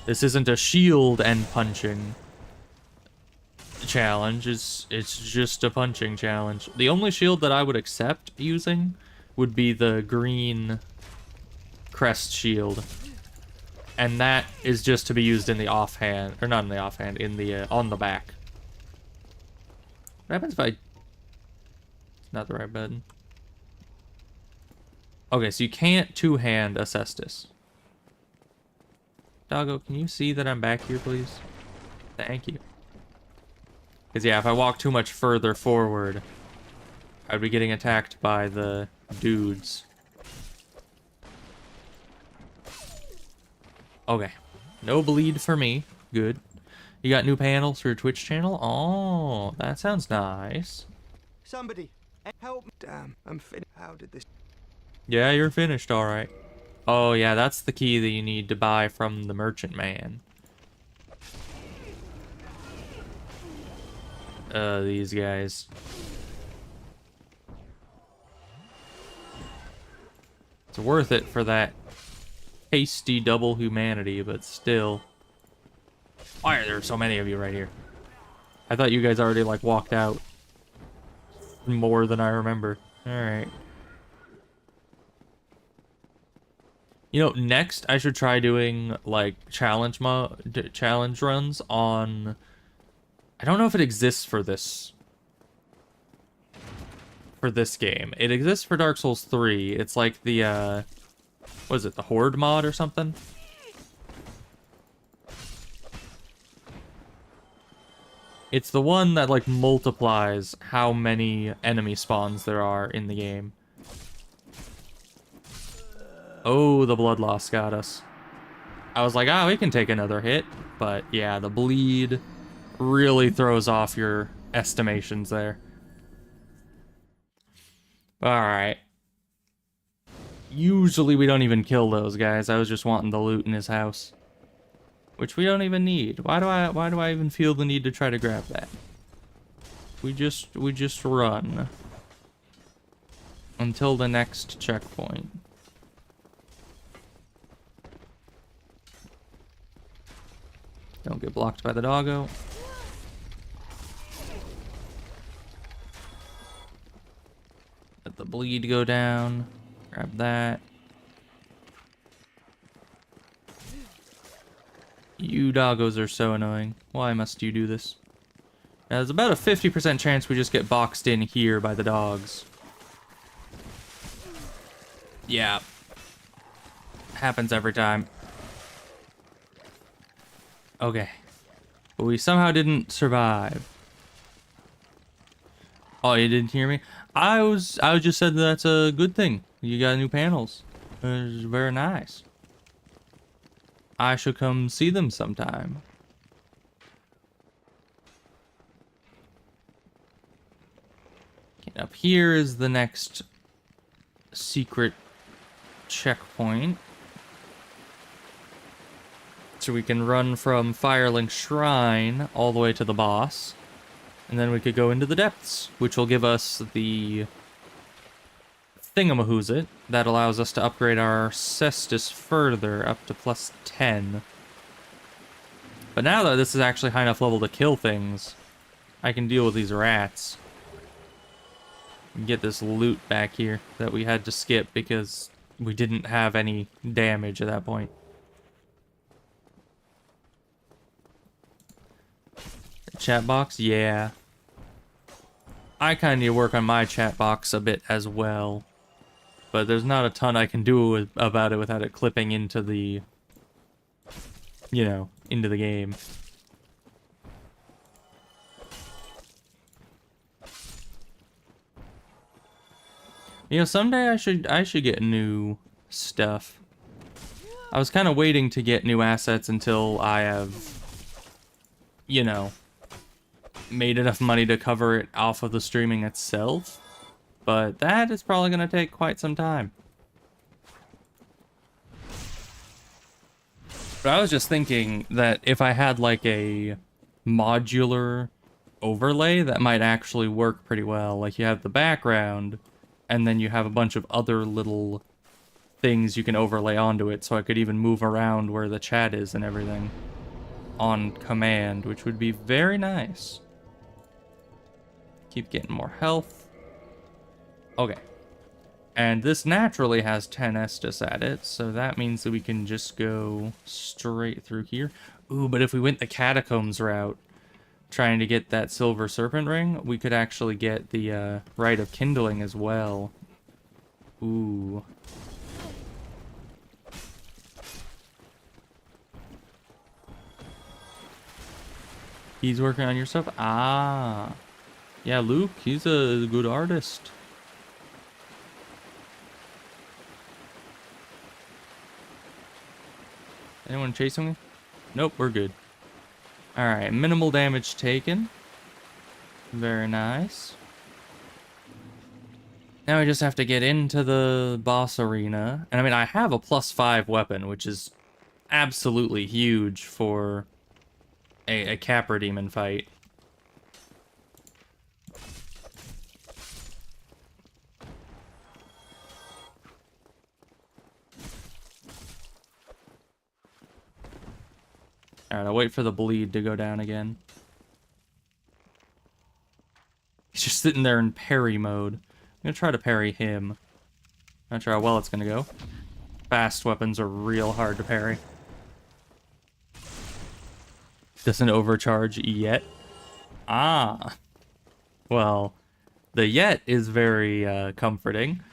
this isn't a shield and punching challenge. It's just a punching challenge. The only shield that I would accept using would be the green crest shield. And that is just to be used in the offhand, or not in the offhand, in the on the back. What happens if I... Not the right button. Okay, so you can't two-hand Acestus. Doggo, can you see that I'm back here, please? Thank you. Because, yeah, if I walk too much further forward, I'd be getting attacked by the dudes. Okay. No bleed for me. Good. You got new panels for your Twitch channel? Oh, that sounds nice. Somebody, help me. Damn, I'm finished. How did this... Yeah, you're finished, alright. Oh, yeah, that's the key that you need to buy from the merchant man. these guys. It's worth it for that hasty double humanity, but still. Why are there so many of you right here? I thought you guys already, like, walked out. More than I remember. Alright. You know, next I should try doing, like, challenge runs on... I don't know if it exists for this. For this game. It exists for Dark Souls 3. It's like the, what is it? The Horde mod or something? It's the one that, like, multiplies how many enemy spawns there are in the game. Oh, the blood loss got us. I was like, oh, we can take another hit. But, yeah, the bleed really throws off your estimations there. Alright. Usually we don't even kill those guys. I was just wanting the loot in his house. Which we don't even need. Why do I even feel the need to try to grab that? We just run. Until the next checkpoint. Don't get blocked by the doggo. Let the bleed go down. Grab that. You doggos are so annoying. Why must you do this? Now, there's about a 50% chance we just get boxed in here by the dogs. Yeah. Happens every time. Okay. But we somehow didn't survive. Oh, you didn't hear me? I just said that's a good thing. You got new panels. It's very nice. I should come see them sometime. Okay, up here is the next secret checkpoint. So we can run from Firelink Shrine all the way to the boss. And then we could go into the depths, which will give us the thingamahoosit that allows us to upgrade our cestus further up to plus 10. But now that this is actually high enough level to kill things, I can deal with these rats. And get this loot back here that we had to skip because we didn't have any damage at that point. Chat box? Yeah. I kind of need to work on my chat box a bit as well. But there's not a ton I can do about it without it clipping into the, you know, into the game. You know, someday I should get new stuff. I was kind of waiting to get new assets until I have, you know, made enough money to cover it off of the streaming itself. But that is probably going to take quite some time. But I was just thinking that if I had like a modular overlay, that might actually work pretty well. Like you have the background, and then you have a bunch of other little things you can overlay onto it, so I could even move around where the chat is and everything on command, which would be very nice. Keep getting more health. Okay. And this naturally has 10 Estus at it, so that means that we can just go straight through here. Ooh, but if we went the catacombs route, trying to get that silver serpent ring, we could actually get the Rite of Kindling as well. Ooh. He's working on your stuff? Ah. Yeah, Luke, he's a good artist. Anyone chasing me? Nope, we're good. Alright, minimal damage taken. Very nice. Now we just have to get into the boss arena. And I mean, I have a +5 weapon, which is absolutely huge for a Capra Demon fight. Alright, I'll wait for the bleed to go down again. He's just sitting there in parry mode. I'm gonna try to parry him. Not sure how well it's gonna go. Fast weapons are real hard to parry. Doesn't overcharge yet. Ah. Well, the yet is very comforting.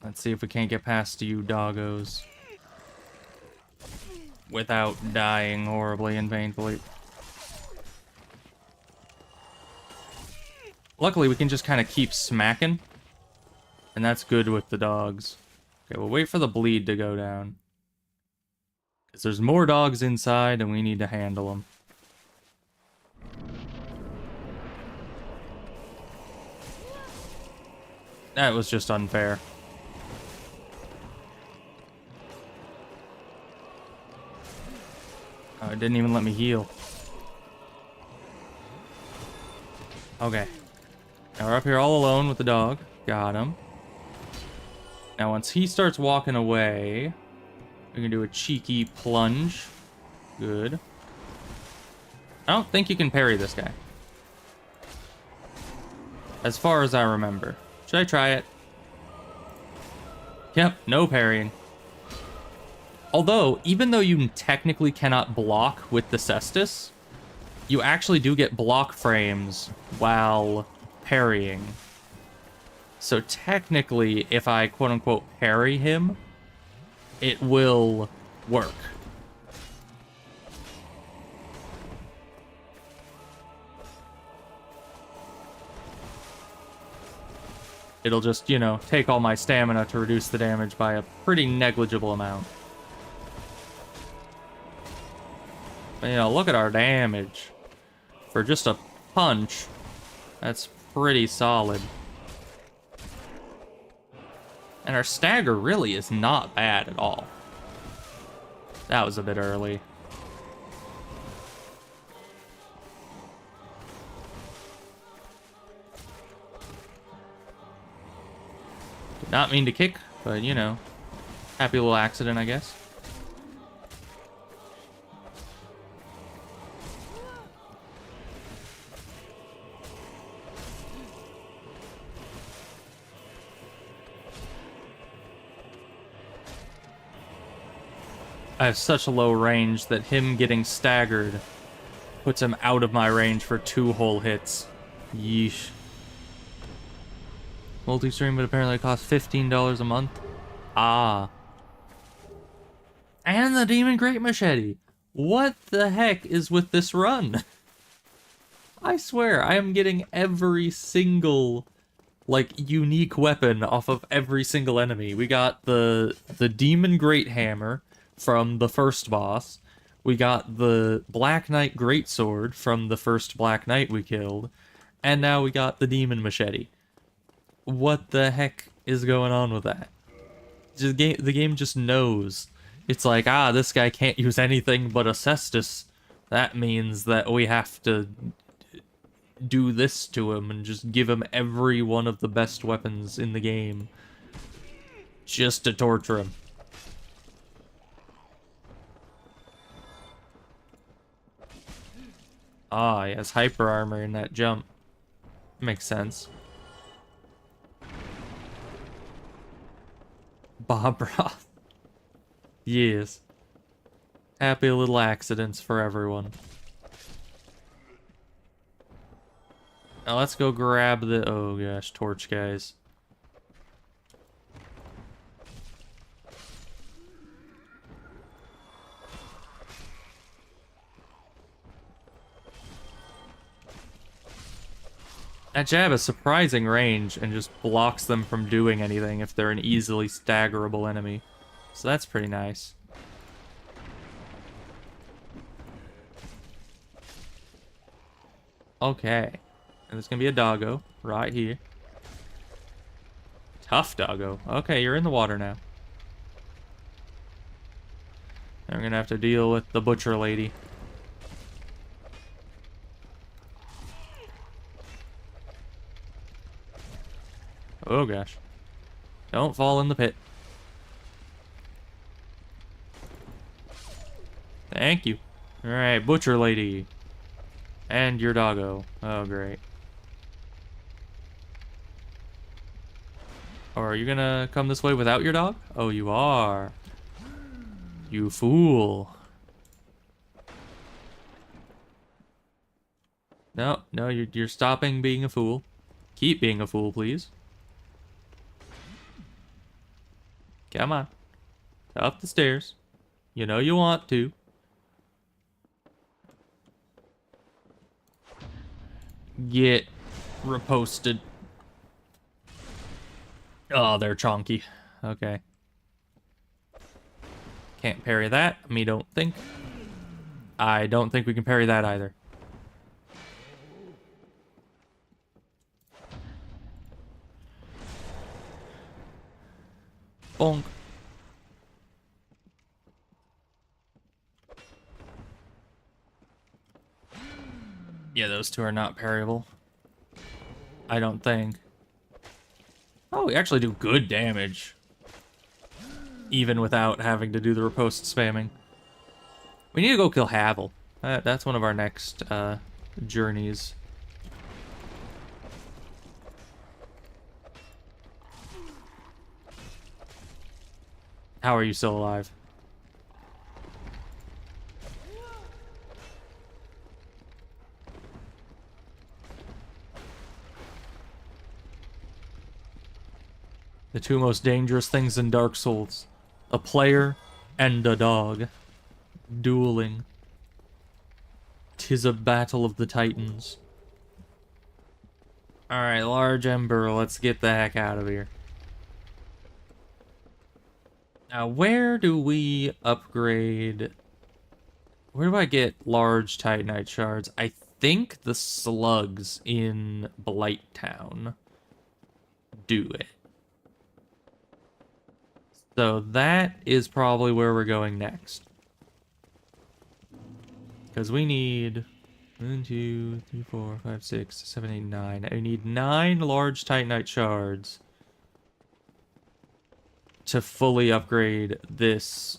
Let's see if we can't get past you doggos without dying horribly and painfully. Luckily, we can just kind of keep smacking, and that's good with the dogs. Okay, we'll wait for the bleed to go down, because there's more dogs inside, and we need to handle them. That was just unfair. Oh, it didn't even let me heal. Okay. Now we're up here all alone with the dog. Got him. Now once he starts walking away, we can do a cheeky plunge. Good. I don't think you can parry this guy, as far as I remember. Should I try it? Yep, no parrying. Although, even though you technically cannot block with the cestus, you actually do get block frames while parrying. So technically, if I quote-unquote parry him, it will work. It'll just, you know, take all my stamina to reduce the damage by a pretty negligible amount. But, you know, look at our damage. For just a punch, that's pretty solid. And our stagger really is not bad at all. That was a bit early. Did not mean to kick, but you know, happy little accident, I guess. I have such a low range that him getting staggered puts him out of my range for 2 whole hits. Yeesh. Multi-stream, but apparently it costs $15 a month. Ah. And the Demon Great Machete. What the heck is with this run? I swear, I am getting every single, like, unique weapon off of every single enemy. We got the Demon Great Hammer from the first boss. We got the Black Knight Greatsword from the first Black Knight we killed. And now we got the Demon Machete. What the heck is going on with that? The game just knows. It's like, ah, this guy can't use anything but a cestus. That means that we have to do this to him and just give him every one of the best weapons in the game. Just to torture him. Ah, he has hyper armor in that jump. Makes sense. Bob Roth. Yes. Happy little accidents for everyone. Now let's go grab the... Oh gosh, torch guys. That jab has surprising range and just blocks them from doing anything if they're an easily staggerable enemy. So that's pretty nice. Okay. And there's gonna be a doggo right here. Tough doggo. Okay, you're in the water now. And we're gonna have to deal with the butcher lady. Oh gosh. Don't fall in the pit. Thank you. Alright, butcher lady. And your doggo. Oh, great. Or are you gonna come this way without your dog? Oh, you are. You fool. No, no, you're stopping being a fool. Keep being a fool, please. Come on. Up the stairs. You know you want to. Get reposted. Oh, they're chonky. Okay. Can't parry that. Me don't think. I don't think we can parry that either. Bonk. Yeah, those two are not parryable. I don't think. Oh, we actually do good damage. Even without having to do the riposte spamming. We need to go kill Havel. That's one of our next journeys. How are you still alive? The two most dangerous things in Dark Souls. A player and a dog. Dueling. 'Tis a battle of the titans. Alright, large ember, let's get the heck out of here. Now, where do we upgrade? Where do I get large titanite shards? I think the slugs in Blight Town do it. So that is probably where we're going next. Because we need 1, 2, 3, 4, 5, 6, 7, 8, 9. I need 9 large titanite shards to fully upgrade this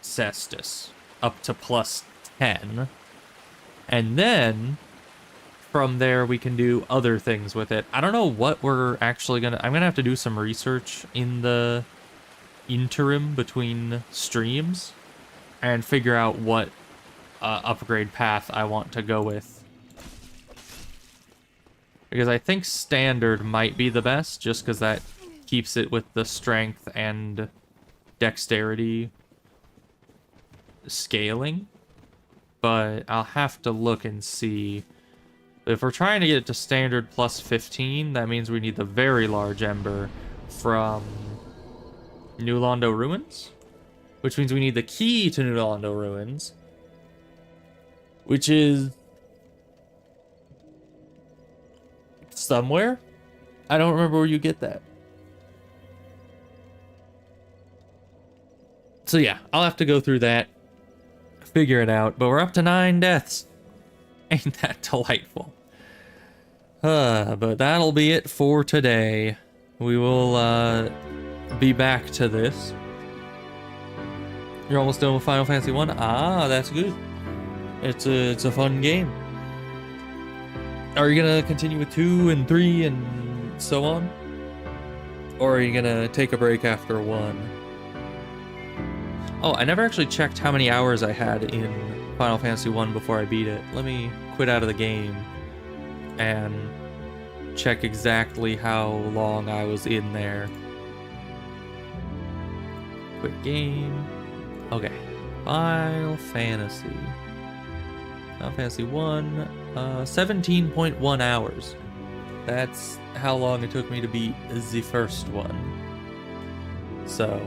cestus up to plus 10. And then from there we can do other things with it. I don't know what we're actually gonna... I'm gonna have to do some research in the interim between streams and figure out what upgrade path I want to go with. Because I think standard might be the best, just because that keeps it with the strength and dexterity scaling. But I'll have to look and see. If we're trying to get it to standard plus 15, that means we need the very large ember from New Londo Ruins. Which means we need the key to New Londo Ruins. Which is... somewhere? I don't remember where you get that. So yeah, I'll have to go through that, figure it out, but we're up to 9 deaths. Ain't that delightful? But that'll be it for today. We will be back to this. You're almost done with Final Fantasy 1? Ah, that's good. It's a fun game. Are you gonna continue with 2 and 3 and so on? Or are you gonna take a break after 1? Oh, I never actually checked how many hours I had in Final Fantasy 1 before I beat it. Let me quit out of the game and check exactly how long I was in there. Quit game. Okay. Final Fantasy 1, 17.1 hours. That's how long it took me to beat the first one. So...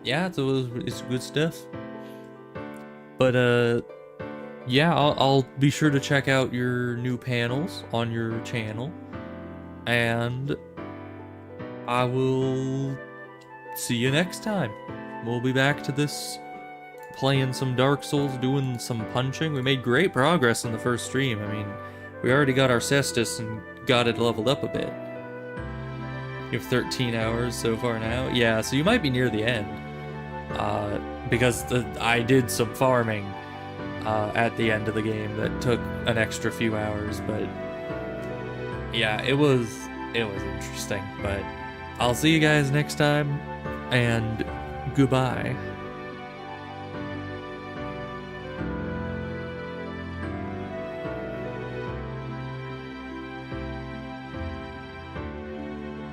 yeah, it's good stuff. But, yeah, I'll be sure to check out your new panels on your channel. And I will see you next time. We'll be back to this, playing some Dark Souls, doing some punching. We made great progress in the first stream. I mean, we already got our cestus and got it leveled up a bit. You have 13 hours so far now? Yeah, so you might be near the end. because I did some farming at the end of the game that took an extra few hours, but yeah, it was interesting. But I'll see you guys next time, and goodbye.